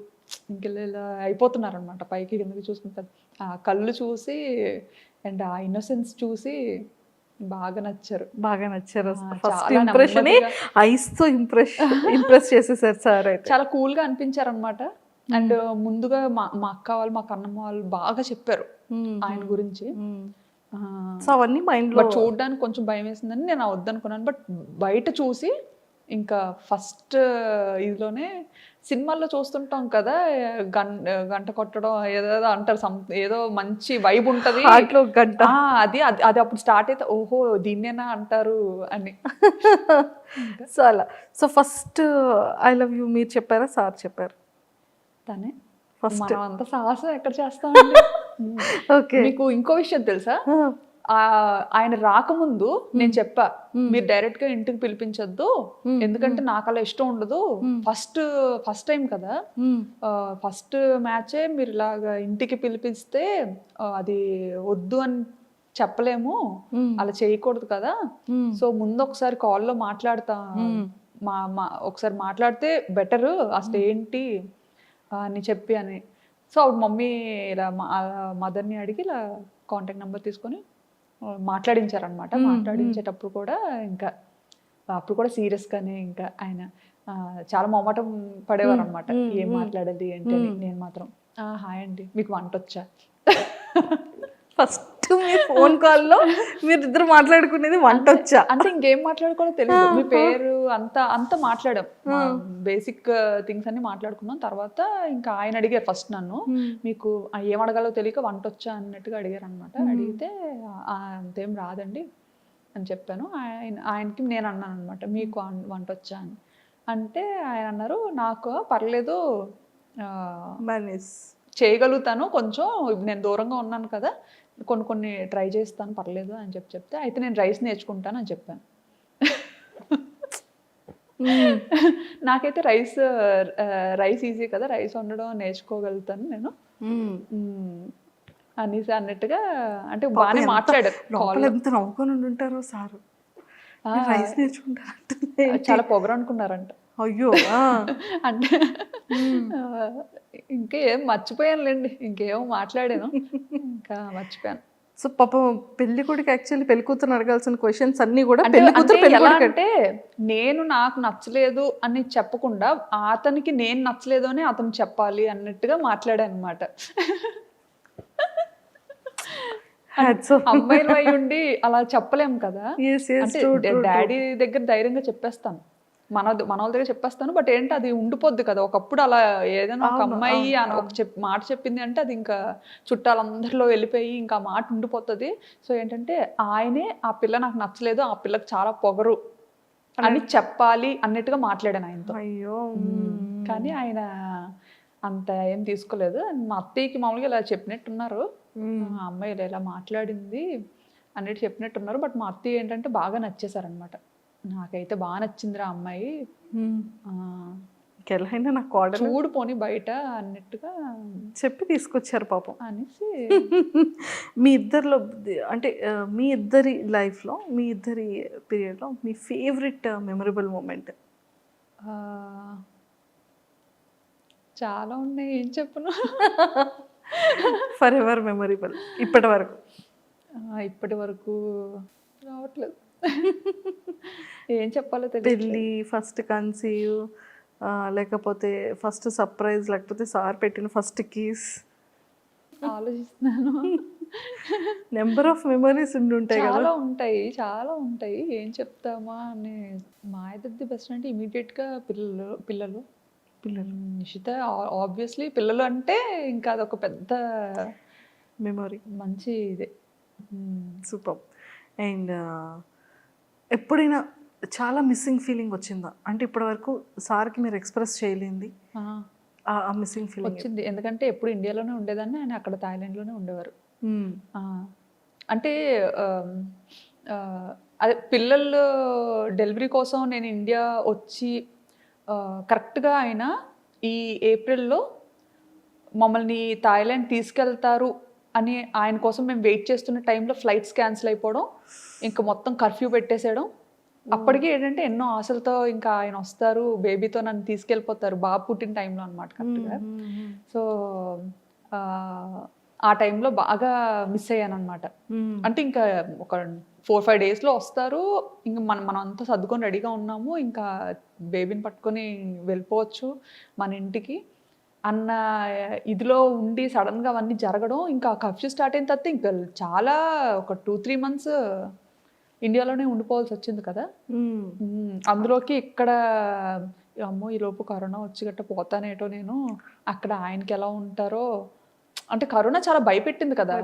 ఇంకెళ్ళి అయిపోతున్నారు అనమాట, పైకి కిందకి చూసుకుంటారు. ఆ కళ్ళు చూసి అండ్ ఆ ఇన్నోసెన్స్ చూసి బాగా నచ్చారు. ఇంప్రెస్ చేసేసారు సార్. చాలా కూల్గా అనిపించారు అనమాట. అండ్ ముందుగా మా అక్క వాళ్ళు, మా కన్నమ్మ వాళ్ళు బాగా చెప్పారు ఆయన గురించి. అవన్నీ మైండ్లో చూడడానికి కొంచెం భయం వేసిందని నేను వద్దనుకున్నాను. బట్ బయట చూసి ఇంకా ఫస్ట్ ఇదిలోనే సినిమాల్లో చూస్తుంటాం కదా, గంట కొట్టడం ఏదో అంటారు, ఏదో మంచి వైబ్ ఉంటుంది గంట, అది అది అప్పుడు స్టార్ట్ అయితే ఓహో దీన్నేనా అంటారు అని. సో అలా. So first I love you మీరు చెప్పారా సార్ చెప్పారు? తనే ఫస్ట్. మనం అంత సాహసం ఎక్కడ చేస్తామండి. ఓకే. మీకు ఇంకో విషయం తెలుసా, ఆయన రాకముందు నేను చెప్పా, మీరు డైరెక్ట్ గా ఇంటికి పిలిపించొద్దు, ఎందుకంటే నాకు అలా ఇష్టం ఉండదు, ఫస్ట్ టైం కదా, ఫస్ట్ మ్యాచే మీరు ఇలాగా ఇంటికి పిలిపిస్తే అది వద్దు అని చెప్పలేము, అలా చేయకూడదు కదా, సో ముందు ఒకసారి కాల్లో మాట్లాడతా, ఒకసారి మాట్లాడితే బెటర్ అసలు ఏంటి అని చెప్పి అని. సో అప్పుడు మమ్మీ ఇలా మదర్ని అడిగి ఇలా కాంటాక్ట్ నెంబర్ తీసుకొని మాట్లాడించారనమాట. మాట్లాడించేటప్పుడు కూడా ఇంకా అప్పుడు కూడా సీరియస్గానే ఇంకా ఆయన చాలా మొహమాటం పడేవారు అనమాట, ఏం మాట్లాడాలి ఏంటి అని. నేను మాత్రం హాయ్ అండి, మీకు వంట వచ్చా? ఫస్ట్ మీ ఫోన్ కాల్లో మీరు ఇద్దరు మాట్లాడుకునేది వంట వచ్చా అంటే ఇంకేం మాట్లాడుకోవాలో తెలియదు, మీ పేరు అంతా మాట్లాడాం, బేసిక్ థింగ్స్ అన్ని మాట్లాడుకున్నాం. తర్వాత ఇంకా ఆయన అడిగారు ఫస్ట్ నన్ను, మీకు ఏం అడగాలో తెలియక వంట వచ్చా అన్నట్టుగా అడిగారు అనమాట. అడిగితే అంతేం రాదండి అని చెప్పాను. ఆయనకి నేను అన్నాను అనమాట, మీకు వంట వచ్చా అని. అంటే ఆయన అన్నారు, నాకు పర్లేదు చేయగలుగుతాను, కొంచెం నేను దూరంగా ఉన్నాను కదా, కొన్ని ట్రై చేస్తాను, పర్లేదు అని చెప్తే, అయితే నేను రైస్ నేర్చుకుంటాను అని చెప్పాను. నాకైతే రైస్ ఈజీ కదా, రైస్ వండడం నేర్చుకోగలుగుతాను నేను అనేసి అన్నట్టుగా, అంటే బాగానే మాట్లాడారు. ఎంత నవ్వుకొని ఉంటారో సార్, రైస్ నేర్చుకుంటారు, చాలా పొగరు అనుకున్నారంట. అయ్యో అంటే ఇంకేం మర్చిపోయానులేండి, ఇంకేమో మాట్లాడాను, ఇంకా మర్చిపోయాను. సో పాపం పెళ్లి కొడుకు యాక్చువల్లీ పెళ్లి కూతురు అడగాల్సిన క్వశ్చన్స్ అన్ని కూడా అంటే నేను నాకు నచ్చలేదు అని చెప్పకుండా అతనికి నేను నచ్చలేదు అని అతను చెప్పాలి అన్నట్టుగా మాట్లాడాను అనమాట. అమ్మాయిలు అయి ఉండి అలా చెప్పలేం కదా, అంటే డాడీ దగ్గర ధైర్యంగా చెప్పేస్తాను, మన వాళ్ళ దగ్గర చెప్పేస్తాను, బట్ ఏంటి అది ఉండిపోద్ది కదా. ఒకప్పుడు అలా ఏదైనా ఒక అమ్మాయి ఒక మాట చెప్పింది అంటే అది ఇంకా చుట్టాలందరిలో వెళ్ళిపోయి ఇంకా మాట ఉండిపోతుంది. సో ఏంటంటే ఆయనే ఆ పిల్ల నాకు నచ్చలేదు, ఆ పిల్లకి చాలా పొగరు అని చెప్పాలి అన్నట్టుగా మాట్లాడాను ఆయనతో. అయ్యో కానీ ఆయన అంత ఏం తీసుకోలేదు. మా అత్తయ్యకి మామూలుగా ఇలా చెప్పినట్టున్నారు, ఆ అమ్మాయి ఇలా మాట్లాడింది అన్నట్టు చెప్పినట్టున్నారు. బట్ మా అత్తయ్య ఏంటంటే బాగా నచ్చేసారనమాట, నాకైతే బాగా నచ్చిందిరా అమ్మాయి, ఇంకెలాగైనా నాకు ఆర్డర్ చూడు పోనీ బయట అన్నట్టుగా చెప్పి తీసుకొచ్చారు పాపం అనేసి. మీ ఇద్దరిలో అంటే మీ ఇద్దరి లైఫ్లో, మీ ఇద్దరి పీరియడ్లో మీ ఫేవరెట్ మెమరబుల్ మూమెంట్? చాలా ఉన్నాయి, ఏం చెప్పను. ఫర్ ఎవర్ మెమరబుల్ ఇప్పటి వరకు రావట్లేదు, ఏం చెప్పాలో తెలియదు. పెళ్ళి, ఫస్ట్ కన్సీవ్, లేకపోతే ఫస్ట్ సర్ప్రైజ్, లేకపోతే సార్ పెట్టిన ఫస్ట్ కిస్? ఆలోచిస్తున్నాను. నెంబర్ ఆఫ్ మెమరీస్ ఉంటాయి కదా. చాలా ఉంటాయి, ఏం చెప్తామా అని. మా ఇద్దరిది బెస్ట్ అంటే ఇమీడియట్గా పిల్లలు నిషిత ఆబ్వియస్లీ. పిల్లలు అంటే ఇంకా అదొక పెద్ద మెమరీ, మంచి ఇదే. సూపర్. అండ్ ఎప్పుడైనా చాలా మిస్సింగ్ ఫీలింగ్ వచ్చిందా? అంటే ఇప్పటి వరకు సార్కి మీరు ఎక్స్ప్రెస్ చేయలేంది ఆ మిస్సింగ్ ఫీలింగ్ వచ్చింది. ఎందుకంటే ఎప్పుడు ఇండియాలోనే ఉండేదాన్ని, ఆయన అక్కడ థాయిలాండ్లోనే ఉండేవారు. అంటే అదే పిల్లలు డెలివరీ కోసం నేను ఇండియా వచ్చి కరెక్ట్గా ఆయన ఈ ఏప్రిల్లో మమ్మల్ని థాయిలాండ్ తీసుకెళ్తారు అని ఆయన కోసం మేము వెయిట్ చేస్తున్న టైంలో ఫ్లైట్స్ క్యాన్సిల్ అయిపోవడం, ఇంకా మొత్తం కర్ఫ్యూ పెట్టేసేయడం. అప్పటికి ఏంటంటే ఎన్నో ఆశలతో ఇంకా ఆయన వస్తారు, బేబీతో నన్ను తీసుకెళ్ళిపోతారు, బాబు పుట్టిన టైంలో అనమాట కరెక్ట్గా. సో ఆ టైంలో బాగా మిస్ అయ్యాను అనమాట. అంటే ఇంకా ఒక 4-5 డేస్లో వస్తారు, ఇంకా మనం అంతా సర్దుకొని రెడీగా ఉన్నాము, ఇంకా బేబీని పట్టుకొని వెళ్ళిపోవచ్చు మన ఇంటికి అన్న ఇదిలో ఉండి సడన్గా అవన్నీ జరగడం. ఇంకా కర్ఫ్యూ స్టార్ట్ అయిన తర్వాత ఇంకా చాలా ఒక 2-3 months ఇండియాలోనే ఉండిపోవాల్సి వచ్చింది కదా. అందులోకి ఇక్కడ అమ్మో ఈలోపు కరోనా వచ్చి గట్ట పోతానేటో నేను, అక్కడ ఆయనకి ఎలా ఉంటారో. అంటే కరోనా చాలా భయపెట్టింది కదా,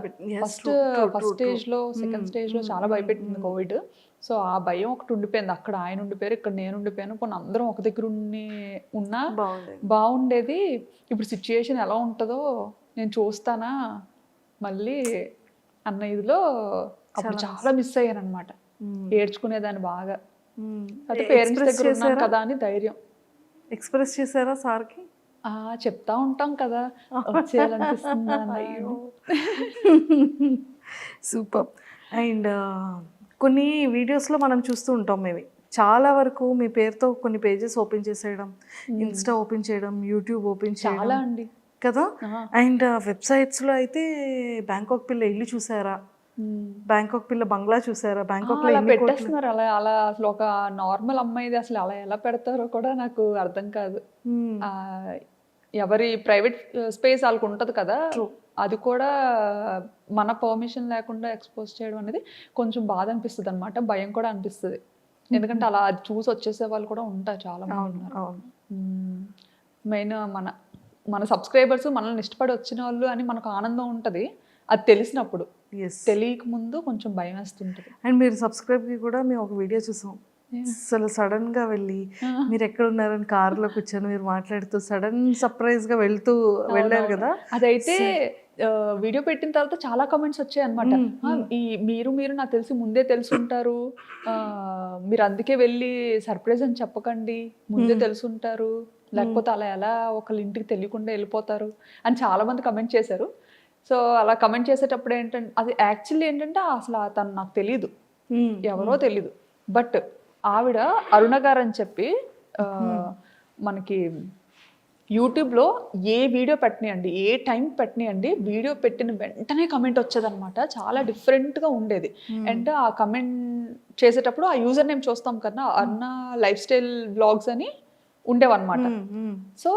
ఫస్ట్ స్టేజ్లో, సెకండ్ స్టేజ్లో చాలా భయపెట్టింది కోవిడ్. సో ఆ భయం ఒకటి ఉండిపోయింది. అక్కడ ఆయన ఉండిపోయారు, ఇక్కడ నేను ఉండిపోయాను. కొన్ని అందరం ఒక దగ్గర ఉన్నా బాగుండేది. ఇప్పుడు సిచ్యుయేషన్ ఎలా ఉంటుందో నేను చూస్తానా మళ్ళీ అన్న ఇదిలో అప్పుడు చాలా మిస్ అయ్యాను అనమాట. ఏడ్చుకునేదాన్ని బాగా. అయితే పేరెంట్స్ దగ్గర ఉన్నాను కదా అని ధైర్యం. ఎక్స్ప్రెస్ చేశారా సార్కి? చెప్తా ఉంటాం కదా, వచ్చేయాలనిపిస్తుందా. సూపర్. అండ్ కొన్ని వీడియోస్లో మనం చూస్తూ ఉంటాం మేము చాలా వరకు మీ పేరుతో కొన్ని పేజెస్ ఓపెన్ చేసేయడం, ఇన్స్టా ఓపెన్ చేయడం, యూట్యూబ్ ఓపెన్ చాలా చేయడం అండి. కదా. అండ్ వెబ్సైట్స్లో అయితే బ్యాంకాక్ పిల్ల ఇల్లు చూసారా, బ్యాంకాక్ పిల్ల బంగ్లా చూసారా, బ్యాంకాక్లో అలా ఎన్ని కోట్లు. పెట్టేస్తున్నారు. అలా అలా అసలు ఒక నార్మల్ అమ్మాయిది అసలు అలా ఎలా పెడతారో కూడా నాకు అర్థం కాదు. ఆ, ఎవరి ప్రైవేట్ స్పేస్ వాళ్ళకు ఉంటుంది కదా, అది కూడా మన పర్మిషన్ లేకుండా ఎక్స్పోజ్ చేయడం అనేది కొంచెం బాధ అనిపిస్తుంది అనమాట, భయం కూడా అనిపిస్తుంది. ఎందుకంటే అలా అది చూసి వచ్చేసే వాళ్ళు కూడా ఉంటారు చాలా మంది ఉన్నారు. మెయిన్ మన సబ్స్క్రైబర్స్ మనల్ని ఇష్టపడి వచ్చిన వాళ్ళు అని మనకు ఆనందం ఉంటుంది అది తెలిసినప్పుడు. తెలియక ముందు కొంచెం భయం వేస్తుంటుంది. అండ్ మీరు సబ్స్క్రైబ్కి కూడా మేము ఒక వీడియో చూసాం, అసలు సడన్గా వెళ్ళి మీరు ఎక్కడ ఉన్నారని కారులో కూర్చొని మీరు మాట్లాడుతూ సడన్ సర్ప్రైజ్గా వెళ్ళారు కదా. అదైతే వీడియో పెట్టిన తర్వాత చాలా కమెంట్స్ వచ్చాయి అనమాట. మీరు నాకు తెలిసి ముందే తెలుసుంటారు, మీరు అందుకే వెళ్ళి సర్ప్రైజ్ అని చెప్పకండి, ముందే తెలుసుంటారు, లేకపోతే అలా ఎలా ఒకళ్ళ ఇంటికి తెలియకుండా వెళ్ళిపోతారు అని చాలా మంది కమెంట్ చేశారు. సో అలా కమెంట్ చేసేటప్పుడు ఏంటంటే అది యాక్చువల్లీ ఏంటంటే అసలు తను నాకు తెలీదు, ఎవరో తెలీదు. బట్ ఆవిడ అరుణ గారు అని చెప్పి మనకి యూట్యూబ్లో ఏ వీడియో పెట్టనియండి, ఏ టైం పెట్టనియండి, వీడియో పెట్టిన వెంటనే కమెంట్ వచ్చేదన్నమాట. చాలా డిఫరెంట్గా ఉండేది. అండ్ ఆ కమెంట్ చేసేటప్పుడు ఆ యూజర్ నేమ్ చూస్తాం కదా, అరుణ లైఫ్ స్టైల్ వ్లాగ్స్ అని ఉండేవన్నమాట. సో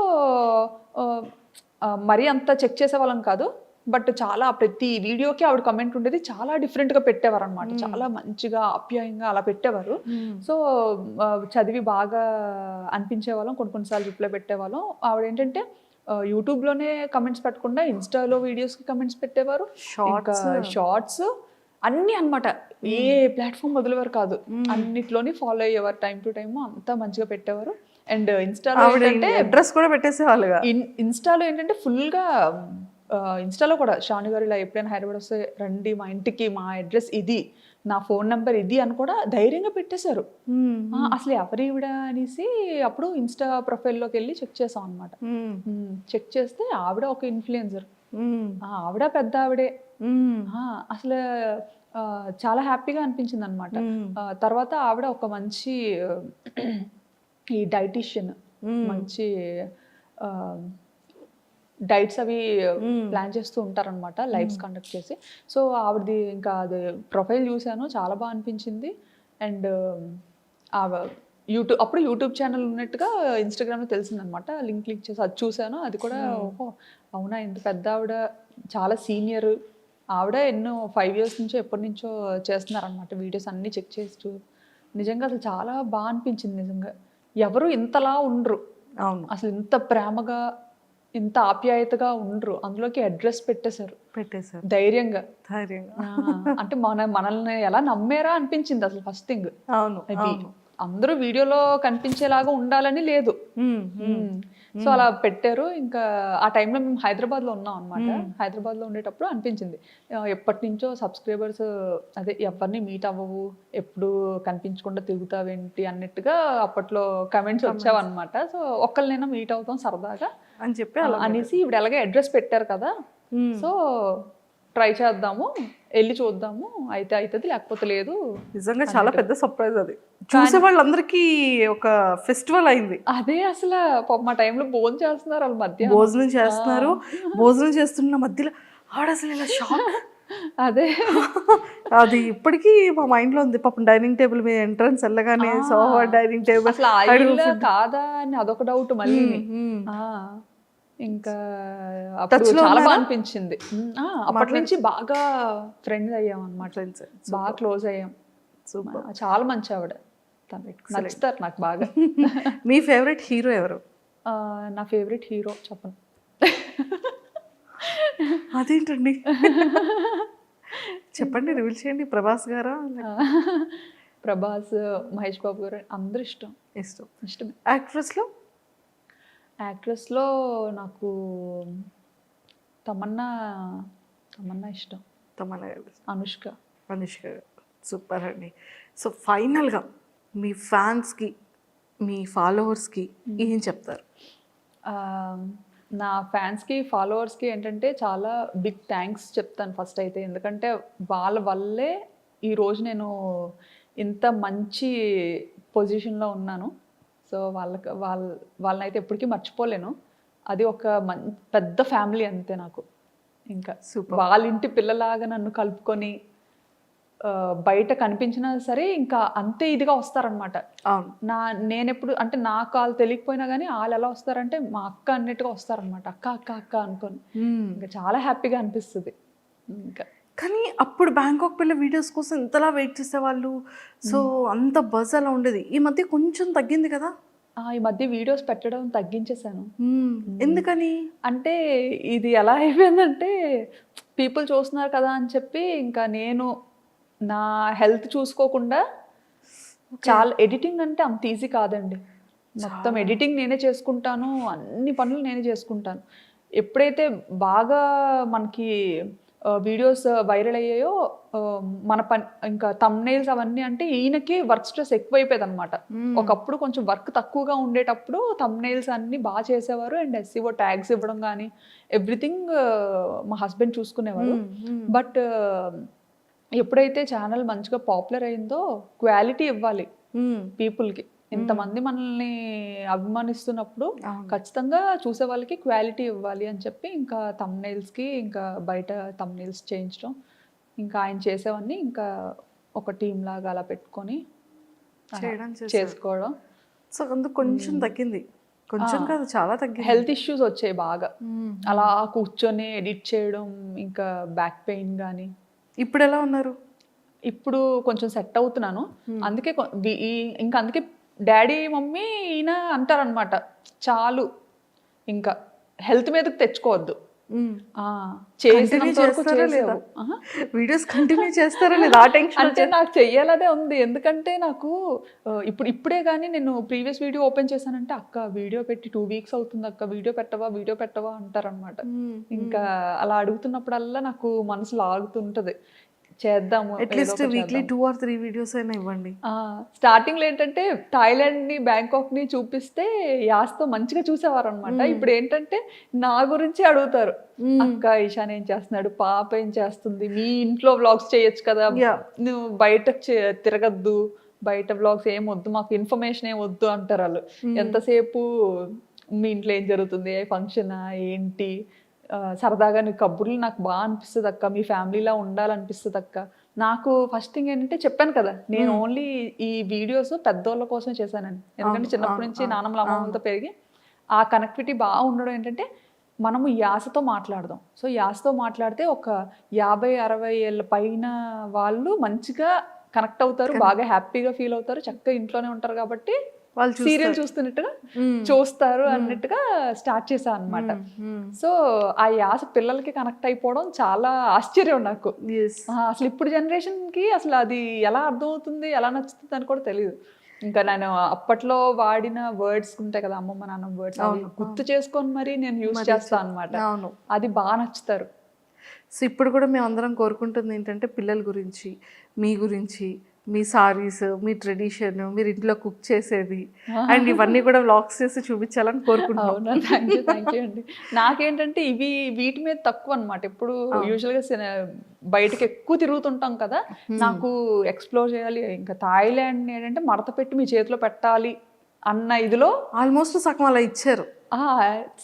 మరీ అంత చెక్ చేసేవాళ్ళం కాదు, బట్ చాలా ప్రతి వీడియోకి ఆవిడ కమెంట్ ఉండేది, చాలా డిఫరెంట్గా పెట్టేవారు అనమాట, చాలా మంచిగా ఆప్యాయంగా అలా పెట్టేవారు. సో చదివి బాగా అనిపించే వాళ్ళం, కొన్నిసార్లు రిప్లై పెట్టేవాళ్ళం. ఆవిడ ఏంటంటే యూట్యూబ్లోనే కమెంట్స్ పెట్టకుండా ఇన్స్టాలో వీడియోస్కి కమెంట్స్ పెట్టేవారు, షార్ట్స్ అన్నీ అనమాట. ఏ ప్లాట్ఫామ్ వదిలేవారు కాదు, అన్నిట్లోని ఫాలో అయ్యేవారు, టైం టు టైమ్ అంతా మంచిగా పెట్టేవారు. అండ్ ఇన్స్టాలో ఏంటంటే అడ్రస్ కూడా పెట్టేసేవాళ్ళుగా. ఇన్స్టాలో ఏంటంటే ఫుల్గా ఇన్స్టాలో కూడా షాను గారు ఇలా ఎప్పుడైనా హైదరాబాద్ వస్తే రండి మా ఇంటికి, మా అడ్రస్ ఇది, నా ఫోన్ నెంబర్ ఇది అని కూడా ధైర్యంగా పెట్టేశారు. అసలు ఎవరు ఈవిడ అనేసి అప్పుడు ఇన్స్టా ప్రొఫైల్లోకి వెళ్ళి చెక్ చేసాం అనమాట. చెక్ చేస్తే ఆవిడ ఒక ఇన్ఫ్లుయెన్సర్, ఆవిడ పెద్ద ఆవిడే. అసలు చాలా హ్యాపీగా అనిపించింది అనమాట. తర్వాత ఆవిడ ఒక మంచి ఈ డైటీషియన్, మంచి డైట్స్ అవి ప్లాన్ చేస్తూ ఉంటారనమాట, లైవ్స్ కండక్ట్ చేసి. సో ఆవిడది ఇంకా అది ప్రొఫైల్ చూశాను, చాలా బాగా అనిపించింది. అండ్ అప్పుడు యూట్యూబ్ ఛానల్ ఉన్నట్టుగా ఇన్స్టాగ్రామ్లో తెలిసిందనమాట. లింక్ చేసి అది చూశాను, అది కూడా ఓహో అవునా ఇంత పెద్ద ఆవిడ, చాలా సీనియర్ ఆవిడ, ఎన్నో 5 years నుంచో ఎప్పటి నుంచో చేస్తున్నారనమాట వీడియోస్ అన్నీ చెక్ చేస్తూ. నిజంగా అసలు చాలా బాగా అనిపించింది. నిజంగా ఎవరు ఇంతలా ఉండరు, అవును అసలు ఇంత ప్రేమగా ఇంత ఆప్యాయతగా ఉండరు. అందులోకి అడ్రస్ పెట్టేశారు ధైర్యంగా. అంటే మనల్ని ఎలా నమ్మారా అనిపించింది అసలు ఫస్ట్ థింగ్. అవును, అందరూ వీడియోలో కనిపించేలాగా ఉండాలని లేదు. సో అలా పెట్టారు. ఇంకా ఆ టైంలో మేము హైదరాబాద్లో ఉన్నాం అనమాట. హైదరాబాద్లో ఉండేటప్పుడు అనిపించింది ఎప్పటి నుంచో సబ్స్క్రైబర్స్ అదే ఎవరిని మీట్ అవ్వవు, ఎప్పుడు కనిపించకుండా తిరుగుతావేంటి అన్నట్టుగా అప్పట్లో కమెంట్స్ వచ్చావన్నమాట. సో ఒక్కరినైనా మీట్ అవుతాం సరదాగా అని చెప్పి అనేసి ఇప్పుడు ఎలాగే అడ్రస్ పెట్టారు కదా, సో ట్రై చేద్దాము, వెళ్ళి చూద్దాము, అయితే అవుతుంది లేకపోతే లేదు. నిజంగా చాలా పెద్ద సర్ప్రైజ్ అది, చూసే వాళ్ళందరికీ ఒక ఫెస్టివల్ అయింది. అదే అసలు మా టైంలో భోజనం చేస్తున్నారు, వాళ్ళ మధ్య భోజనం చేస్తున్నారు, భోజనం చేస్తున్న మధ్యలో ఆవిడ అసలు ఇలా షాక్. అదే అది ఇప్పటికీ మా మైండ్ లో ఉంది. పాపం డైనింగ్ టేబుల్ మీద ఎంట్రన్స్ వెళ్ళగానే సోఫా డైనింగ్ టేబుల్ అసలు ఆయిల్ కాదా అని అదొక డౌట్ మళ్ళీ. ఇంకా అప్పుడు చాలా బాగా అనిపించింది. అప్పటి నుంచి బాగా ఫ్రెండ్స్ అయ్యాం అన్నమాట, బాగా క్లోజ్ అయ్యాం. చాలా మంచి ఆవిడ, నచ్చుతారు నాకు బాగా. మీ ఫేవరెట్ హీరో ఎవరు? నా ఫేవరెట్ హీరో చెప్పను. అదేంటండి చెప్పండి, రివీల్ చేయండి. ప్రభాస్ గారా? ప్రభాస్, మహేష్ బాబు గారు అందరూ ఇష్టమే. యాక్ట్రెస్లో నాకు తమన్నా ఇష్టం. అనుష్క సూపర్ అండి. సో ఫైనల్గా మీ ఫ్యాన్స్కి, మీ ఫాలోవర్స్కి ఏం చెప్తారు? నా ఫ్యాన్స్కి ఫాలోవర్స్కి ఏంటంటే చాలా బిగ్ థ్యాంక్స్ చెప్తాను ఫస్ట్ అయితే. ఎందుకంటే వాళ్ళ వల్లే ఈరోజు నేను ఇంత మంచి పొజిషన్లో ఉన్నాను. సో వాళ్ళనైతే ఎప్పటికీ మర్చిపోలేను. అది ఒక పెద్ద ఫ్యామిలీ అంతే నాకు. ఇంకా వాళ్ళ ఇంటి పిల్లలాగా నన్ను కలుపుకొని బయట కనిపించినా సరే ఇంకా అంతే ఇదిగా వస్తారనమాట. నేనెప్పుడు అంటే నాకు వాళ్ళు తెలియకపోయినా కానీ వాళ్ళు ఎలా వస్తారంటే మా అక్క అన్నట్టుగా వస్తారనమాట. అక్క అక్క అక్క అనుకొని ఇంకా చాలా హ్యాపీగా అనిపిస్తుంది. ఇంకా కానీ అప్పుడు బ్యాంకాక్ పిల్ల వీడియోస్ కోసం ఇంతలా వెయిట్ చేసేవాళ్ళు. సో అంత బజ్ అలా ఉండేది. ఈ మధ్య కొంచెం తగ్గింది కదా. ఈ మధ్య వీడియోస్ పెట్టడం తగ్గించేశాను. ఎందుకని అంటే ఇది ఎలా అయిపోయిందంటే పీపుల్ చూస్తున్నారు కదా అని చెప్పి ఇంకా నేను నా హెల్త్ చూసుకోకుండా చాలా ఎడిటింగ్ అంటే అంత ఈజీ కాదండి. మొత్తం ఎడిటింగ్ నేనే చేసుకుంటాను, అన్ని పనులు నేనే చేసుకుంటాను. ఎప్పుడైతే బాగా మనకి వీడియోస్ వైరల్ అయ్యాయో మన పని ఇంకా థంబ్నెయిల్స్ అవన్నీ అంటే ఈయనకి వర్క్ స్ట్రెస్ ఎక్కువైపోయేది అనమాట. ఒకప్పుడు కొంచెం వర్క్ తక్కువగా ఉండేటప్పుడు థంబ్నెయిల్స్ అన్ని బాగా చేసేవారు అండ్ SEO ట్యాగ్స్ ఇవ్వడం కానీ ఎవ్రీథింగ్ మా హస్బెండ్ చూసుకునేవారు. బట్ ఎప్పుడైతే ఛానల్ మంచిగా పాపులర్ అయిందో క్వాలిటీ ఇవ్వాలి పీపుల్కి. ఇంతమంది మనల్ని అభిమానిస్తున్నప్పుడు ఖచ్చితంగా చూసే వాళ్ళకి క్వాలిటీ ఇవ్వాలి అని చెప్పి ఇంకా థంబ్నెయిల్స్కి ఇంకా బయట థంబ్నెయిల్స్ చేయించడం, ఇంకా ఆయన చేసేవన్నీ ఇంకా ఒక టీం లాగా అలా పెట్టుకొని చేసుకోవడం. సో అందుకు కొంచెం తగ్గింది, కొంచెం కాదు చాలా తగ్గింది. హెల్త్ ఇష్యూస్ వచ్చాయి బాగా, అలా కూర్చొని ఎడిట్ చేయడం, ఇంకా బ్యాక్ పెయిన్ కానీ. ఇప్పుడు ఎలా ఉన్నారు? ఇప్పుడు కొంచెం సెట్ అవుతున్నాను. అందుకే ఇంకా అందుకే డాడీ మమ్మీ ఈయన అంటారనమాట, చాలు ఇంకా హెల్త్ మీదకి తెచ్చుకోవద్దు, వీడియోస్ కంటిన్యూ చేస్తారా లేదా అంటే నాకు చెయ్యాలనే ఉంది. ఎందుకంటే నాకు ఇప్పుడే కానీ నేను ప్రీవియస్ వీడియో ఓపెన్ చేశానంటే అక్క వీడియో పెట్టి 2 weeks అవుతుంది అక్క, వీడియో పెట్టవా అంటారనమాట. ఇంకా అలా అడుగుతున్నప్పుడల్లా నాకు మనసు లాగుతుంటది, చేద్దాము అట్లీస్ట్ వీక్లీ 2 or 3 వీడియోస్ అయినా ఇవ్వండి. స్టార్టింగ్ లో ఏంటంటే థాయిలాండ్ ని బ్యాంకాక్ ని చూపిస్తే యాస్తో మంచిగా చూసేవారు అనమాట. ఇప్పుడు ఏంటంటే నా గురించి అడుగుతారు, అక్క ఈశాన్ ఏం చేస్తున్నాడు, పాప ఏం చేస్తుంది, మీ ఇంట్లో వ్లాగ్స్ చేయొచ్చు కదా, నువ్వు బయట తిరగద్దు, బయట వ్లాగ్స్ ఏం వద్దు, మాకు ఇన్ఫర్మేషన్ ఏం వద్దు అంటారు వాళ్ళు. ఎంతసేపు మీ ఇంట్లో ఏం జరుగుతుంది, ఫంక్షనా ఏంటి, సరదాగా నీ కబుర్లు నాకు బాగా అనిపిస్తుంది అక్క, మీ ఫ్యామిలీలా ఉండాలనిపిస్తుంది అక్క. నాకు ఫస్ట్ థింగ్ ఏంటంటే చెప్పాను కదా, నేను ఓన్లీ ఈ వీడియోస్ పెద్దోళ్ళ కోసం చేశానని. ఎందుకంటే చిన్నప్పటి నుంచి నాన్నమ్మల అమ్మమ్మలతో పెరిగి ఆ కనెక్టివిటీ బాగా ఉండడం ఏంటంటే మనము యాసతో మాట్లాడదాం. సో యాసతో మాట్లాడితే ఒక 50-60 ఏళ్ళ పైన వాళ్ళు మంచిగా కనెక్ట్ అవుతారు, బాగా హ్యాపీగా ఫీల్ అవుతారు, చక్కగా ఇంట్లోనే ఉంటారు కాబట్టి వాళ్ళు సీరియల్ చూస్తున్నట్టుగా చూస్తారు అన్నట్టుగా స్టార్ట్ చేశాను అనమాట. సో ఆ యాస పిల్లలకి కనెక్ట్ అయిపోవడం చాలా ఆశ్చర్యం నాకు. అసలు ఇప్పుడు జనరేషన్కి అసలు అది ఎలా అర్థమవుతుంది, ఎలా నచ్చుతుంది అని కూడా తెలియదు. ఇంకా నేను అప్పట్లో వాడిన వర్డ్స్ ఉంటాయి కదా, అమ్మమ్మ నాన్న వర్డ్స్, అవి గుర్తు చేసుకొని మరి నేను యూజ్ చేస్తాను అనమాట. అది బాగా నచ్చుతారు. సో ఇప్పుడు కూడా మేము అందరం కోరుకుంటుంది ఏంటంటే పిల్లల గురించి, మీ గురించి, మీ సారీస్, మీ ట్రెడిషన్, మీరు ఇంట్లో కుక్ చేసేది అండ్ ఇవన్నీ కూడా వ్లాగ్స్ చేసి చూపించాలని కోరుకుంటున్నాను. అవునా, థ్యాంక్ యూ అండి. నాకేంటంటే వీటి మీద తక్కువ అనమాట. ఇప్పుడు యూజువల్గా బయటకు ఎక్కువ తిరుగుతుంటాం కదా, నాకు ఎక్స్ప్లోర్ చేయాలి. ఇంకా థాయిలాండ్ ఏంటంటే మడత పెట్టి మీ చేతిలో పెట్టాలి అన్న ఇదిలో ఆల్మోస్ట్ సగం అలా ఇచ్చారు.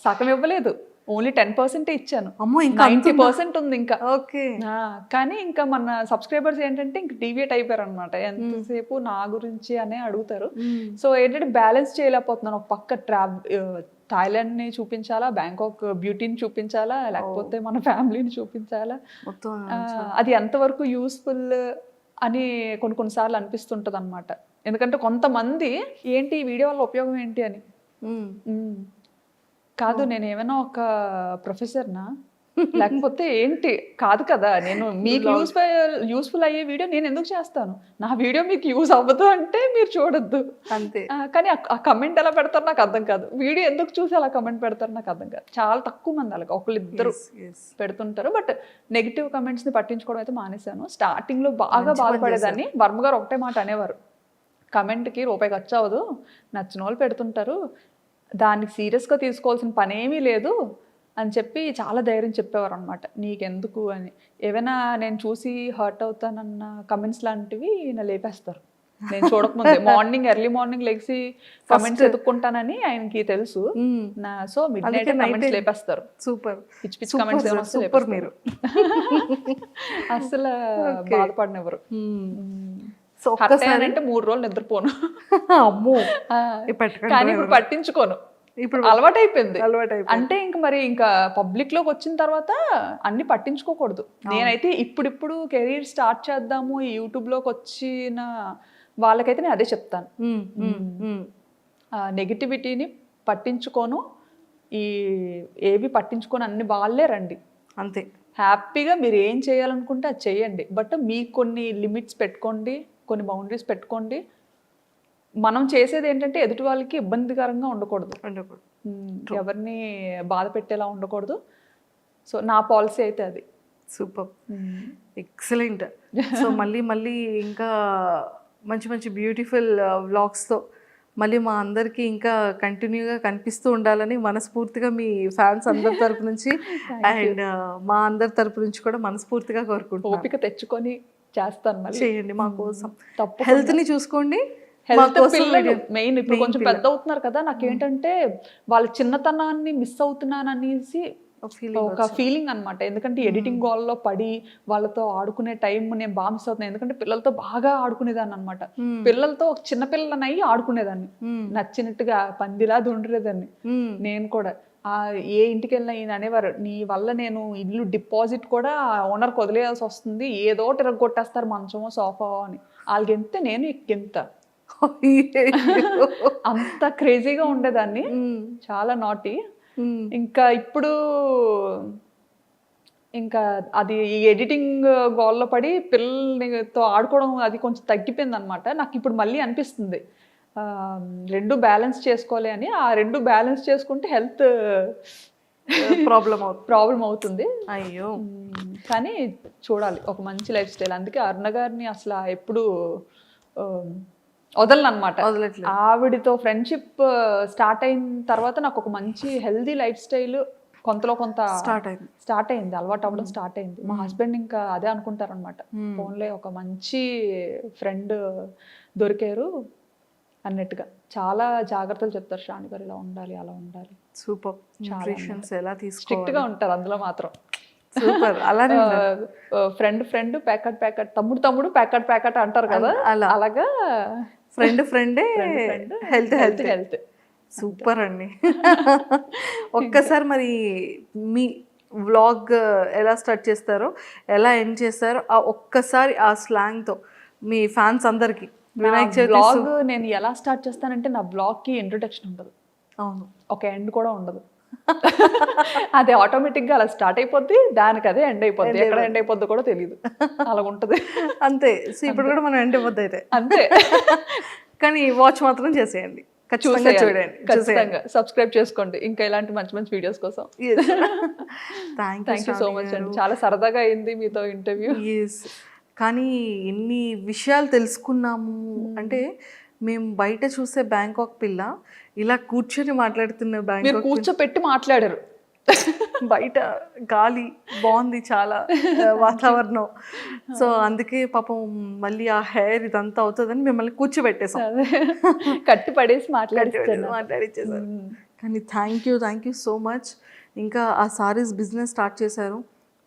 సగం ఇవ్వలేదు, ఓన్లీ 10% ఇచ్చాను. 90% ఉంది ఇంకా. ఓకే. కానీ ఇంకా మన సబ్స్క్రైబర్స్ ఏంటంటే ఇంక డీవియేట్ అయిపోయారు అనమాట. ఎంతసేపు నా గురించి అనే అడుగుతారు. సో ఏంటంటే బ్యాలెన్స్ చేయలేకపోతున్నాను. ఒక పక్క థాయిలాండ్ ని చూపించాలా, బ్యాంకాక్ బ్యూటీని చూపించాలా, లేకపోతే మన ఫ్యామిలీని చూపించాలా, అది ఎంతవరకు యూస్ఫుల్ అని కొన్నిసార్లు అనిపిస్తుంటది అనమాట. ఎందుకంటే కొంతమంది ఏంటి ఈ వీడియో వల్ల ఉపయోగం ఏంటి అని, కాదు నేను ఏమైనా ఒక ప్రొఫెసర్నా లేకపోతే ఏంటి, కాదు కదా, నేను మీకు యూస్ఫుల్ అయ్యే వీడియో నేను ఎందుకు చేస్తాను, నా వీడియో మీకు యూజ్ అవ్వదు అంటే మీరు చూడొద్దు అంతే. కానీ ఆ కమెంట్ ఎలా పెడతారు నాకు అర్థం కాదు, వీడియో ఎందుకు చూసి అలా కమెంట్ పెడతారు నాకు అర్థం కాదు. చాలా తక్కువ మంది అలాగ ఒకళ్ళిద్దరు పెడుతుంటారు. బట్ నెగిటివ్ కమెంట్స్ని పట్టించుకోవడం అయితే మానేశాను. స్టార్టింగ్లో బాగా బాధపడేదాన్ని. వర్మ గారు ఒకటే మాట అనేవారు, కమెంట్కి రూపాయి ఖర్చు అవ్వదు, నచ్చిన వాళ్ళు పెడుతుంటారు, దానికి సీరియస్గా తీసుకోవాల్సిన పనేమీ లేదు అని చెప్పి చాలా ధైర్యం చెప్పేవారు అనమాట. నీకెందుకు అని. ఏమైనా నేను చూసి హర్ట్ అవుతానన్న కమెంట్స్ లాంటివి నా లేపేస్తారు. నేను చూడకముందే ఎర్లీ మార్నింగ్ లెగ్సి కమెంట్స్ ఎదుక్కుంటానని ఆయనకి తెలుసు. సో మిడ్ నైట్ కమెంట్స్ లేపేస్తారు. సూపర్ పిచ్చి పిచ్చి కమెంట్స్ సూపర్ మీరు. అసలు బాధపడినెవరు. సో అంటే 3 రోజులు నిద్రపోను. అమ్మో. కానీ ఇప్పుడు పట్టించుకోను. ఇప్పుడు అలవాటైపోయింది. అంటే ఇంకా పబ్లిక్ లోకి వచ్చిన తర్వాత అన్ని పట్టించుకోకూడదు. నేనైతే ఇప్పుడు కెరీర్ స్టార్ట్ చేద్దాము ఈ యూట్యూబ్ లోకి వచ్చిన వాళ్ళకైతే నేను అదే చెప్తాను. నెగిటివిటీని పట్టించుకోను, ఏవి పట్టించుకోను, అన్ని వాళ్ళే రండి అంతే. హ్యాపీగా మీరు ఏం చేయాలనుకుంటే అది చేయండి. బట్ మీకు కొన్ని లిమిట్స్ పెట్టుకోండి, కొన్ని బౌండరీస్ పెట్టుకోండి. మనం చేసేది ఏంటంటే ఎదుటి వాళ్ళకి ఇబ్బందికరంగా ఉండకూడదు, ఎవరిని బాధ పెట్టేలా ఉండకూడదు. సో నా పాలసీ అయితే అది. Super, excellent. సో మళ్ళీ ఇంకా మంచి మంచి బ్యూటిఫుల్ వ్లాగ్స్తో మళ్ళీ మా అందరికీ ఇంకా కంటిన్యూగా కనిపిస్తూ ఉండాలని మనస్ఫూర్తిగా మీ ఫ్యాన్స్ అందరి తరపు నుంచి అండ్ మా అందరి తరపు నుంచి కూడా మనస్ఫూర్తిగా కోరుకుంటున్నాను. ఓపిక తెచ్చుకొని చేస్తాను. మళ్ళీ చేయండి మా కోసం. హెల్త్ని చూసుకోండి. మెయిన్ ఇప్పుడు కొంచెం పెద్ద అవుతున్నారు కదా, నాకేంటంటే వాళ్ళ చిన్నతనాన్ని మిస్ అవుతున్నాను అనేసి ఒక ఫీలింగ్ అనమాట. ఎందుకంటే ఎడిటింగ్ వాళ్ళలో పడి వాళ్ళతో ఆడుకునే టైం నేను బాగా మిస్ అవుతున్నాను. ఎందుకంటే పిల్లలతో బాగా ఆడుకునేదాన్ని అనమాట. పిల్లలతో ఒక చిన్న పిల్లలని అయ్యి ఆడుకునేదాన్ని, నచ్చినట్టుగా పందిలా దుండలేదాన్ని. నేను కూడా ఏ ఇంటికి వెళ్ళినా ఈయన అనేవారు, నీ వల్ల నేను ఇల్లు డిపాజిట్ కూడా ఓనర్కి వదిలేయాల్సి వస్తుంది, ఏదో తిరగొట్టేస్తారు మంచమో సోఫా అని. వాళ్ళకెంతే నేను ఎక్కింత అంత క్రేజీగా ఉండేదాన్ని, చాలా నాటీ. ఇంకా ఇప్పుడు ఇంకా అది ఎడిటింగ్ గోల్లో పడి పిల్లలతో ఆడుకోవడం అది కొంచెం తగ్గిపోయింది అనమాట. నాకు ఇప్పుడు మళ్ళీ అనిపిస్తుంది రెండు బ్యాలెన్స్ చేసుకోవాలి అని. ఆ రెండు బ్యాలెన్స్ చేసుకుంటే హెల్త్ ప్రాబ్లం అవుతుంది. అయ్యో. కానీ చూడాలి ఒక మంచి లైఫ్ స్టైల్. అందుకే అరుణ గారిని అసలు ఎప్పుడు వదలనమాట. ఆవిడతో ఫ్రెండ్షిప్ స్టార్ట్ అయిన తర్వాత నాకు ఒక మంచి హెల్దీ లైఫ్ స్టైల్ కొంతలో కొంత స్టార్ట్ అయింది, అలవాటు అవ్వడం స్టార్ట్ అయింది. మా హస్బెండ్ ఇంకా అదే అనుకుంటారు అనమాట, ఫోన్లో ఒక మంచి ఫ్రెండ్ దొరికారు అన్నట్టుగా. చాలా జాగ్రత్తలు చెప్తారు శ్రావణి గారు, ఇలా ఉండాలి అలా ఉండాలి. సూపర్. ఎలా స్ట్రిక్ట్ గా ఉంటారు అందులో మాత్రం. సూపర్. అలానే ఫ్రెండ్ ప్యాకెట్, తమ్ముడు ప్యాకెట్ అంటారు కదా, అలాగా ఫ్రెండే హెల్త్. సూపర్ అండి. ఒక్కసారి మరి మీ వ్లాగ్ ఎలా స్టార్ట్ చేస్తారో, ఎలా ఎండ్ చేస్తారో ఆ ఒక్కసారి ఆ స్లాంగ్తో మీ ఫ్యాన్స్ అందరికి. వినాయక చవితి వ్లాగ్ నేను ఎలా స్టార్ట్ చేస్తానంటే, నా వ్లాగ్కి ఇంట్రొడక్షన్ ఉండదు, అవును, ఒక ఎండ్ కూడా ఉండదు. అది ఆటోమేటిక్గా అలా స్టార్ట్ అయిపోద్ది, దానికి అదే ఎండ్ అయిపోద్ది. ఎక్కడ ఎండ్ అయిపోద్ది కూడా తెలియదు, అలా ఉంటుంది అంతే. సో ఇప్పుడు కూడా మనం ఎండ్ అయిపోద్ది అయితే అంతే. కానీ వాచ్ మాత్రం చేసేయండి, ఖచ్చితంగా చూడండి, ఖచ్చితంగా సబ్స్క్రైబ్ చేసుకోండి ఇంకా ఇలాంటి మంచి మంచి వీడియోస్ కోసం. థ్యాంక్ యూ సో మచ్ అండి, చాలా సరదాగా అయింది మీతో ఇంటర్వ్యూ. కానీ ఎన్ని విషయాలు తెలుసుకున్నాము అంటే, మేము బయట చూసే బ్యాంకాక్ పిల్ల ఇలా కూర్చొని మాట్లాడుతున్న బ్యాంకాక్ కూర్చోపెట్టి మాట్లాడారు. బయట గాలి బాగుంది, చాలా వాతావరణం. సో అందుకే పాపం మళ్ళీ ఆ హెయిర్ ఇదంతా అవుతుందని మిమ్మల్ని కూర్చోబెట్టేసాం, కట్టి పడేసి మాట్లాడిచ్చేసారు. కానీ థ్యాంక్ యూ సో మచ్. ఇంకా ఆ సారీస్ బిజినెస్ స్టార్ట్ చేశారు,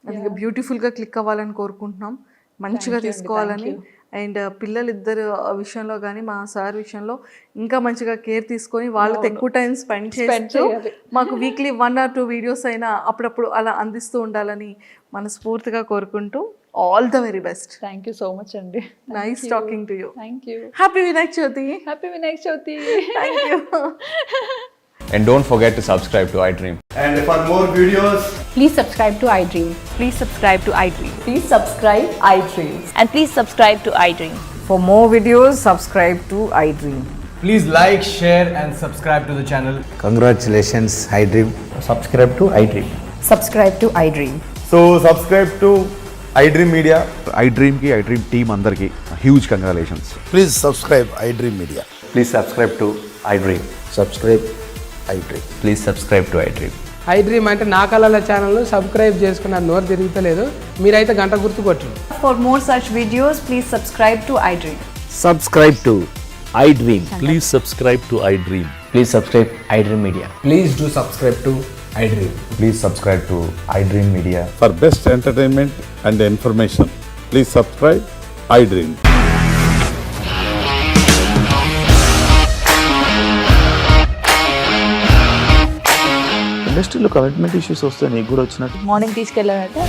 అది బ్యూటిఫుల్గా క్లిక్ అవ్వాలని కోరుకుంటున్నాం, మంచిగా తీసుకోవాలని. అండ్ పిల్లలిద్దరు విషయంలో కానీ మా సార్ విషయంలో ఇంకా మంచిగా కేర్ తీసుకొని వాళ్ళతో ఎక్కువ టైం స్పెండ్ చేస్తూ మాకు వీక్లీ 1 or 2 వీడియోస్ అయినా అప్పుడప్పుడు అలా అందిస్తూ ఉండాలని మనస్ఫూర్తిగా కోరుకుంటూ all the very best. Thank you so much అండి. Nice talking to you. Thank you. Happy Vinayaka Chavithi. Happy Vinayaka Chavithi. Thank you. And don't forget to subscribe to iDream. And for more videos, please subscribe to iDream. Please subscribe to iDream. Please subscribe iDream. And please subscribe to iDream. For more videos, subscribe to iDream. please like, share and subscribe to the channel. Congratulations, iDream. Subscribe to iDream. Subscribe to iDream. So subscribe to iDream Media. iDream ki iDream team andarki huge congratulations. Please subscribe iDream Media. Please subscribe to iDream. Subscribe iDream. Please subscribe to iDream. iDream అంటే నా కళల channel subscribe చేసుకున్న నోరు తిరుగుతలేదు, మీరైతే గంట గుర్తు కొట్టండి. For more such videos, please subscribe to iDream. Subscribe to iDream. Please subscribe to iDream. Please subscribe iDream Media. Please do subscribe to iDream. Please subscribe to iDream Media. For best entertainment and information, please subscribe iDream. ఇండస్ట్రీలో commitment issues వస్తే నీకు కూడా వచ్చినట్టు morning తీసుకెళ్ళాడంటే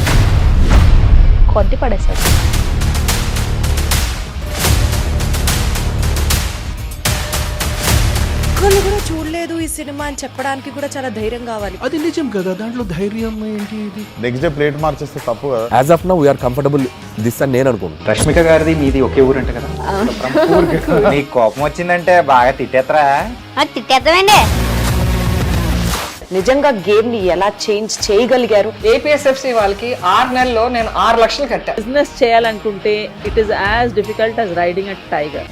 కొట్టి పడేశాడు. ఒక్కళ్ళు కూడా చూడలేదు ఈ సినిమా అని చెప్పడానికి కూడా చాలా ధైర్యం కావాలి. అది నిజం కదా, దాంట్లో ధైర్యం ఏంటి? ఇది నెక్స్ట్ డే ప్లేట్ మార్చేస్తే తప్పు కదా. As of now we are comfortable this అని నేను అనుకుంటున్నాను. రష్మిక గారిది మీది ఒకే ఊరంట కదా? నీకు కోపం వచ్చిందంటే బాగా తిట్టేత్తరా? తిట్టేద్దామండి. నిజంగా గేమ్ ని ఎలా చేంజ్ చేయగలిగారు? ఏపీఎస్ఎఫ్సి వాళ్ళకి 6 నెలల్లో నేను 6 లక్షలు కట్టా. బిజినెస్ చేయాలనుకుంటే it is as difficult as riding a tiger.